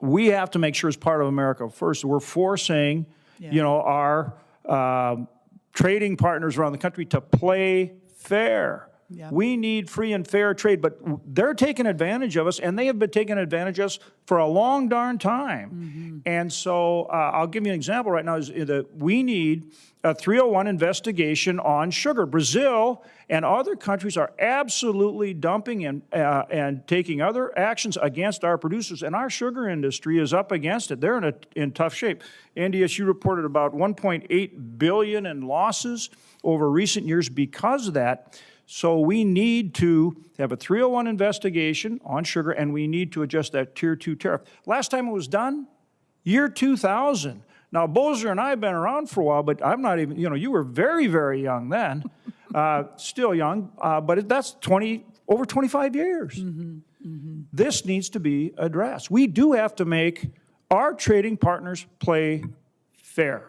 we have to make sure as part of America First, we're forcing, our trading partners around the country to play fair. Yeah. We need free and fair trade, but they're taking advantage of us, and they have been taking advantage of us for a long darn time. Mm-hmm. And so I'll give you an example right now is that we need a 301 investigation on sugar. Brazil and other countries are absolutely dumping and taking other actions against our producers, and our sugar industry is up against it. They're in tough shape. NDSU reported about $1.8 billion in losses over recent years because of that. So we need to have a 301 investigation on sugar, and we need to adjust that Tier 2 tariff. Last time it was done, year 2000. Now, Bozer and I have been around for a while, but I'm not even, you were very, very young then, still young, but that's over 25 years. Mm-hmm. Mm-hmm. This needs to be addressed. We do have to make our trading partners play fair.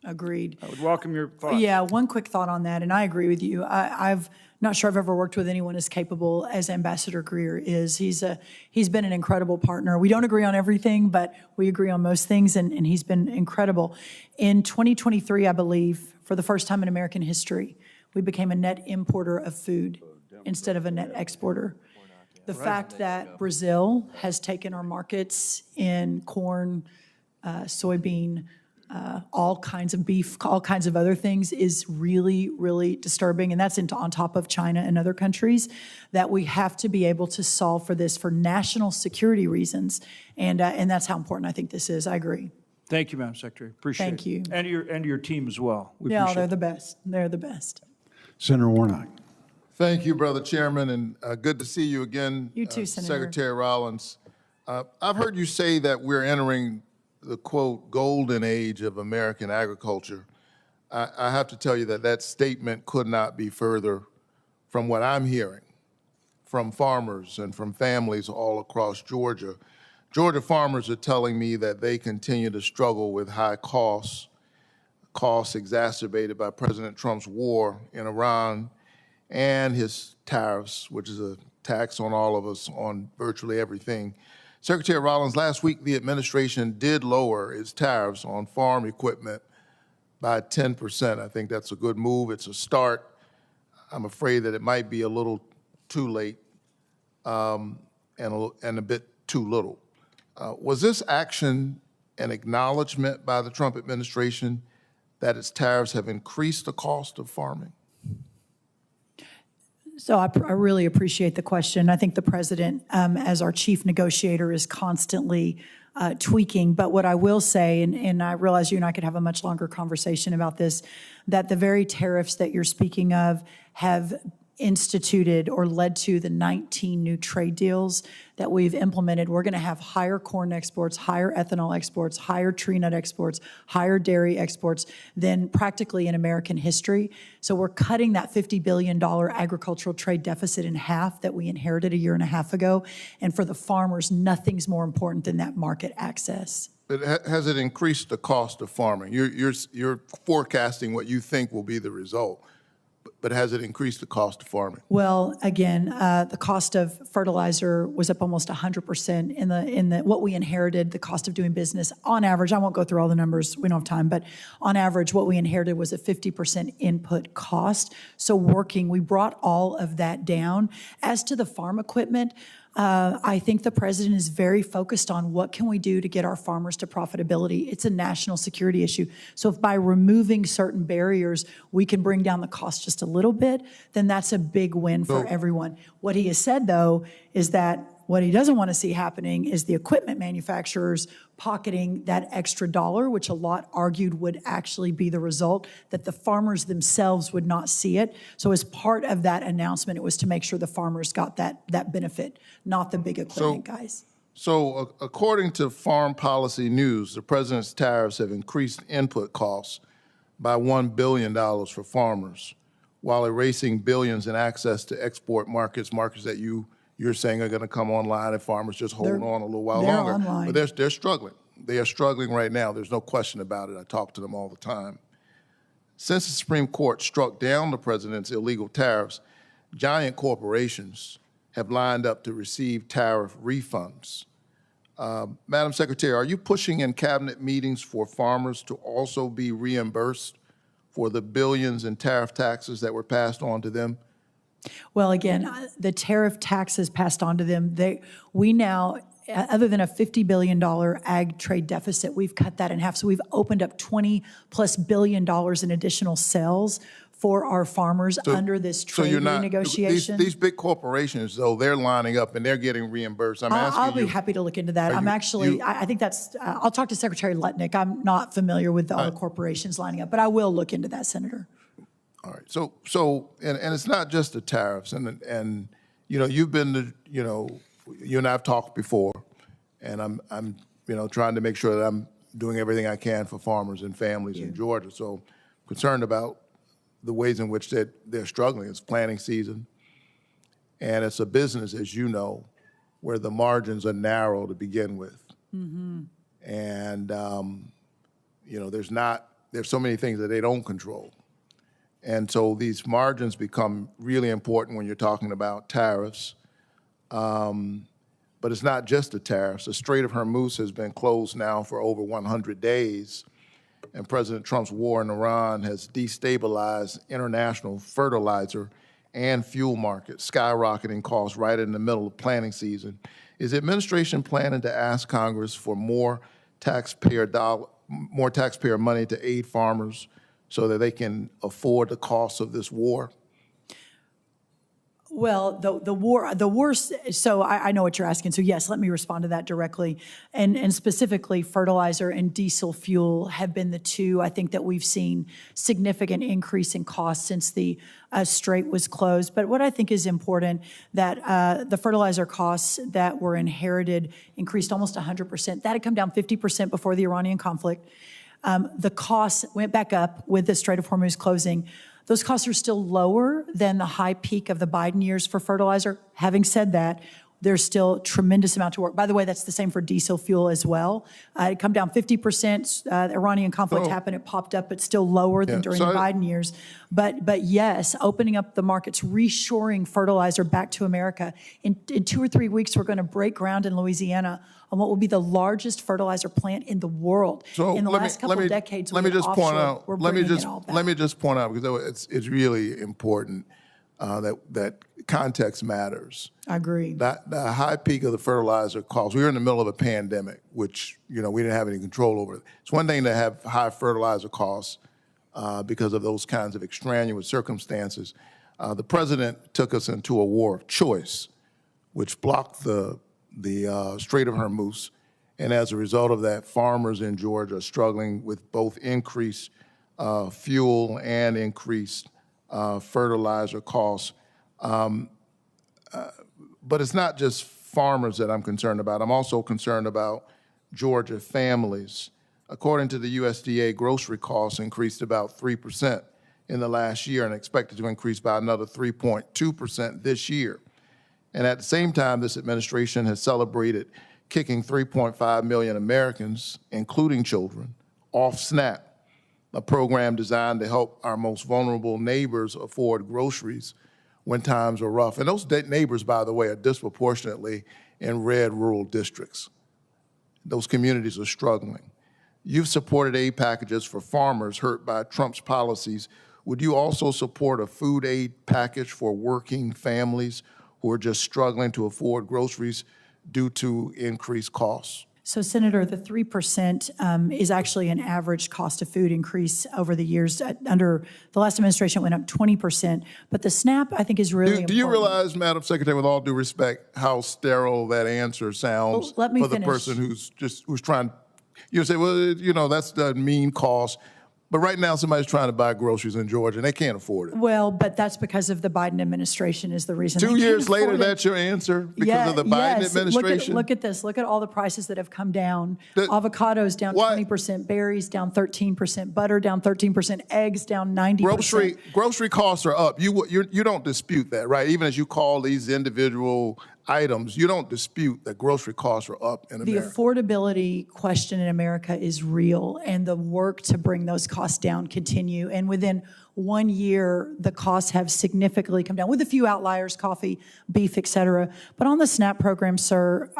Agreed. I would welcome your thoughts. Yeah, one quick thought on that, and I agree with you. I've not sure I've ever worked with anyone as capable as Ambassador Greer is. He's been an incredible partner. We don't agree on everything, but we agree on most things, and he's been incredible. In 2023, I believe, for the first time in American history, we became a net importer of food instead of a net exporter. The fact that Brazil has taken our markets in corn, soybean, all kinds of beef, all kinds of other things is really, really disturbing. And that's on top of China and other countries that we have to be able to solve for this for national security reasons. And that's how important I think this is. I agree. Thank you, Madam Secretary. Appreciate it. Thank you. And your team as well. Yeah, they're the best. They're the best. Senator Warnock. Thank you, Brother Chairman, and good to see you again. You too, Senator. Secretary Rollins. I've heard you say that we're entering the, quote, golden age of American agriculture. I have to tell you that statement could not be further from what I'm hearing from farmers and from families all across Georgia. Georgia farmers are telling me that they continue to struggle with high costs exacerbated by President Trump's war in Iran and his tariffs, which is a tax on all of us on virtually everything. Secretary Rollins, last week the administration did lower its tariffs on farm equipment by 10%. I think that's a good move. It's a start. I'm afraid that it might be a little too late and a bit too little. Was this action an acknowledgement by the Trump administration that its tariffs have increased the cost of farming? So I really appreciate the question. I think the president, as our chief negotiator, is constantly tweaking. But what I will say, and I realize you and I could have a much longer conversation about this, that the very tariffs that you're speaking of have instituted or led to the 19 new trade deals that we've implemented. We're going to have higher corn exports, higher ethanol exports, higher tree nut exports, higher dairy exports than practically in American history. So we're cutting that $50 billion agricultural trade deficit in half that we inherited a year and a half ago. And for the farmers, nothing's more important than that market access. But has it increased the cost of farming? You're forecasting what you think will be the result. But has it increased the cost of farming? Well, again, the cost of fertilizer was up almost 100% in the what we inherited. The cost of doing business, on average, I won't go through all the numbers. We don't have time, but on average, what we inherited was a 50% input cost. So we brought all of that down. As to the farm equipment, I think the president is very focused on what can we do to get our farmers to profitability. It's a national security issue. So if by removing certain barriers, we can bring down the cost just a little bit, then that's a big win for everyone. What he has said, though, is that what he doesn't want to see happening is the equipment manufacturers pocketing that extra dollar, which a lot argued would actually be the result, that the farmers themselves would not see it. So as part of that announcement, it was to make sure the farmers got that benefit, not the big equipment guys. So according to Farm Policy News, the president's tariffs have increased input costs by $1 billion for farmers, while erasing billions in access to export markets that you're saying are going to come online if farmers just hold on a little while longer. Online. But they're struggling. They are struggling right now. There's no question about it. I talk to them all the time. Since the Supreme Court struck down the president's illegal tariffs, giant corporations have lined up to receive tariff refunds. Madam Secretary, are you pushing in cabinet meetings for farmers to also be reimbursed for the billions in tariff taxes that were passed on to them? Well, again, the tariff taxes passed on to them, we now, other than a $50 billion ag trade deficit, we've cut that in half. So we've opened up $20+ billion in additional sales for our farmers under this trade renegotiation. These big corporations, though, they're lining up and they're getting reimbursed. I'll be happy to look into that. I think that's, I'll talk to Secretary Lutnick. I'm not familiar with all the corporations lining up, but I will look into that, Senator. All right. So, and it's not just the tariffs, and you know, you've been to, you know, you and I have talked before, and I'm you know, trying to make sure that I'm doing everything I can for farmers and families in Georgia. So, concerned about the ways in which they're struggling. It's planting season, and it's a business, as you know, where the margins are narrow to begin with, and you know, there's so many things that they don't control. And so these margins become really important when you're talking about tariffs. But it's not just the tariffs. The Strait of Hormuz has been closed now for over 100 days, and President Trump's war in Iran has destabilized international fertilizer and fuel markets, skyrocketing costs right in the middle of planting season. Is the administration planning to ask Congress for more taxpayer money to aid farmers so that they can afford the cost of this war? Well, the war, so I know what you're asking. So yes, let me respond to that directly. And specifically, fertilizer and diesel fuel have been the two, I think, that we've seen significant increase in costs since the strait was closed. But what I think is important, that the fertilizer costs that were inherited increased almost 100%. That had come down 50% before the Iranian conflict. The costs went back up with the Strait of Hormuz closing. Those costs are still lower than the high peak of the Biden years for fertilizer. Having said that, there's still a tremendous amount to work. By the way, that's the same for diesel fuel as well. It come down 50%. The Iranian conflict happened, it popped up, but still lower than during the Biden years. But yes, opening up the markets, reshoring fertilizer back to America. In 2 or 3 weeks, we're going to break ground in Louisiana on what will be the largest fertilizer plant in the world. So in the last couple of decades, let me just point out, let me just point out, because it's really important that context matters. I agree. The high peak of the fertilizer costs, we were in the middle of a pandemic, which, you know, we didn't have any control over. It's one thing to have high fertilizer costs because of those kinds of extraneous circumstances. The president took us into a war of choice, which blocked the Strait of Hormuz, and as a result of that, farmers in Georgia are struggling with both increased fuel and increased fertilizer costs. But it's not just farmers that I'm concerned about. I'm also concerned about Georgia families. According to the USDA, grocery costs increased about 3% in the last year and expected to increase by another 3.2% this year. And at the same time, this administration has celebrated kicking 3.5 million Americans, including children, off SNAP, a program designed to help our most vulnerable neighbors afford groceries when times are rough. And those neighbors, by the way, are disproportionately in red rural districts. Those communities are struggling. You've supported aid packages for farmers hurt by Trump's policies. Would you also support a food aid package for working families who are just struggling to afford groceries due to increased costs? So, Senator, the 3% is actually an average cost of food increase over the years. Under the last administration, it went up 20%. But the SNAP, I think, is really important. Do you realize, Madam Secretary, with all due respect, how sterile that answer sounds for the person who's trying? You say, well, you know, that's the mean cost. But right now, somebody's trying to buy groceries in Georgia, and they can't afford it. Well, but that's because of the Biden administration is the reason. 2 years later, that's your answer? Because of the Biden administration? Look at this. Look at all the prices that have come down. Avocados down 20%, berries down 13%, butter down 13%, eggs down 90%. Grocery costs are up. You don't dispute that, right? Even as you call these individual items, you don't dispute that grocery costs are up in The America. affordability question in America is real, and the work to bring those costs down continue. And within 1 year, the costs have significantly come down, with a few outliers, coffee, beef, et cetera. But on the SNAP program, sir,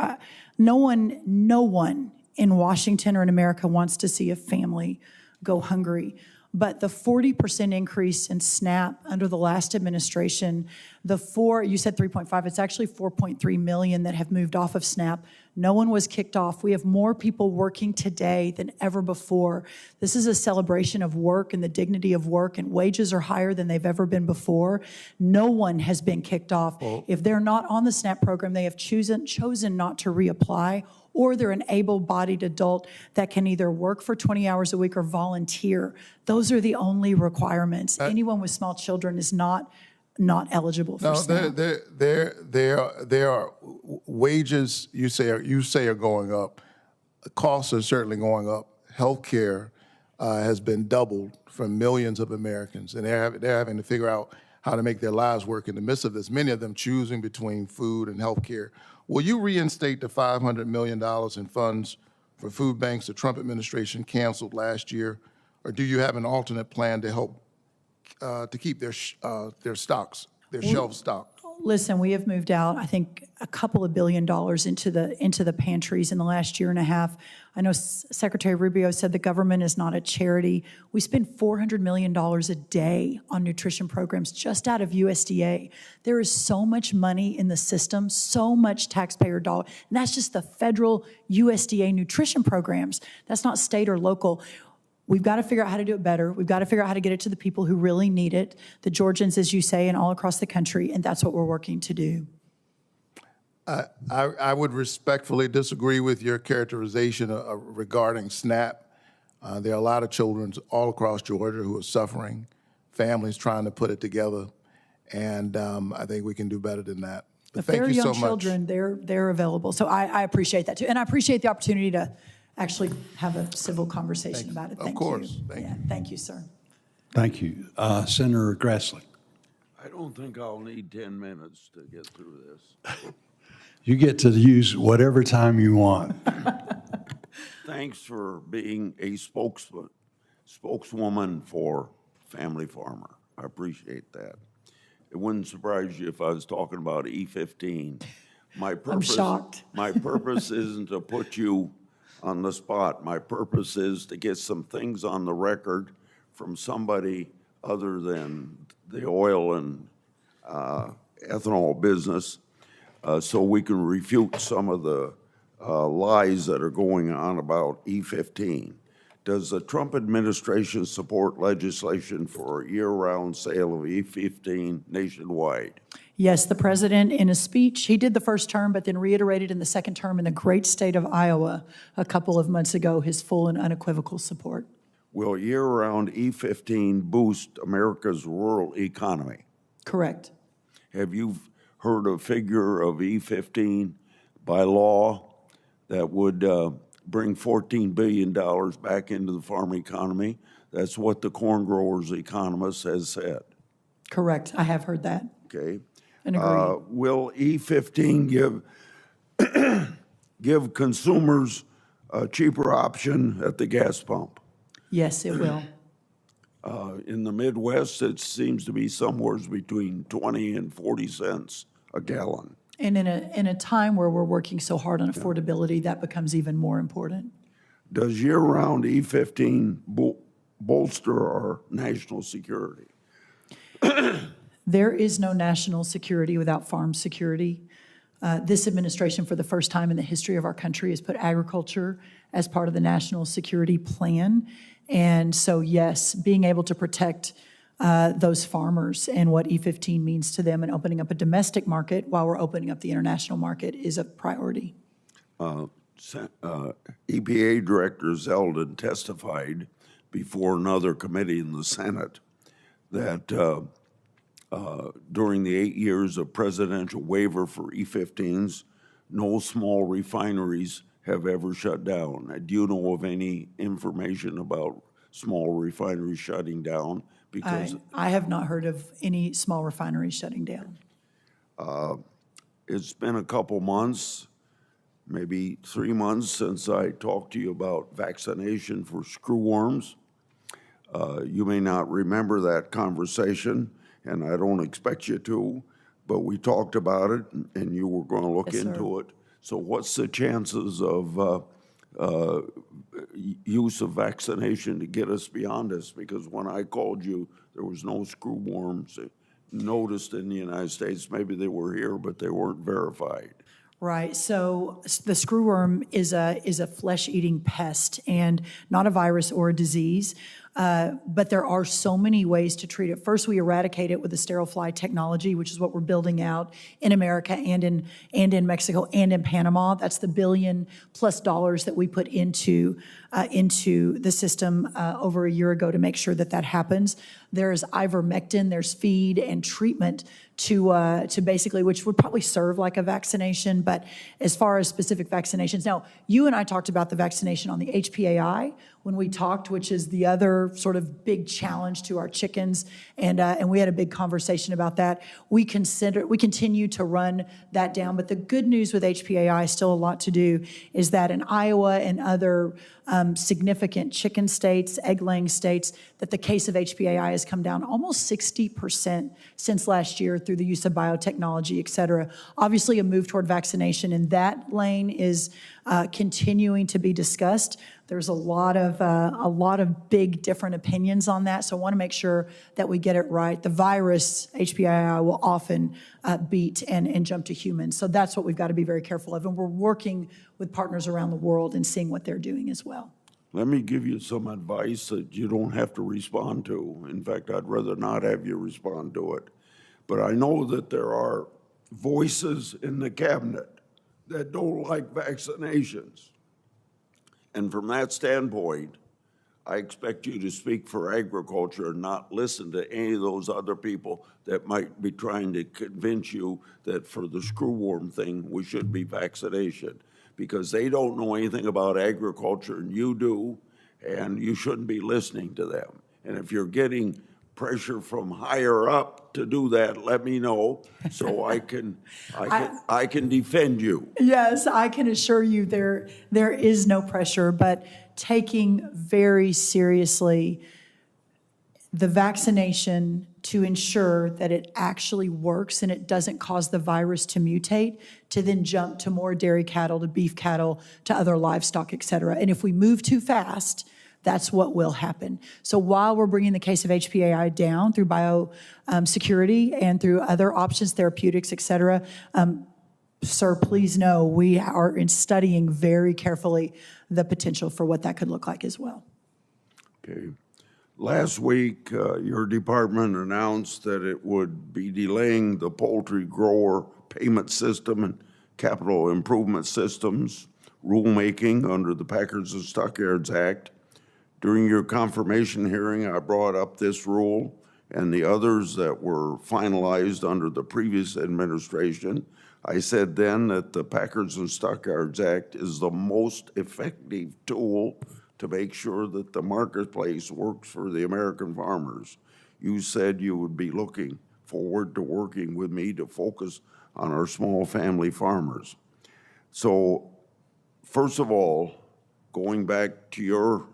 no one in Washington or in America wants to see a family go hungry. But the 40% increase in SNAP under the last administration, you said 3.5, it's actually 4.3 million that have moved off of SNAP. No one was kicked off. We have more people working today than ever before. This is a celebration of work and the dignity of work, and wages are higher than they've ever been before. No one has been kicked off. If they're not on the SNAP program, they have chosen not to reapply, or they're an able-bodied adult that can either work for 20 hours a week or volunteer. Those are the only requirements. Anyone with small children is not eligible for SNAP. There are wages you say are going up. Costs are certainly going up. Healthcare has been doubled for millions of Americans, and they're having to figure out how to make their lives work in the midst of this. Many of them choosing between food and healthcare. Will you reinstate the $500 million in funds for food banks the Trump administration canceled last year, or do you have an alternate plan to help to keep their stocks, their shelf stocked? Listen, we have moved out, I think, a couple of $1 billion into the pantries in the last year and a half. I know Secretary Rubio said the government is not a charity. We spend $400 million a day on nutrition programs just out of USDA. There is so much money in the system, so much taxpayer dollar, and that's just the federal USDA nutrition programs. That's not state or local. We've got to figure out how to do it better. We've got to figure out how to get it to the people who really need it, the Georgians, as you say, and all across the country, and that's what we're working to do. I would respectfully disagree with your characterization regarding SNAP. There are a lot of children all across Georgia who are suffering, families trying to put it together, and I think we can do better than that. But thank you so much. Very young children, they're available. So I appreciate that too, and I appreciate the opportunity to actually have a civil conversation about it. Thank you. Of course. Thank you, sir. Thank you. Senator Grassley. I don't think I'll need 10 minutes to get through this. You get to use whatever time you want. Thanks for being a spokeswoman for Family Farmer. I appreciate that. It wouldn't surprise you if I was talking about E15. I'm shocked. My purpose isn't to put you on the spot. My purpose is to get some things on the record from somebody other than the oil and ethanol business, so we can refute some of the lies that are going on about E15. Does the Trump administration support legislation for a year-round sale of E15 nationwide? Yes, the president, in a speech, he did the first term, but then reiterated in the second term in the great state of Iowa a couple of months ago his full and unequivocal support. Will year-round E15 boost America's rural economy? Correct. Have you heard a figure of E15 by law that would bring $14 billion back into the farm economy? That's what the corn growers economist has said. Correct. I have heard that. Okay. And agree. Will E15 give consumers a cheaper option at the gas pump? Yes, it will. In the Midwest, it seems to be somewhere between 20 and 40 cents a gallon. And in a time where we're working so hard on affordability, that becomes even more important. Does year-round E15 bolster our national security? There is no national security without farm security. This administration, for the first time in the history of our country, has put agriculture as part of the national security plan. And so, yes, being able to protect those farmers and what E15 means to them and opening up a domestic market while we're opening up the international market is a priority. EPA Director Zeldin testified before another committee in the Senate that during the 8 years of presidential waiver for E15s, no small refineries have ever shut down. Do you know of any information about small refineries shutting down? Because I have not heard of any small refineries shutting down. It's been a couple months, maybe 3 months since I talked to you about vaccination for screwworms. You may not remember that conversation, and I don't expect you to, but we talked about it, and you were going to look into it. So what's the chances of use of vaccination to get us beyond this? Because when I called you, there was no screwworms noticed in the United States. Maybe they were here, but they weren't verified. Right. So the screwworm is a flesh-eating pest and not a virus or a disease. But there are so many ways to treat it. First, we eradicate it with the sterile fly technology, which is what we're building out in America and in Mexico and in Panama. That's the $1 billion+ that we put into the system over a year ago to make sure that that happens. There's ivermectin, there's feed and treatment to basically, which would probably serve like a vaccination. But as far as specific vaccinations, now you and I talked about the vaccination on the HPAI when we talked, which is the other sort of big challenge to our chickens, and we had a big conversation about that. We continue to run that down, but the good news with HPAI, still a lot to do, is that in Iowa and other significant chicken states, egg-laying states, that the case of HPAI has come down almost 60% since last year through the use of biotechnology, et cetera. Obviously, a move toward vaccination in that lane is continuing to be discussed. There's a lot of big different opinions on that, so I want to make sure that we get it right. The virus, HPAI, will often beat and jump to humans, so that's what we've got to be very careful of, and we're working with partners around the world and seeing what they're doing as well. Let me give you some advice that you don't have to respond to. In fact, I'd rather not have you respond to it. But I know that there are voices in the cabinet that don't like vaccinations. And from that standpoint, I expect you to speak for agriculture and not listen to any of those other people that might be trying to convince you that for the screwworm thing, we should be vaccination. Because they don't know anything about agriculture, and you do, and you shouldn't be listening to them. And if you're getting pressure from higher up to do that, let me know so I can defend you. Yes, I can assure you there is no pressure, but taking very seriously the vaccination to ensure that it actually works and it doesn't cause the virus to mutate, to then jump to more dairy cattle, to beef cattle, to other livestock, et cetera. And if we move too fast, that's what will happen. So while we're bringing the case of HPAI down through biosecurity and through other options, therapeutics, et cetera, sir, please know we are studying very carefully the potential for what that could look like as well. Okay. Last week, your department announced that it would be delaying the poultry grower payment system and capital improvement systems rulemaking under the Packers and Stockyards Act. During your confirmation hearing, I brought up this rule and the others that were finalized under the previous administration. I said then that the Packers and Stockyards Act is the most effective tool to make sure that the marketplace works for the American farmers. You said you would be looking forward to working with me to focus on our small family farmers. So, first of all, going back to your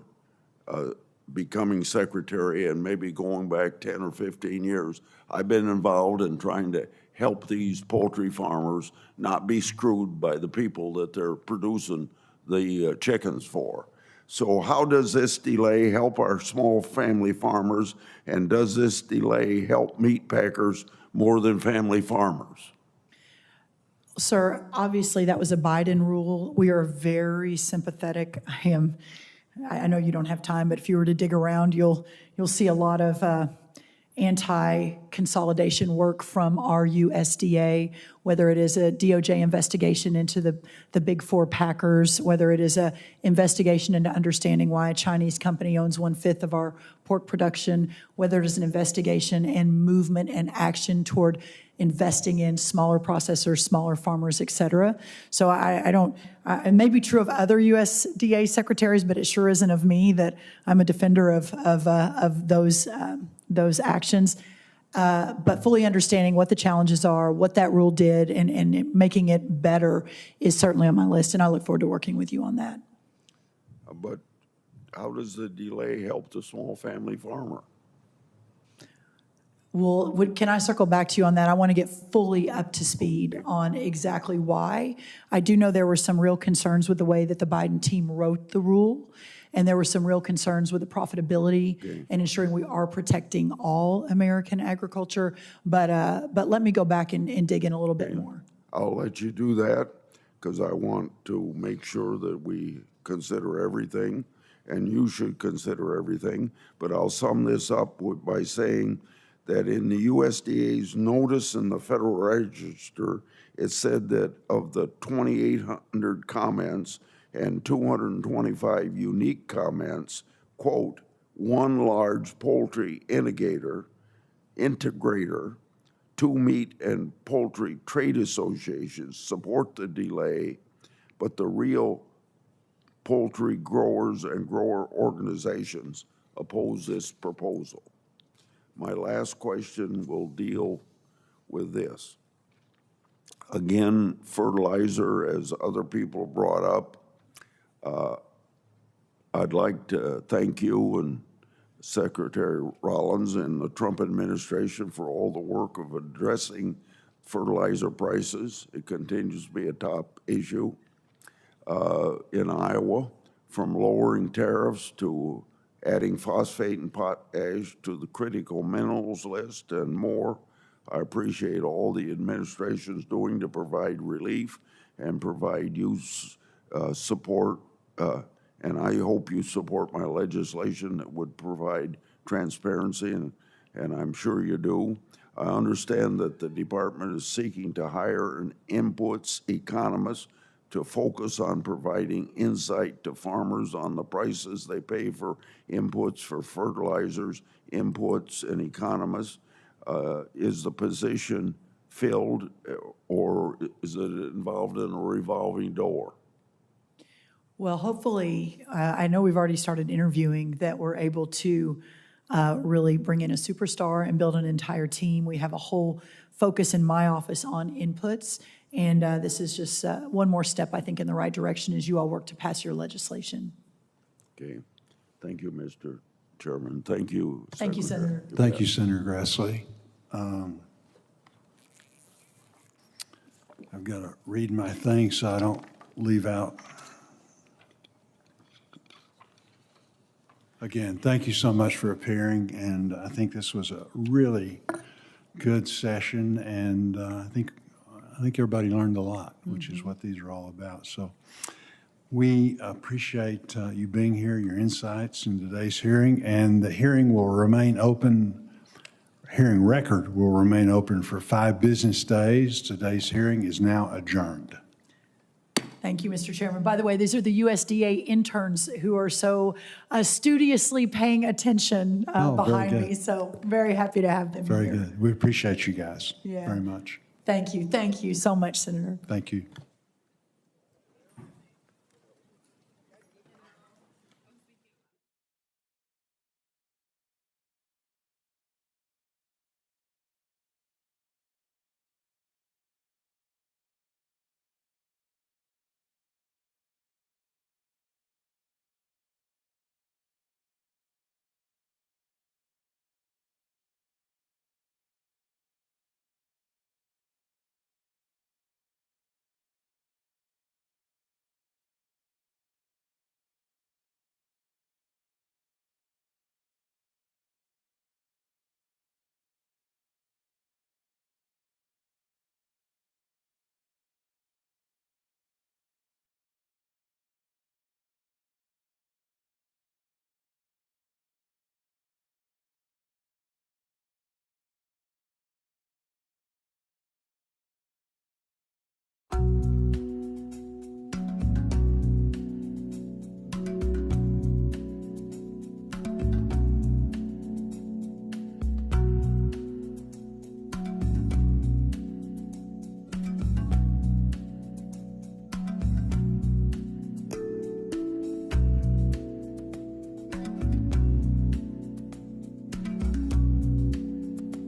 becoming secretary and maybe going back 10 or 15 years, I've been involved in trying to help these poultry farmers not be screwed by the people that they're producing the chickens for. So how does this delay help our small family farmers, and does this delay help meat packers more than family farmers? Sir, obviously that was a Biden rule. We are very sympathetic. I know you don't have time, but if you were to dig around, you'll see a lot of anti-consolidation work from our USDA, whether it is a DOJ investigation into the big four packers, whether it is a investigation into understanding why a Chinese company owns 1/5 of our pork production, whether it is an investigation and movement and action toward investing in smaller processors, smaller farmers, et cetera. So I don't, it may be true of other USDA secretaries, but it sure isn't of me, that I'm a defender of those actions. but fully understanding what the challenges are, what that rule did, and making it better is certainly on my list, and I look forward to working with you on that. But how does the delay help the small family farmer? Well, can I circle back to you on that? I want to get fully up to speed on exactly why. I do know there were some real concerns with the way that the Biden team wrote the rule, and there were some real concerns with the profitability and ensuring we are protecting all American agriculture. But let me go back and dig in a little bit more. I'll let you do that because I want to make sure that we consider everything, and you should consider everything. But I'll sum this up by saying that in the USDA's notice in the Federal Register, it said that of the 2,800 comments and 225 unique comments, quote, one large poultry integrator, 2 meat and poultry trade associations support the delay, but the real poultry growers and grower organizations oppose this proposal. My last question will deal with this. Again, fertilizer, as other people brought up, I'd like to thank you and Secretary Rollins and the Trump administration for all the work of addressing fertilizer prices. It continues to be a top issue in Iowa, from lowering tariffs to adding phosphate and potash to the critical minerals list and more. I appreciate all the administration's doing to provide relief and provide you support, and I hope you support my legislation that would provide transparency, and I'm sure you do. I understand that the department is seeking to hire an inputs economist to focus on providing insight to farmers on the prices they pay for inputs for fertilizers, inputs, and economists. Is the position filled, or is it involved in a revolving door? Well, hopefully, I know we've already started interviewing, that we're able to really bring in a superstar and build an entire team. We have a whole focus in my office on inputs, and this is just one more step, I think, in the right direction as you all work to pass your legislation. Okay. Thank you, Mr. Chairman. Thank you, Secretary. Thank you, Senator. Thank you, Senator Grassley. I've got to read my thing so I don't leave out. Again, thank you so much for appearing, and I think this was a really good session, and I think everybody learned a lot, which is what these are all about. So we appreciate you being here, your insights in today's hearing, and the hearing will remain open. Hearing record will remain open for 5 business days. Today's hearing is now adjourned. Thank you, Mr. Chairman. By the way, these are the USDA interns who are so studiously paying attention behind me. So very happy to have them here. Very good. We appreciate you guys very much. Thank you. Thank you so much, Senator. Thank you.